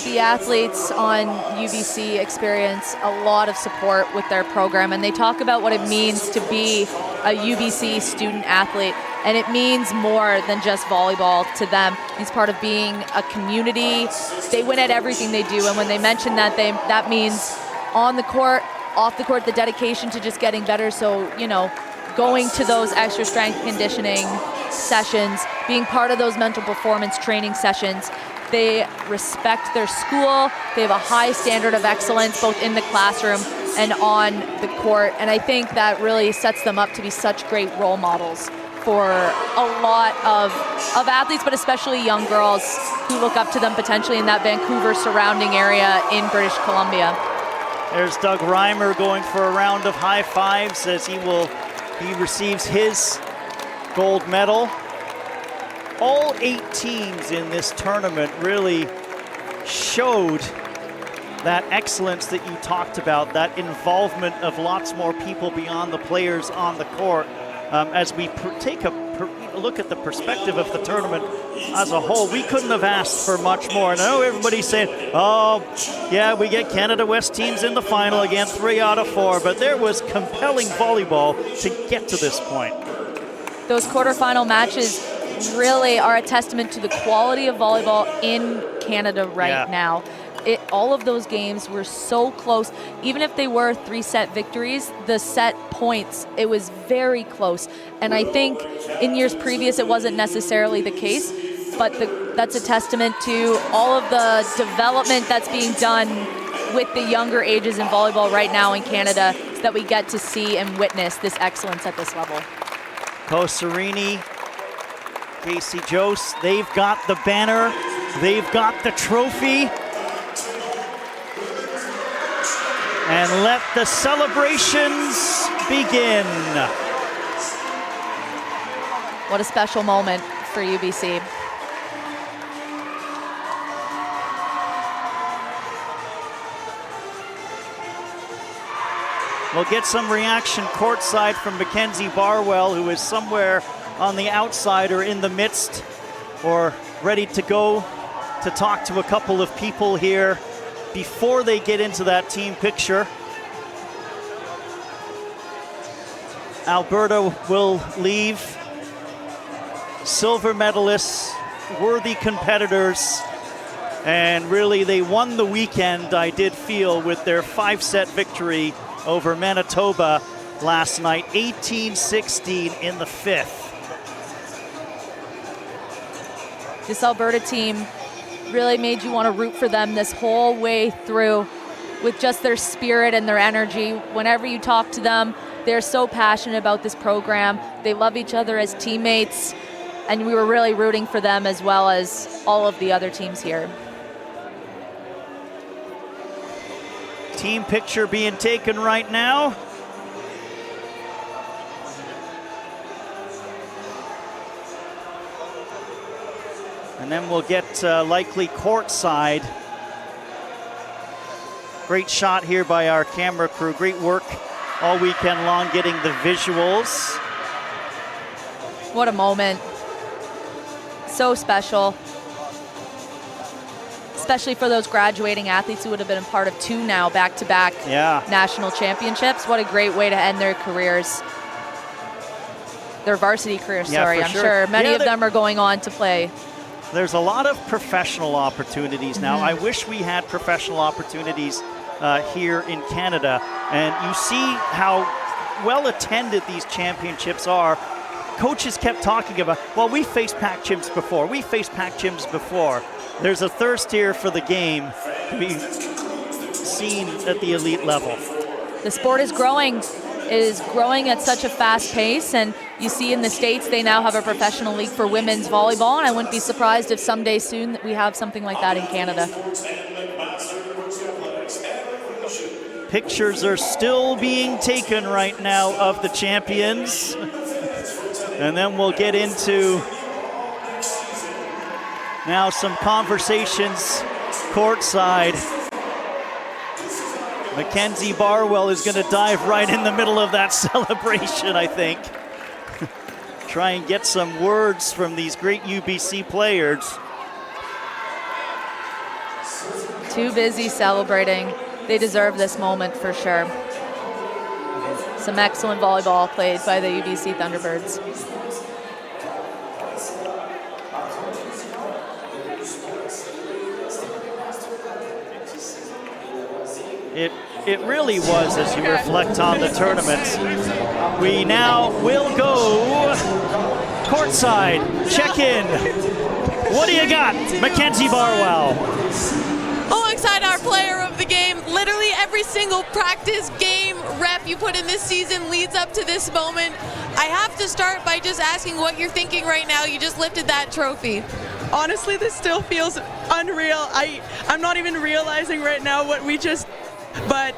the athletes on UBC experience a lot of support with their program, and they talk about what it means to be a UBC student athlete, and it means more than just volleyball to them. It's part of being a community. They win at everything they do, and when they mention that, that means on the court, off the court, the dedication to just getting better. So, you know, going to those extra strength conditioning sessions, being part of those mental performance training sessions. They respect their school. They have a high standard of excellence, both in the classroom and on the court. And I think that really sets them up to be such great role models for a lot of athletes, but especially young girls who look up to them potentially in that Vancouver surrounding area in British Columbia. There's Doug Reimer going for a round of high fives as he receives his gold medal. All 8 teams in this tournament really showed that excellence that you talked about, that involvement of lots more people beyond the players on the court. As we take a look at the perspective of the tournament as a whole, we couldn't have asked for much more. And I know everybody's saying, oh, yeah, we get Canada West teams in the final again, 3 out of 4, but there was compelling volleyball to get to this point. Those quarterfinal matches really are a testament to the quality of volleyball in Canada right now. All of those games were so close. Even if they were 3-set victories, the set points, it was very close. And I think in years previous, it wasn't necessarily the case, but that's a testament to all of the development that's being done with the younger ages in volleyball right now in Canada, so that we get to see and witness this excellence at this level. Kosarini, Casey Jost, they've got the banner, they've got the trophy. And let the celebrations begin. What a special moment for UBC. We'll get some reaction courtside from Mackenzie Barwell, who is somewhere on the outside or in the midst, or ready to go to talk to a couple of people here before they get into that team picture. Alberta will leave. Silver medalists, worthy competitors, and really they won the weekend, I did feel, with their 5-set victory over Manitoba last night, 18-16 in the 5th. This Alberta team really made you want to root for them this whole way through with just their spirit and their energy. Whenever you talk to them, they're so passionate about this program. They love each other as teammates, and we were really rooting for them as well as all of the other teams here. Team picture being taken right now. And then we'll get likely courtside Great shot here by our camera crew. Great work all weekend long getting the visuals. What a moment. So special. Especially for those graduating athletes who would have been a part of 2 now back-to-back national championships. What a great way to end their careers. Their varsity careers, sorry. I'm sure many of them are going on to play. There's a lot of professional opportunities now. I wish we had professional opportunities here in Canada. And you see how well attended these championships are. Coaches kept talking about, well, we faced packed gyms before. We faced packed gyms before. There's a thirst here for the game to be seen at the elite level. The sport is growing. It is growing at such a fast pace, and you see in the States they now have a professional league for women's volleyball, and I wouldn't be surprised if someday soon that we have something like that in Canada. Pictures are still being taken right now of the champions. And then we'll get into now some conversations courtside. Mackenzie Barwell is going to dive right in the middle of that celebration, I think. Try and get some words from these great UBC players. Too busy celebrating. They deserve this moment for sure. Some excellent volleyball played by the UBC Thunderbirds. It really was, as you reflect on the tournament. We now will go courtside, check in. What do you got, Mackenzie Barwell? Alongside our player of the game, literally every single practice, game, rep you put in this season leads up to this moment. I have to start by just asking what you're thinking right now. You just lifted that trophy. Honestly, this still feels unreal. I'm not even realizing right now what we just, but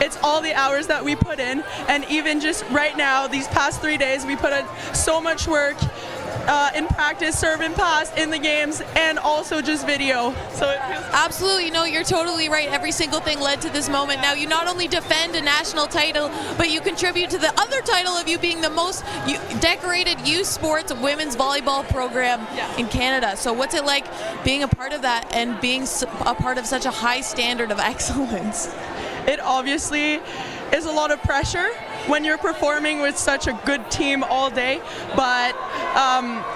it's all the hours that we put in, and even just right now, these past 3 days, we put in so much work in practice, serve and pass, in the games, and also just video. So it feels absolutely, no, you're totally right. Every single thing led to this moment. Now, you not only defend a national title, but you contribute to the other title of you being the most decorated youth sports women's volleyball program in Canada. So what's it like being a part of that and being a part of such a high standard of excellence? It obviously is a lot of pressure when you're performing with such a good team all day, but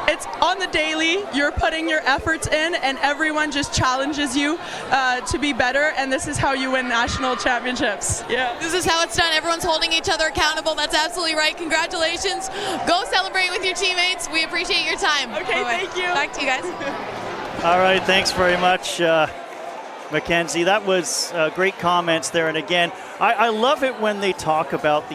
it's on the daily. You're putting your efforts in, and everyone just challenges you to be better, and this is how you win national championships. Yeah. This is how it's done. Everyone's holding each other accountable. That's absolutely right. Congratulations. Go celebrate with your teammates. We appreciate your time. Okay, thank you. Back to you guys. All right, thanks very much, Mackenzie. That was great comments there. And again, I love it when they talk about the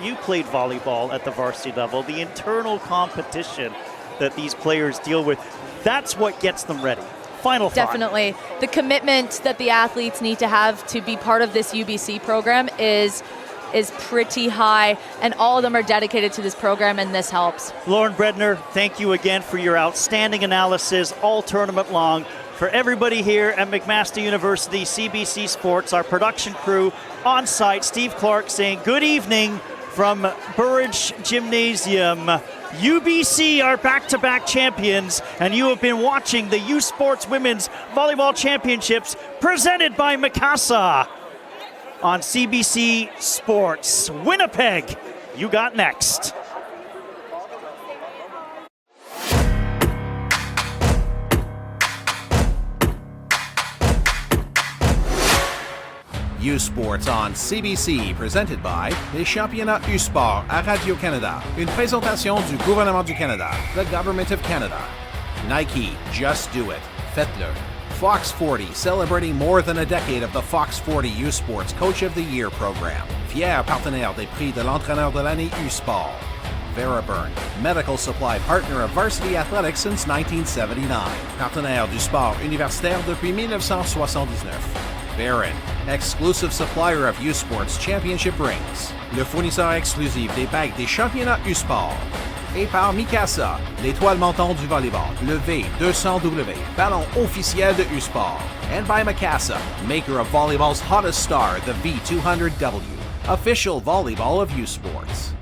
you played volleyball at the varsity level, the internal competition that these players deal with. That's what gets them ready. Final thought. Definitely. The commitment that the athletes need to have to be part of this UBC program is pretty high, and all of them are dedicated to this program, and this helps. Lauren Bredner, thank you again for your outstanding analysis all tournament long. For everybody here at McMaster University, CBC Sports, our production crew on site, Steve Clark saying good evening from Burridge Gymnasium. UBC are back-to-back champions, and you have been watching the U Sports Women's Volleyball Championships presented by Mikasa on CBC Sports. Winnipeg, you got next. U Sports on CBC, presented by les championnats U Sport à Radio-Canada. Une présentation du gouvernement du Canada, the Government of Canada. Nike, just do it. Faites-le. Fox 40, celebrating more than a decade of the Fox 40 U Sports Coach of the Year program. Fier partenaire des prix de l'entraîneur de l'année U Sport. Veraburn, medical supply partner of varsity athletics since 1979. Partenaire du sport universitaire depuis 1979. Barron, exclusive supplier of U Sports Championship rings. Le fournisseur exclusif des bagues des championnats U Sport. Et par Mikasa, l'étoile montante du volleyball, le V200W, ballon officiel de U-Sport. And by Mikasa, maker of volleyball's hottest star, the V200W, official volleyball of U-Sports.